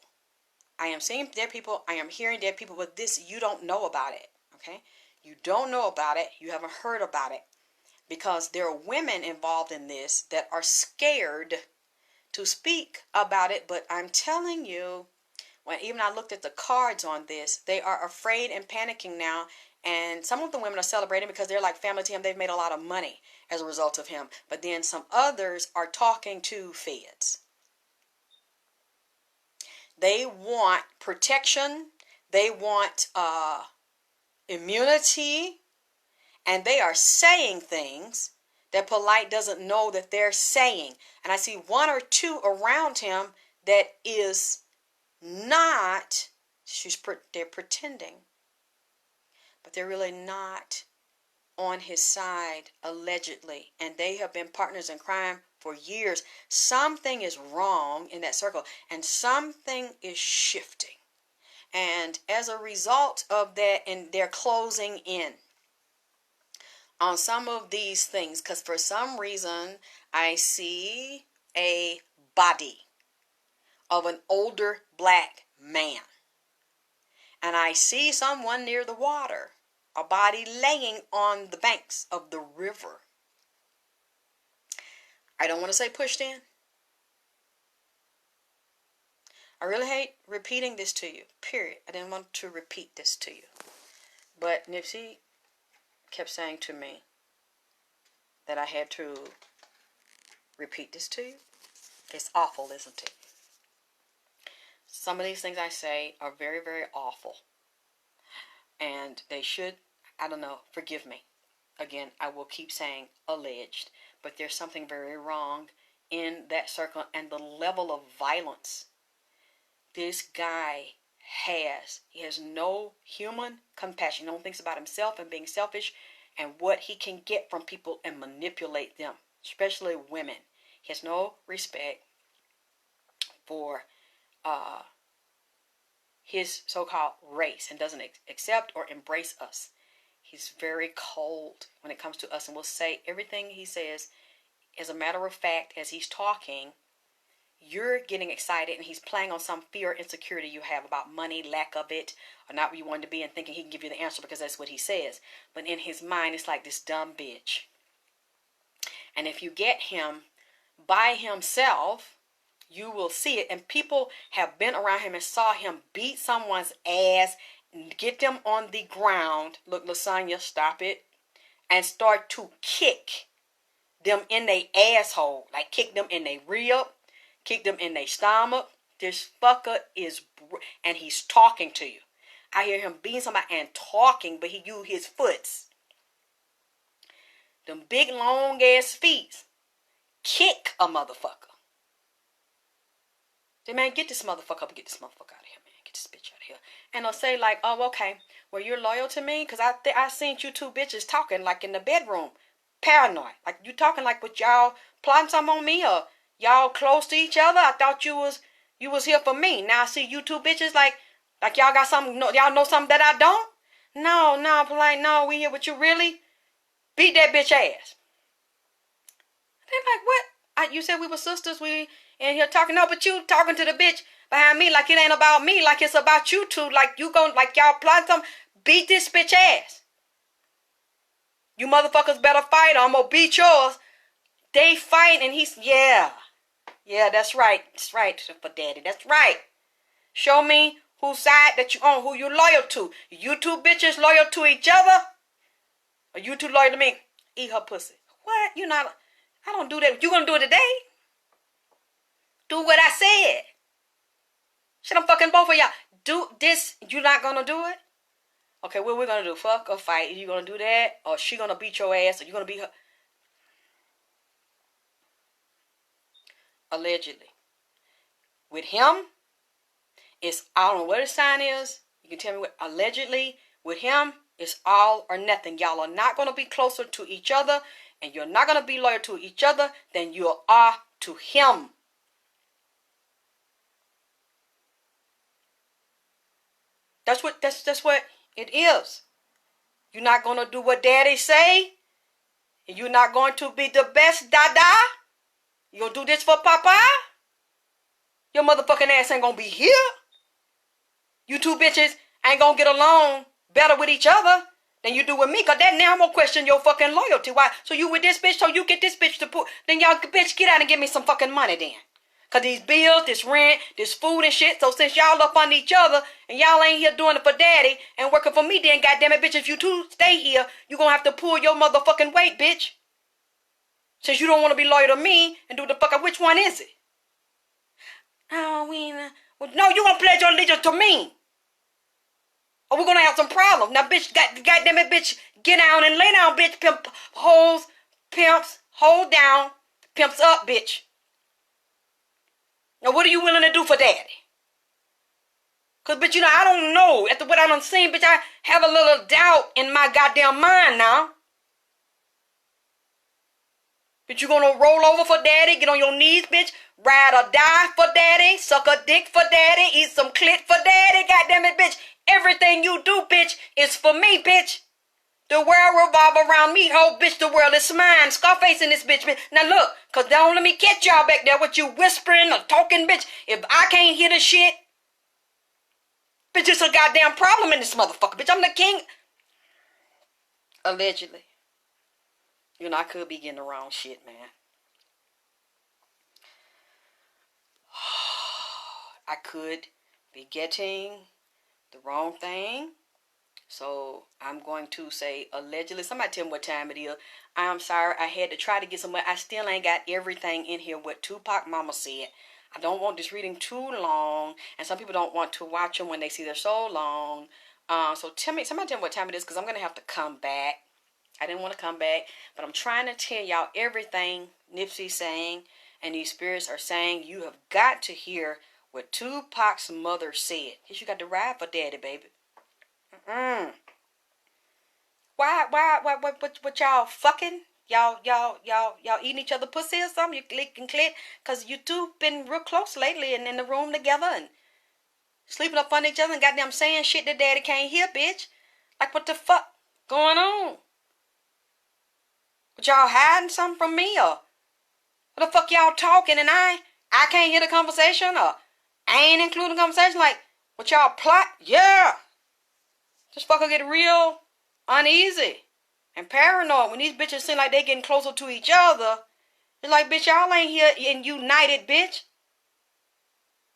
I am seeing dead people. I am hearing dead people, but this, you don't know about it, okay? You don't know about it. You haven't heard about it. Because there are women involved in this that are scared to speak about it. But I'm telling you, when even I looked at the cards on this, they are afraid and panicking now. And some of the women are celebrating because they're like family to him. They've made a lot of money as a result of him. But then some others are talking to feds. They want protection. They want immunity. And they are saying things that Polight doesn't know that they're saying. And I see one or two around him that is not, they're pretending. But they're really not on his side, allegedly. And they have been partners in crime for years. Something is wrong in that circle. And something is shifting. And as a result of that, and they're closing in on some of these things. Because for some reason, I see a body of an older black man. And I see someone near the water, a body laying on the banks of the river. I don't want to say pushed in. I really hate repeating this to you, period. I didn't want to repeat this to you. But Nipsey kept saying to me that I had to repeat this to you. It's awful, isn't it? Some of these things I say are very, very awful. And they should, I don't know, forgive me. Again, I will keep saying alleged. But there's something very wrong in that circle and the level of violence this guy has. He has no human compassion. He only thinks about himself and being selfish and what he can get from people and manipulate them, especially women. He has no respect for his so-called race and doesn't accept or embrace us. He's very cold when it comes to us and will say everything he says. As a matter of fact, as he's talking, you're getting excited and he's playing on some fear or insecurity you have about money, lack of it, or not where you want to be, and thinking he can give you the answer because that's what he says. But in his mind, it's like this dumb bitch. And if you get him by himself, you will see it. And people have been around him and saw him beat someone's ass, get them on the ground. Look, Lasagna, stop it. And start to kick them in their asshole. Like kick them in their rib, kick them in their stomach. This fucker is, and he's talking to you. I hear him beating somebody and talking, but he used his foots. Them big long ass feet. Kick a motherfucker. Say, man, get this motherfucker up and get this motherfucker out of here, man. Get this bitch out of here. And they'll say like, oh, okay, well, you're loyal to me? Because I seen you two bitches talking like in the bedroom. Paranoid. Like you talking like with y'all plotting something on me or y'all close to each other. I thought you was You was here for me. Now I see you two bitches like y'all got something, y'all know something that I don't? No, Polight, no, we here with you, really? Beat that bitch ass. They're like, what? You said we were sisters, we in here talking, no, but you talking to the bitch behind me like it ain't about me, like it's about you two, like you gon' like y'all plotting something. Beat this bitch ass. You motherfuckers better fight or I'm gonna beat yours. They fight and he's, yeah, that's right. That's right for daddy. That's right. Show me whose side that you on, who you loyal to. You two bitches loyal to each other? Or you two loyal to me? Eat her pussy. What? You not, I don't do that. You gonna do it today? Do what I said. Shit, I'm fucking both of y'all. Do this. You not gonna do it? Okay, what we're gonna do? Fuck or fight? You gonna do that? Or she gonna beat your ass? Or you gonna beat her? Allegedly. With him, it's, I don't know what his sign is. You can tell me what, allegedly, with him, it's all or nothing. Y'all are not going to be closer to each other, and you're not going to be loyal to each other than you are to him. That's what it is. You're not going to do what daddy say, and you're not going to be the best dada. You gonna do this for papa? Your motherfucking ass ain't gonna be here. You two bitches ain't gonna get along better with each other than you do with me. Cause that now I'm gonna question your fucking loyalty. Why? So you with this bitch, so you get this bitch to put, then y'all bitch get out and give me some fucking money then. Cause these bills, this rent, this food and shit. So since y'all up on each other and y'all ain't here doing it for daddy and working for me, then goddamn it, bitch, if you two stay here, you gonna have to pull your motherfucking weight, bitch. Since you don't want to be loyal to me and do the fuck, which one is it? Oh, well, no, you gonna pledge your allegiance to me. Or we're gonna have some problems. Now, bitch, goddamn it, bitch, get down and lay down, bitch. Pimp, hoes, pimps, hold down, pimps up, bitch. Now, what are you willing to do for daddy? Cause, bitch, you know, I don't know. After what I done seen, bitch, I have a little doubt in my goddamn mind now. Bitch, you gonna roll over for daddy, get on your knees, bitch, ride or die for daddy, suck a dick for daddy, eat some clit for daddy, goddamn it, bitch. Everything you do, bitch, is for me, bitch. The world revolve around me, ho, bitch, the world is mine. Scarface in this bitch, bitch. Now look, cause don't let me catch y'all back there with you whispering or talking, bitch. If I can't hear the shit, bitch, it's a goddamn problem in this motherfucker, bitch. I'm the king. Allegedly. You know, I could be getting the wrong shit, man. I could be getting the wrong thing. So I'm going to say allegedly. Somebody tell me what time it is. I'm sorry. I had to try to get somewhere. I still ain't got everything in here what Tupac mama said. I don't want this reading too long. And some people don't want to watch them when they see they're so long. So somebody tell me what time it is, because I'm going to have to come back. I didn't want to come back, but I'm trying to tell y'all everything Nipsey's saying and these spirits are saying. You have got to hear what Tupac's mother said. You got to ride for daddy, baby. Why, what y'all fucking? Y'all eating each other pussy or something? You click and click? Cause you two been real close lately and in the room together and sleeping up on each other and goddamn saying shit that daddy can't hear, bitch. Like what the fuck going on? But y'all hiding something from me, or what the fuck y'all talking and I can't hear the conversation, or I ain't including the conversation? Like what y'all plot? Yeah. This fucker get real uneasy and paranoid when these bitches seem like they getting closer to each other. It's like, bitch, y'all ain't here in united, bitch.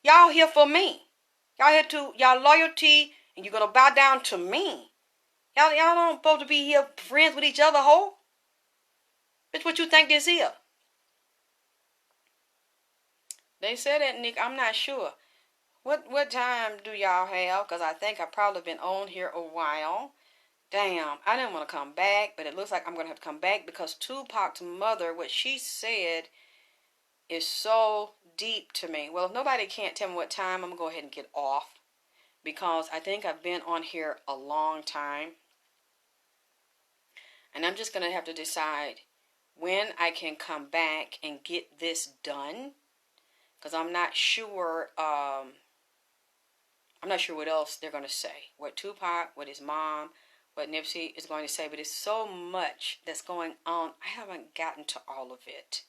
Y'all here for me. Y'all here to y'all loyalty, and you're gonna bow down to me. Y'all don't supposed to be here friends with each other, ho. Bitch, what you think this is? They said that, Nick. I'm not sure. What time do y'all have? Because I think I've probably been on here a while. Damn, I didn't want to come back, but it looks like I'm going to have to come back because Tupac's mother, what she said is so deep to me. Well, if nobody can't tell me what time, I'm going to go ahead and get off because I think I've been on here a long time. And I'm just going to have to decide when I can come back and get this done. because I'm not sure. I'm not sure what else they're going to say. What Tupac, what his mom, what Nipsey is going to say. But it's so much that's going on. I haven't gotten to all of it.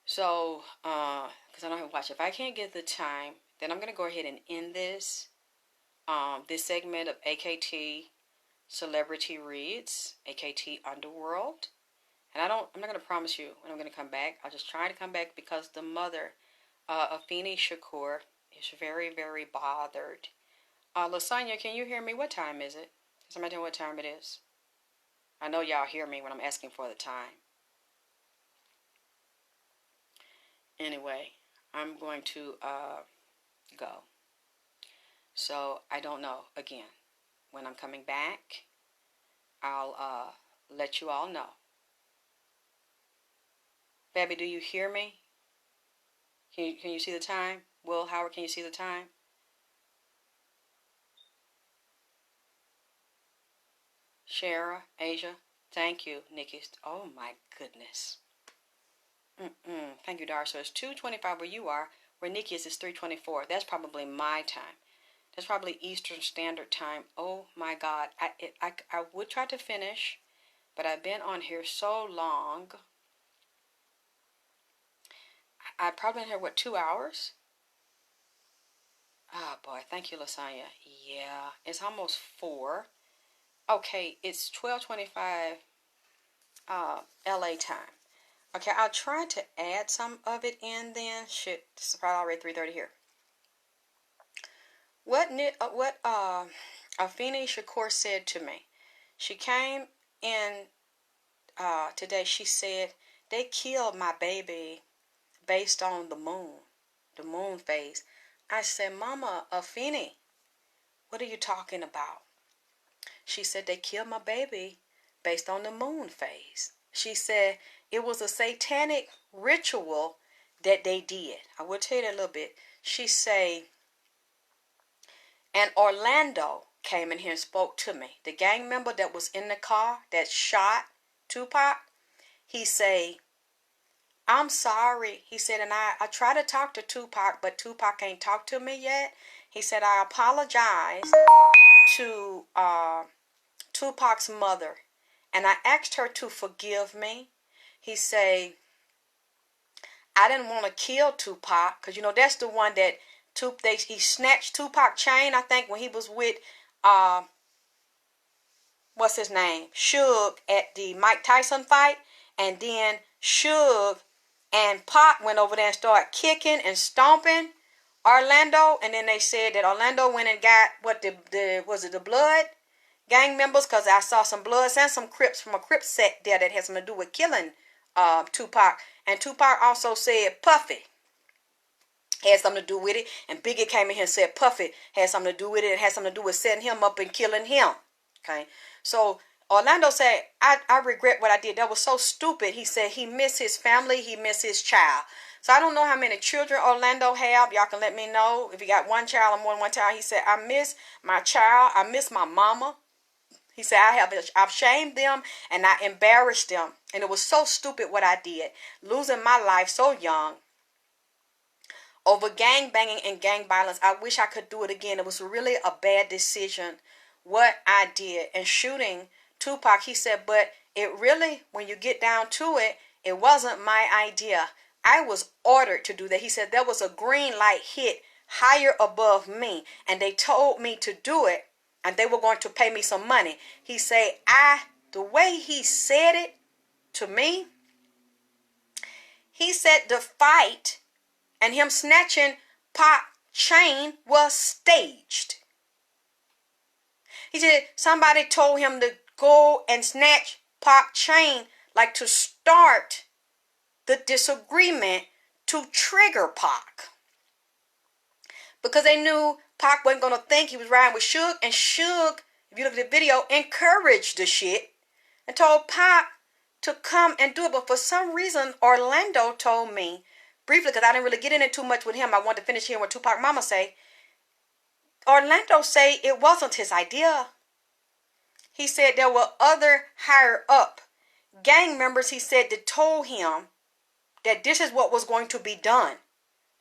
So, because I don't have to watch. If I can't get the time, then I'm going to go ahead and end this segment of AKT Celebrity Reads, AKT Underworld. And I'm not going to promise you when I'm going to come back. I'll just try to come back because the mother, Afeni Shakur, is very, very bothered. Lasagna, can you hear me? What time is it? Can somebody tell me what time it is? I know y'all hear me when I'm asking for the time. Anyway, I'm going to go. So I don't know. Again, when I'm coming back, I'll let you all know. Baby, do you hear me? Can you see the time? Will, Howard, can you see the time? Shara, Asia, thank you. Nikki, oh my goodness. Thank you, Dar. So it's 2:25 where you are. Where Nikki is 3:24. That's probably my time. That's probably Eastern Standard Time. Oh my God. I would try to finish, but I've been on here so long. I've probably been here, 2 hours? Oh boy, thank you, Lasagna. Yeah, it's almost 4. Okay, it's 12:25 LA time. Okay, I'll try to add some of it in then. Shit, it's probably already 3:30 here. What Afeni Shakur said to me. She came in today. She said they killed my baby based on the moon phase. I said, Mama, Afeni, what are you talking about? She said they killed my baby based on the moon phase. She said it was a satanic ritual that they did. I will tell you that a little bit. She said, and Orlando came in here and spoke to me. The gang member that was in the car that shot Tupac, he said, I'm sorry. He said, and I tried to talk to Tupac, but Tupac ain't talked to me yet. He said, I apologize to Tupac's mother, and I asked her to forgive me. He said, I didn't want to kill Tupac, because, that's the one that he snatched Tupac chain, I think, when he was with, what's his name? Suge at the Mike Tyson fight. And then Suge and Pac went over there and started kicking and stomping Orlando. And then they said that Orlando went and got, the blood gang members, because I saw some Bloods and some Crips from a Crip set there that has something to do with killing Tupac. And Tupac also said Puffy had something to do with it. And Biggie came in here and said Puffy had something to do with it. It had something to do with setting him up and killing him. Okay. So Orlando said, I regret what I did. That was so stupid. He said he missed his family. He missed his child. So I don't know how many children Orlando have. Y'all can let me know. If you got one child or more than one child. He said, I miss my child. I miss my mama. He said, I've shamed them and I embarrassed them. And it was so stupid what I did. Losing my life so young over gang banging and gang violence. I wish I could do it again. It was really a bad decision what I did. And shooting Tupac, he said, but it really, when you get down to it, it wasn't my idea. I was ordered to do that. He said there was a green light hit higher above me and they told me to do it. And they were going to pay me some money. He said, the way he said it to me, he said the fight and him snatching Pac chain was staged. He said somebody told him to go and snatch Pac chain, like to start the disagreement to trigger Pac. Because they knew Pac wasn't going to think he was riding with Suge. And Suge, if you look at the video, encouraged the shit and told Pac to come and do it. But for some reason, Orlando told me, briefly, because I didn't really get in it too much with him. I wanted to finish hearing what Tupac mama say. Orlando say it wasn't his idea. He said there were other higher up gang members, he said, that told him that this is what was going to be done.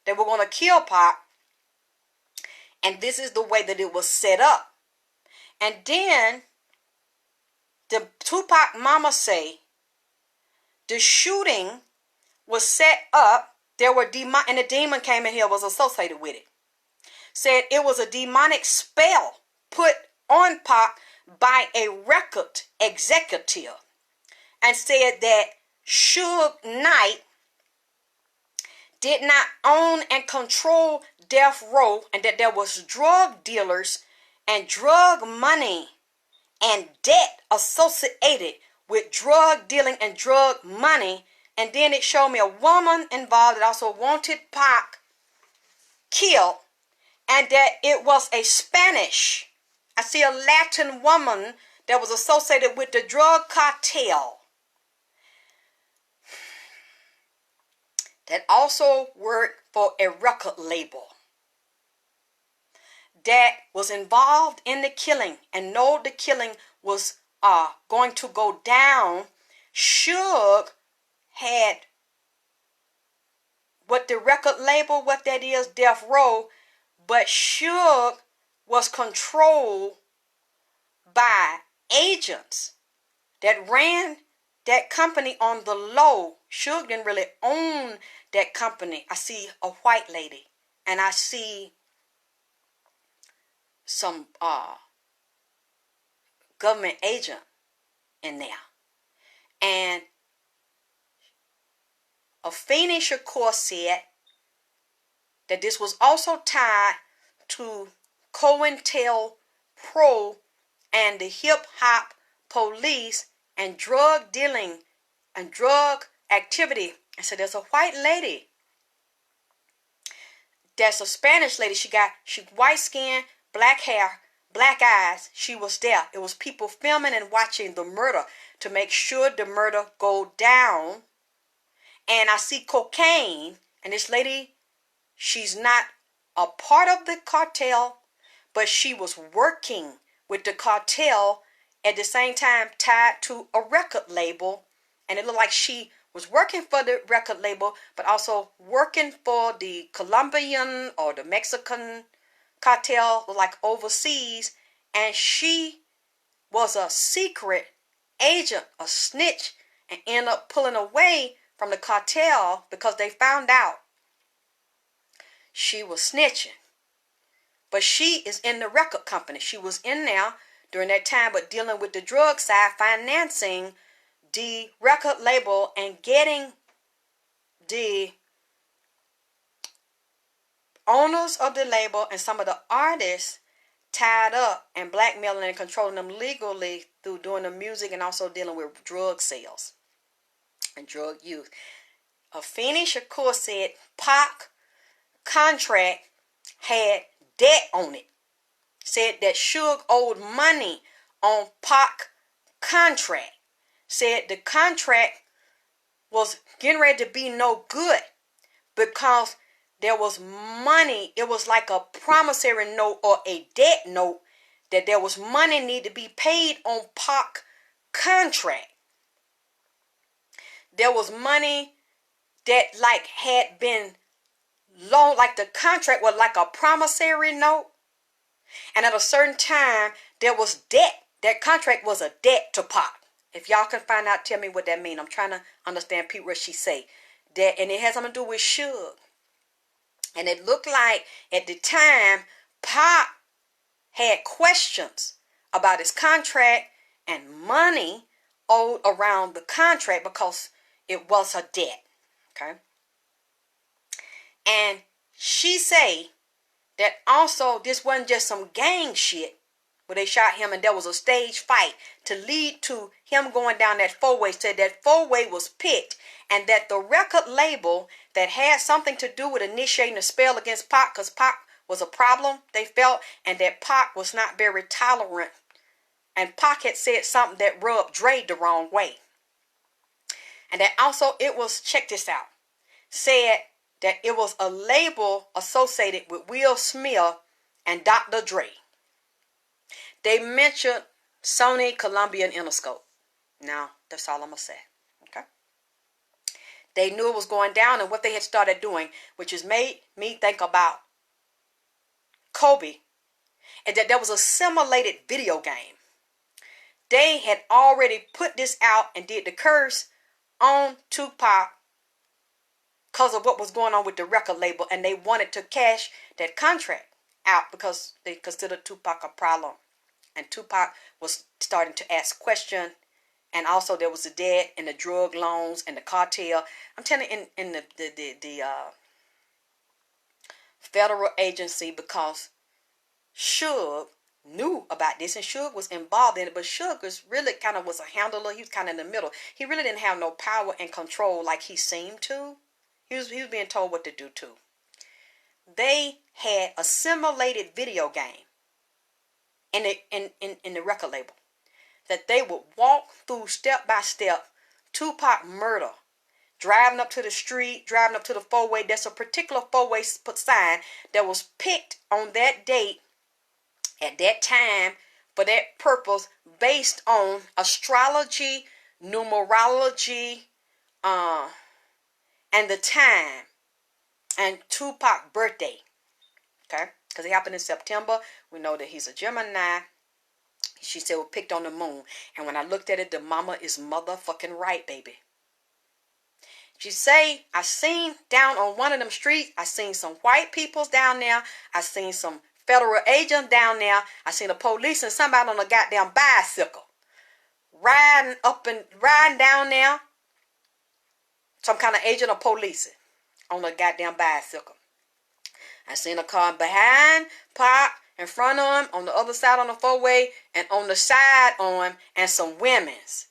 They were going to kill Pac. And this is the way that it was set up. And then the Tupac mama say the shooting was set up. There were and the demon came in here, was associated with it. Said it was a demonic spell put on Pac by a record executive, and said that Suge Knight did not own and control Death Row, and that there was drug dealers and drug money and debt associated with drug dealing and drug money. And then it showed me a woman involved that also wanted Pac killed, and that it was a Spanish, I see a Latin woman that was associated with the drug cartel that also worked for a record label that was involved in the killing and know the killing was going to go down. Suge had what the record label, what that is, Death Row, but Suge was controlled by agents that ran that company on the low. Suge didn't really own that company. I see a white lady, and I see some government agent in there. And Afeni Shakur said that this was also tied to COINTELPRO and the hip-hop police and drug dealing and drug activity. And so there's a white lady that's a Spanish lady. She white skin, black hair, black eyes. She was there. It was people filming and watching the murder to make sure the murder go down. And I see cocaine, and this lady, she's not a part of the cartel, but she was working with the cartel at the same time tied to a record label. And it looked like she was working for the record label, but also working for the Colombian or the Mexican cartel, like overseas. And she was a secret agent, a snitch, and ended up pulling away from the cartel because they found out she was snitching. But she is in the record company. She was in there during that time, but dealing with the drug side, financing the record label and getting the owners of the label and some of the artists tied up and blackmailing and controlling them legally through doing the music and also dealing with drug sales and drug use. Afeni Shakur said Pac contract had debt on it. Said that Suge owed money on Pac contract. Said the contract was getting ready to be no good because there was money. It was like a promissory note or a debt note that there was money need to be paid on Pac contract. There was money that like had been loaned, like the contract was like a promissory note. And at a certain time, there was debt. That contract was a debt to Pac. If y'all can find out, tell me what that means. I'm trying to understand Pete what she say. That, and it has something to do with Suge. And it looked like at the time, Pac had questions about his contract and money owed around the contract because it was a debt. Okay. And she say that also this wasn't just some gang shit where they shot him and there was a stage fight to lead to him going down that four-way. Said that four-way was picked and that the record label that had something to do with initiating a spell against Pac, because Pac was a problem, they felt, and that Pac was not very tolerant. And Pac had said something that rubbed Dre the wrong way. And that also it was, check this out, said that it was a label associated with Will Smith and Dr. Dre. They mentioned Sony, Columbia, and Interscope. Now, that's all I'm going to say. Okay? They knew it was going down and what they had started doing, which has made me think about Kobe, and that there was a simulated video game. They had already put this out and did the curse on Tupac because of what was going on with the record label, and they wanted to cash that contract out because they considered Tupac a problem. And Tupac was starting to ask questions, and also there was the debt and the drug loans and the cartel. I'm telling you, in the federal agency, because Suge knew about this and Suge was involved in it, but Suge was really kind of was a handler. He was kind of in the middle. He really didn't have no power and control like he seemed to. He was being told what to do too. They had a simulated video game in the record label that they would walk through step by step Tupac murder, driving up to the street, driving up to the four-way. There's a particular four-way sign that was picked on that date at that time for that purpose, based on astrology, numerology, and the time and Tupac's birthday. Okay, because it happened in September. We know that he's a Gemini. She said, well, picked on the moon. And when I looked at it, the mama is motherfucking right, baby. She say, I seen down on one of them streets, I seen some white peoples down there. I seen some federal agents down there. I seen the police and somebody on a goddamn bicycle riding down there. Some kind of agent or police on a goddamn bicycle. I seen a car behind Pac, in front of him, on the other side on the four-way, and on the side on him, and some women's.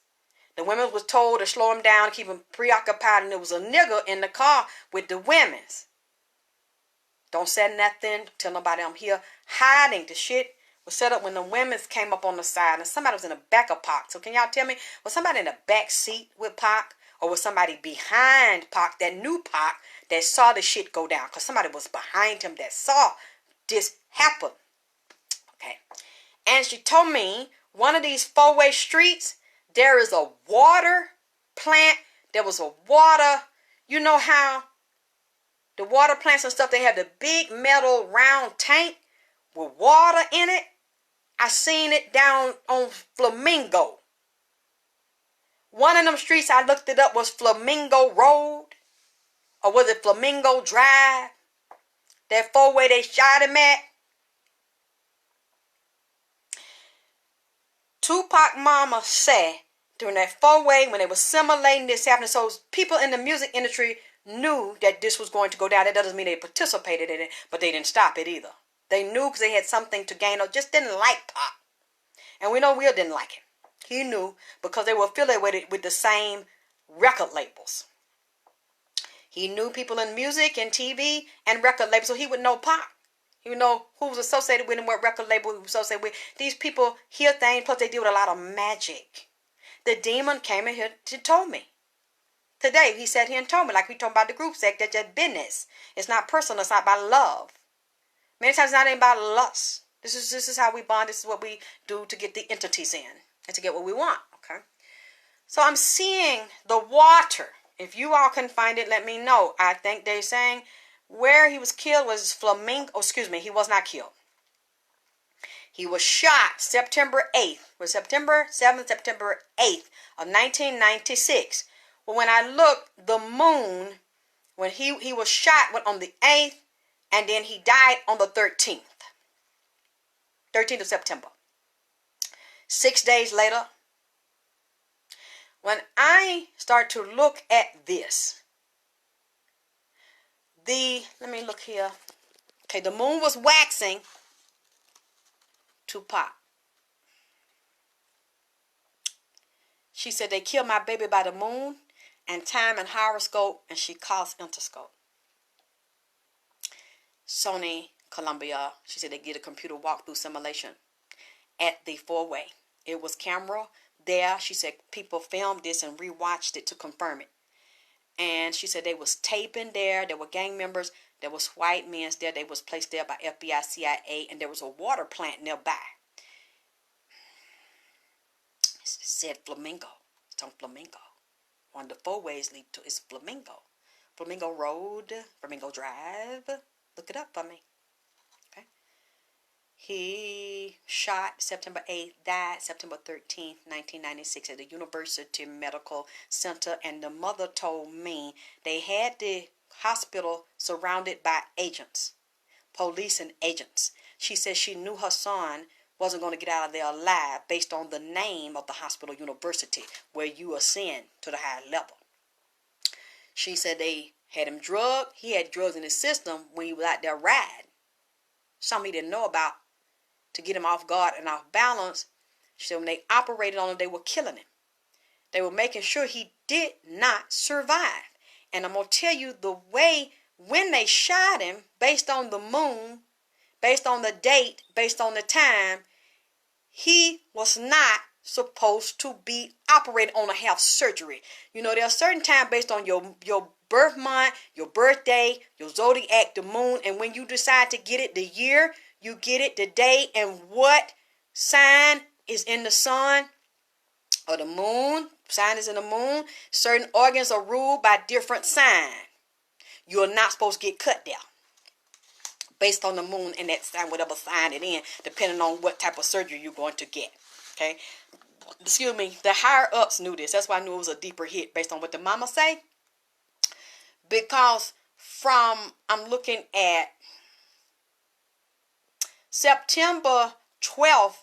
The women was told to slow him down, keep him preoccupied, and there was a nigger in the car with the women's. Don't say nothing, tell nobody I'm here. Hiding. The shit was set up when the women's came up on the side, and somebody was in the back of Pac. So can y'all tell me, was somebody in the back seat with Pac, or was somebody behind Pac that knew Pac, that saw the shit go down? Because somebody was behind him that saw this happen. Okay. And she told me one of these four-way streets, there is a water plant. There was a water, you know how the water plants and stuff, they have the big metal round tank with water in it. I seen it down on Flamingo. One of them streets, I looked it up, was Flamingo Road. Or was it Flamingo Drive? That four-way they shot him at. Tupac mama said during that four-way when they were simulating this happening, so people in the music industry knew that this was going to go down. That doesn't mean they participated in it, but they didn't stop it either. They knew because they had something to gain or just didn't like Pac. And we know Will didn't like him. He knew because they were affiliated with the same record labels. He knew people in music and TV and record labels, so he would know Pac. He would know who was associated with him, what record label he was associated with. These people hear things, plus they deal with a lot of magic. The demon came in here and told me. Today, he sat here and told me, like we talking about the group sex, that's just business. It's not personal, it's not about love. Many times it's not even about lust. This is how we bond. This is what we do to get the entities in and to get what we want. Okay. So I'm seeing the water. If you all can find it, let me know. I think they're saying where he was killed was Flamingo. Oh, excuse me, he was not killed. He was shot September 8th. Was September 7th, September 8th of 1996. Well, when I looked, the moon, when he was shot, went on the 8th, and then he died on the 13th. 13th of September. 6 days later, when I start to look at this, let me look here. Okay, the moon was waxing Tupac. She said they killed my baby by the moon and time and horoscope, and she caused Interscope. Sony Columbia, she said they did a computer walkthrough simulation at the four-way. It was camera there. She said people filmed this and rewatched it to confirm it. And she said they was taping there. There were gang members. There was white men there. They was placed there by FBI, CIA, and there was a water plant nearby. It said Flamingo. It's on Flamingo. One of the 4 ways lead to is Flamingo. Flamingo Road, Flamingo Drive. Look it up for me. Okay. He shot September 8th, died September 13th, 1996 at the University Medical Center. And the mother told me they had the hospital surrounded by agents, police and agents. She said she knew her son wasn't going to get out of there alive based on the name of the hospital, University, where you ascend to the higher level. She said they had him drugged. He had drugs in his system when he was out there riding. Something he didn't know about to get him off guard and off balance. She said when they operated on him, they were killing him. They were making sure he did not survive. And I'm going to tell you the way when they shot him, based on the moon, based on the date, based on the time, he was not supposed to be operated on to have surgery. You know, there are certain times based on your birth month, your birthday, your zodiac, the moon, and when you decide to get it, the year, you get it, the day, and what sign is in the sun or the moon. Sign is in the moon. Certain organs are ruled by different signs. You're not supposed to get cut there based on the moon and that sign, whatever sign it in, depending on what type of surgery you're going to get. Okay, excuse me, the higher ups knew this. That's why I knew it was a deeper hit based on what the mama say. Because I'm looking at September 12th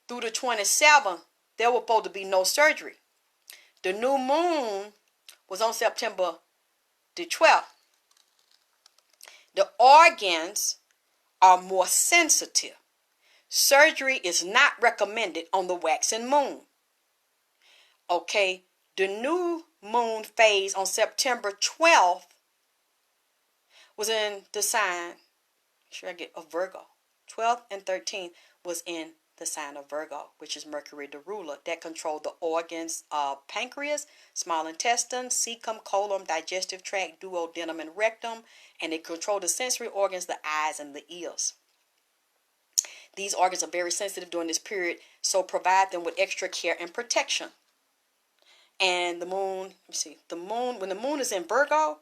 through the 27th, there was supposed to be no surgery. The new moon was on September the 12th. The organs are more sensitive. Surgery is not recommended on the waxing moon. Okay, the new moon phase on September 12th was in the sign, of Virgo. 12th and 13th was in the sign of Virgo, which is Mercury, the ruler, that controlled the organs of pancreas, small intestine, cecum, colon, digestive tract, duodenum, and rectum, and it controlled the sensory organs, the eyes, and the ears. These organs are very sensitive during this period, so provide them with extra care and protection. And the moon, when the moon is in Virgo,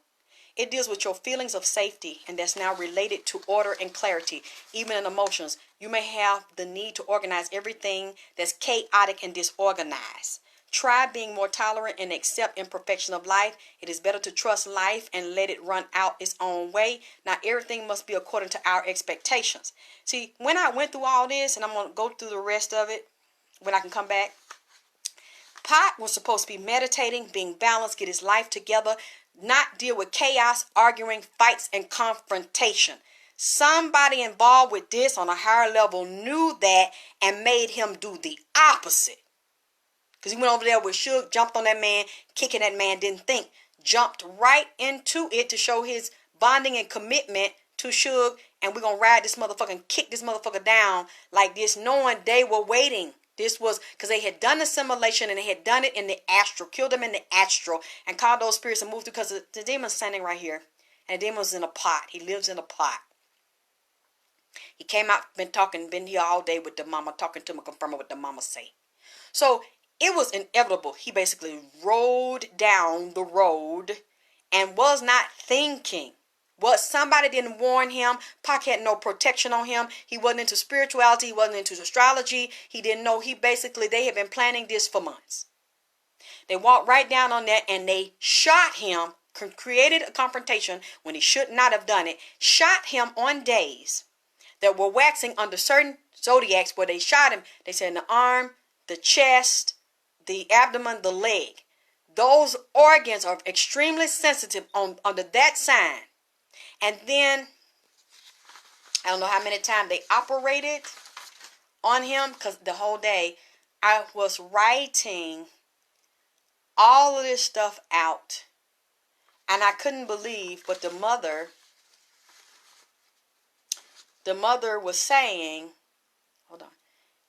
it deals with your feelings of safety, and that's now related to order and clarity, even in emotions. You may have the need to organize everything that's chaotic and disorganized. Try being more tolerant and accept imperfection of life. It is better to trust life and let it run out its own way. Not everything must be according to our expectations. See, when I went through all this, and I'm going to go through the rest of it when I can come back, Pot was supposed to be meditating, being balanced, get his life together, not deal with chaos, arguing, fights, and confrontation. Somebody involved with this on a higher level knew that and made him do the opposite. Because he went over there with Suge, jumped on that man, kicking that man, didn't think. Jumped right into it to show his bonding and commitment to Suge. And we're going to ride this motherfucker and kick this motherfucker down like this, knowing they were waiting. This was because they had done the simulation and they had done it in the astral, killed them in the astral, and called those spirits and moved through, because the demon's standing right here. And the demon's in a pot. He lives in a pot. He came out, been here all day with the mama, talking to him, confirming what the mama say. So it was inevitable. He basically rode down the road and was not thinking. What somebody didn't warn him. Pac had no protection on him. He wasn't into spirituality. He wasn't into astrology. He didn't know. They had been planning this for months. They walked right down on that and they shot him, created a confrontation when he should not have done it. Shot him on days that were waxing under certain zodiacs where they shot him. They said in the arm, the chest, the abdomen, the leg. Those organs are extremely sensitive under that sign. And then, I don't know how many times they operated on him, because the whole day I was writing all of this stuff out. And I couldn't believe what the mother was saying. Hold on.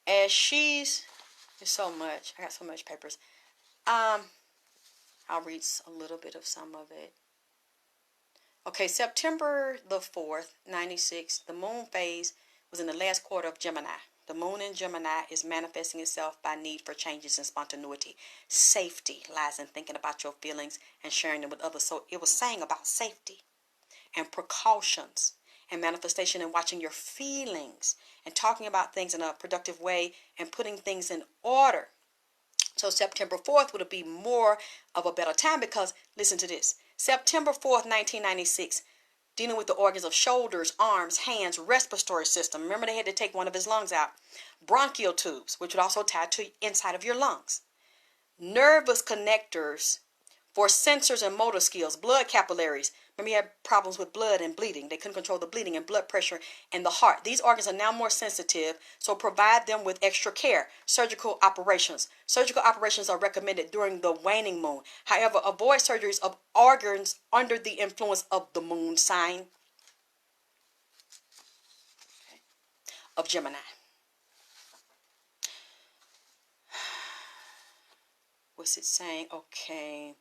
As there's so much. I got so much papers. I'll read a little bit of some of it. Okay, September the 4th, 96, the moon phase was in the last quarter of Gemini. The moon in Gemini is manifesting itself by need for changes and spontaneity. Safety lies in thinking about your feelings and sharing them with others. So it was saying about safety and precautions and manifestation and watching your feelings and talking about things in a productive way and putting things in order. So September 4th would be more of a better time because, listen to this, September 4th, 1996, dealing with the organs of shoulders, arms, hands, respiratory system. Remember, they had to take one of his lungs out. Bronchial tubes, which would also tie to inside of your lungs. Nervous connectors for sensors and motor skills. Blood capillaries. Remember, he had problems with blood and bleeding. They couldn't control the bleeding and blood pressure and the heart. These organs are now more sensitive, so provide them with extra care. Surgical operations. Surgical operations are recommended during the waning moon. However, avoid surgeries of organs under the influence of the moon sign of Gemini. What's it saying? Okay.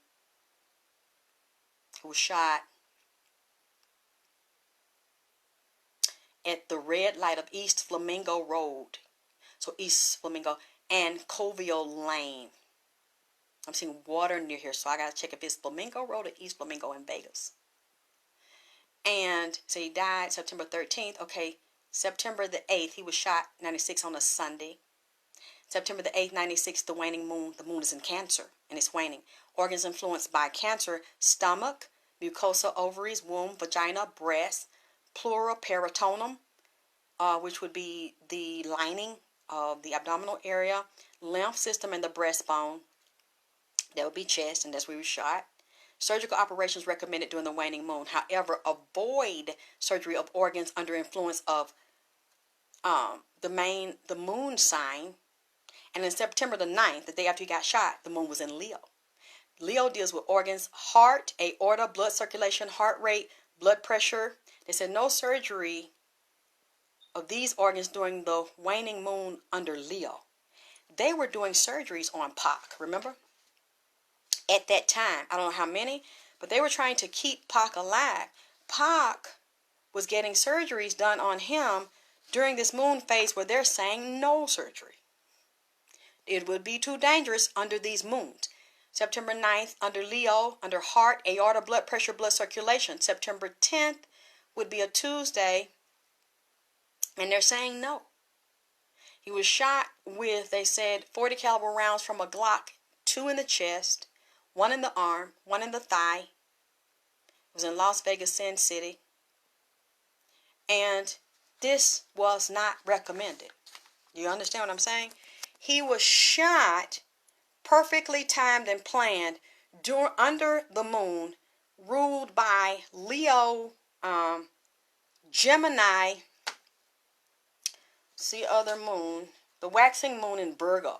It was shot at the red light of East Flamingo Road. So East Flamingo and Coville Lane. I'm seeing water near here, so I got to check if it's Flamingo Road or East Flamingo in Vegas. And so he died September 13th. Okay, September the 8th, he was shot 96 on a Sunday. September the 8th, 96, the waning moon. The moon is in Cancer and it's waning. Organs influenced by Cancer: stomach, mucosa, ovaries, womb, vagina, breast, pleura, peritoneum, which would be the lining of the abdominal area, lymph system, and the breastbone. That would be chest, and that's where we shot. Surgical operations recommended during the waning moon. However, avoid surgery of organs under influence of the moon sign. And in September the 9th, the day after he got shot, the moon was in Leo. Leo deals with organs: heart, aorta, blood circulation, heart rate, blood pressure. They said no surgery of these organs during the waning moon under Leo. They were doing surgeries on Pac, remember? At that time, I don't know how many, but they were trying to keep Pac alive. Pac was getting surgeries done on him during this moon phase where they're saying no surgery. It would be too dangerous under these moons. September 9th, under Leo, under heart, aorta, blood pressure, blood circulation. September 10th would be a Tuesday, and they're saying no. He was shot with, they said, 40 caliber rounds from a Glock, 2 in the chest, 1 in the arm, 1 in the thigh. It was in Las Vegas, Sin City. And this was not recommended. You understand what I'm saying? He was shot, perfectly timed and planned, under the moon, ruled by Leo, Gemini, see other moon, the waxing moon in Virgo.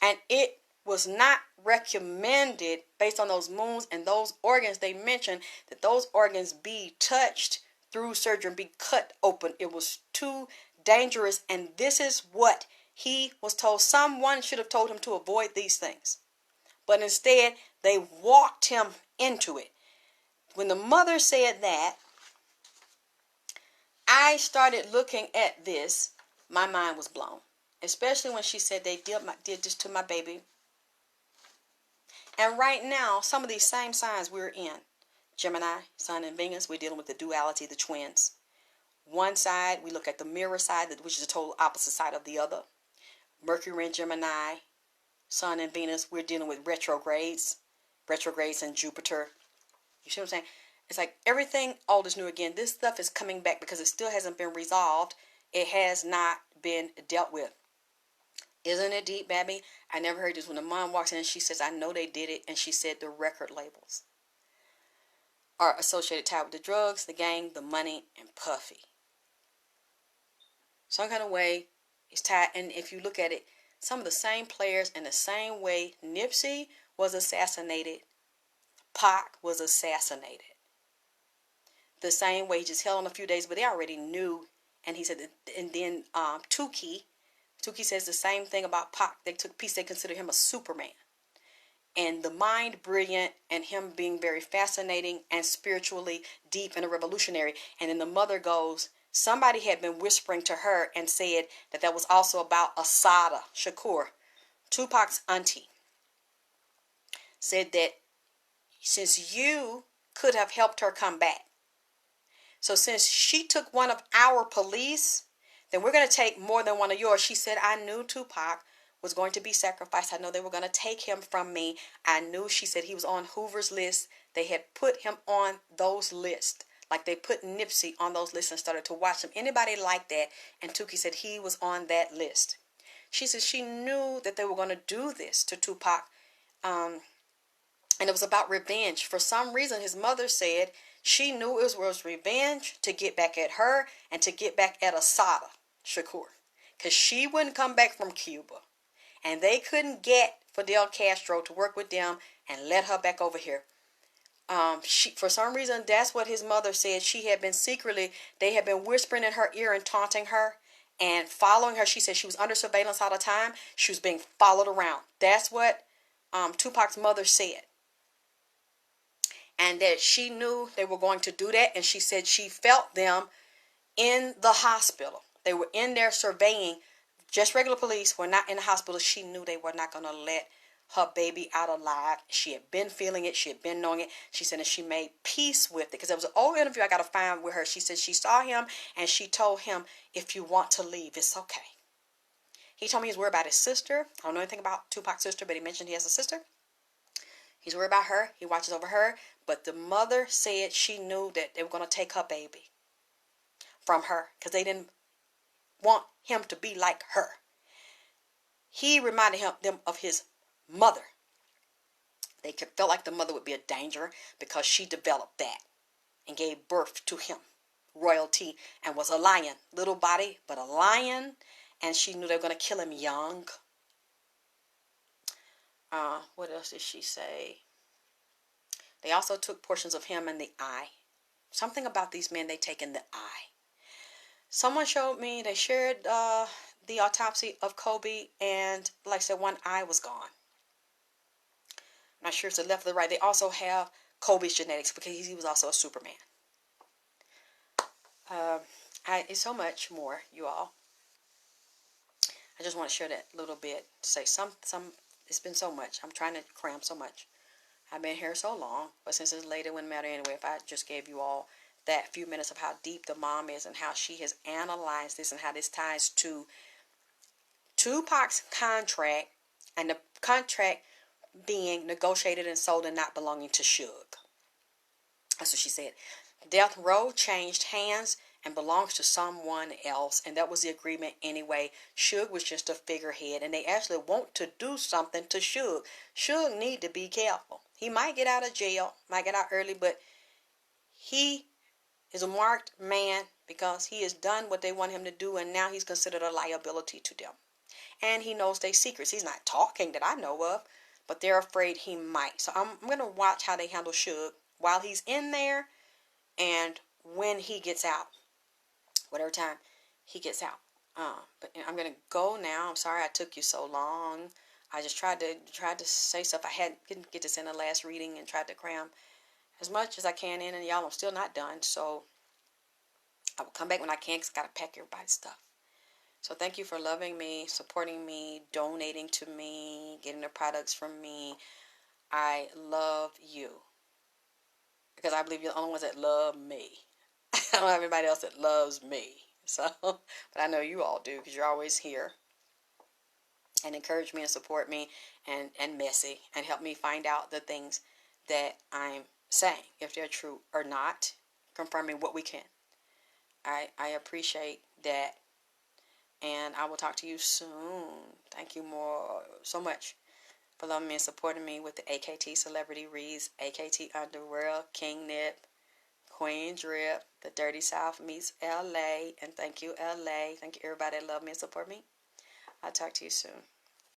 And it was not recommended based on those moons and those organs. They mentioned that those organs be touched through surgery and be cut open. It was too dangerous, and this is what he was told. Someone should have told him to avoid these things, but instead they walked him into it. When the mother said that, I started looking at this. My mind was blown, especially when she said they did this to my baby. And right now, some of these same signs we're in, Gemini, Sun, and Venus, we're dealing with the duality, the twins. One side, we look at the mirror side, which is the total opposite side of the other. Mercury and Gemini, Sun and Venus, we're dealing with retrogrades and Jupiter. You see what I'm saying? It's like everything old is new again. This stuff is coming back because it still hasn't been resolved. It has not been dealt with. Isn't it deep, baby? I never heard this. When the mom walks in and she says, I know they did it. And she said the record labels are associated, tied with the drugs, the gang, the money, and Puffy. Some kind of way it's tied. And if you look at it, some of the same players in the same way Nipsey was assassinated, Pac was assassinated. The same way, he just held on a few days, but they already knew. And he said, and then Tuki says the same thing about Pac. They took peace. They consider him a Superman. And the mind brilliant and him being very fascinating and spiritually deep and a revolutionary. And then the mother goes, somebody had been whispering to her and said that was also about Asada Shakur, Tupac's auntie. Said that since you could have helped her come back, so since she took one of our police, then we're going to take more than one of yours. She said, I knew Tupac was going to be sacrificed. I know they were going to take him from me. I knew, she said, he was on Hoover's list. They had put him on those lists. Like they put Nipsey on those lists and started to watch him. Anybody like that? And Tuki said he was on that list. She said she knew that they were going to do this to Tupac. And it was about revenge. For some reason, his mother said she knew it was revenge to get back at her and to get back at Asada Shakur. Because she wouldn't come back from Cuba. And they couldn't get Fidel Castro to work with them and let her back over here. For some reason, that's what his mother said. She had been secretly, they had been whispering in her ear and taunting her and following her. She said she was under surveillance all the time. She was being followed around. That's what Tupac's mother said. And that she knew they were going to do that. And she said she felt them in the hospital. They were in there surveying. Just regular police were not in the hospital. She knew they were not going to let her baby out alive. She had been feeling it. She had been knowing it. She said that she made peace with it. Because there was an old interview I got to find with her. She said she saw him and she told him, if you want to leave, it's okay. He told me he's worried about his sister. I don't know anything about Tupac's sister, but he mentioned he has a sister. He's worried about her. He watches over her. But the mother said she knew that they were going to take her baby from her because they didn't want him to be like her. He reminded them of his mother. They felt like the mother would be a danger because she developed that and gave birth to him. Royalty, and was a lion. Little body, but a lion. And she knew they were going to kill him young. What else did she say? They also took portions of him in the eye. Something about these men they take in the eye. Someone showed me, they shared the autopsy of Kobe, and like I said, one eye was gone. I'm not sure if it's the left or the right. They also have Kobe's genetics because he was also a Superman. It's so much more, you all. I just want to share that little bit. Say it's been so much. I'm trying to cram so much. I've been here so long, but since it's late, it wouldn't matter anyway. If I just gave you all that few minutes of how deep the mom is and how she has analyzed this and how this ties to Tupac's contract and the contract being negotiated and sold and not belonging to Suge. That's what she said. Death Row changed hands and belongs to someone else, and that was the agreement anyway. Suge was just a figurehead, and they actually want to do something to Suge. Suge need to be careful. He might get out of jail, might get out early, but he is a marked man because he has done what they want him to do, and now he's considered a liability to them. And he knows their secrets. He's not talking that I know of, but they're afraid he might. So I'm going to watch how they handle Suge while he's in there and when he gets out. Whatever time he gets out. But I'm going to go now. I'm sorry I took you so long. I just tried to say stuff I didn't get this in the last reading and tried to cram as much as I can in. And y'all, I'm still not done. So I will come back when I can because I got to pack everybody's stuff. So thank you for loving me, supporting me, donating to me, getting the products from me. I love you. Because I believe you're the only ones that love me. I don't have anybody else that loves me. So, but I know you all do because you're always here. And encourage me and support me and messy. And help me find out the things that I'm saying. If they're true or not. Confirming what we can. I appreciate that. And I will talk to you soon. Thank you so much for loving me and supporting me with the AKT Celebrity Reads, AKT Underworld, King Nip, Queen Drip, The Dirty South meets LA. And thank you, LA. Thank you, everybody that love me and support me. I'll talk to you soon.